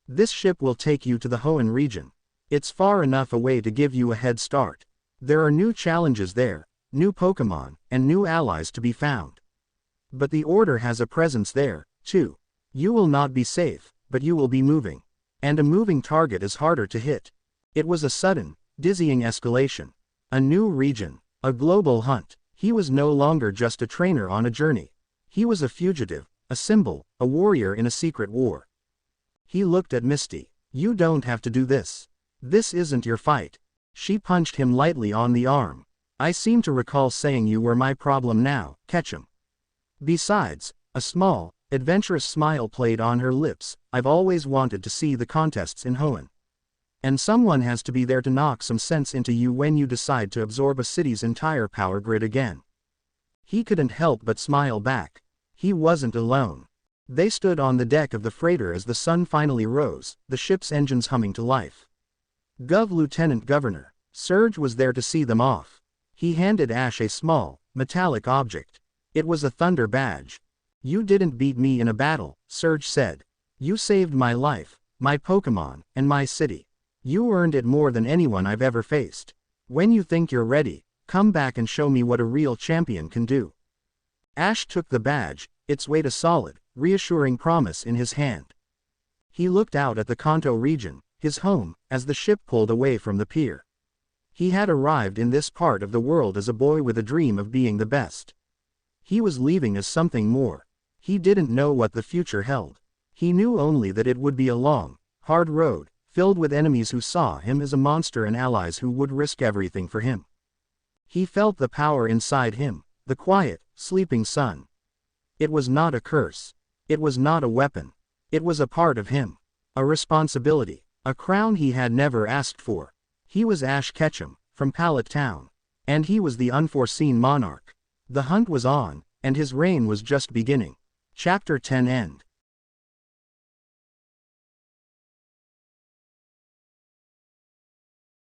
This ship will take you to the Hoenn region. It's far enough away to give you a head start. There are new challenges there, new Pokemon, and new allies to be found. But the Order has a presence there, too. You will not be safe, but you will be moving. And a moving target is harder to hit. It was a sudden, dizzying escalation. A new region, a global hunt. He was no longer just a trainer on a journey. He was a fugitive, a symbol, a warrior in a secret war. He looked at Misty. You don't have to do this. This isn't your fight. She punched him lightly on the arm. I seem to recall saying you were my problem now, Ketchum. Besides, A small, adventurous smile played on her lips. I've always wanted to see the contests in Hoenn. And someone has to be there to knock some sense into you when you decide to absorb a city's entire power grid again. He couldn't help but smile back. He wasn't alone. They stood on the deck of the freighter as the sun finally rose, the ship's engines humming to life. Lieutenant Governor Surge was there to see them off. He handed Ash a small, metallic object. It was a thunder badge. You didn't beat me in a battle, Surge said. You saved my life, my Pokémon, and my city. You earned it more than anyone I've ever faced. When you think you're ready, come back and show me what a real champion can do. Ash took the badge, its weight a solid, reassuring promise in his hand. He looked out at the Kanto region, his home, as the ship pulled away from the pier. He had arrived in this part of the world as a boy with a dream of being the best. He was leaving as something more. He didn't know what the future held. He knew only that it would be a long, hard road, filled with enemies who saw him as a monster and allies who would risk everything for him. He felt the power inside him, the quiet, sleeping sun. It was not a curse. It was not a weapon. It was a part of him. A responsibility. A crown he had never asked for. He was Ash Ketchum, from Pallet Town. And he was the unforeseen monarch. The hunt was on, and his reign was just beginning. Chapter 10 End.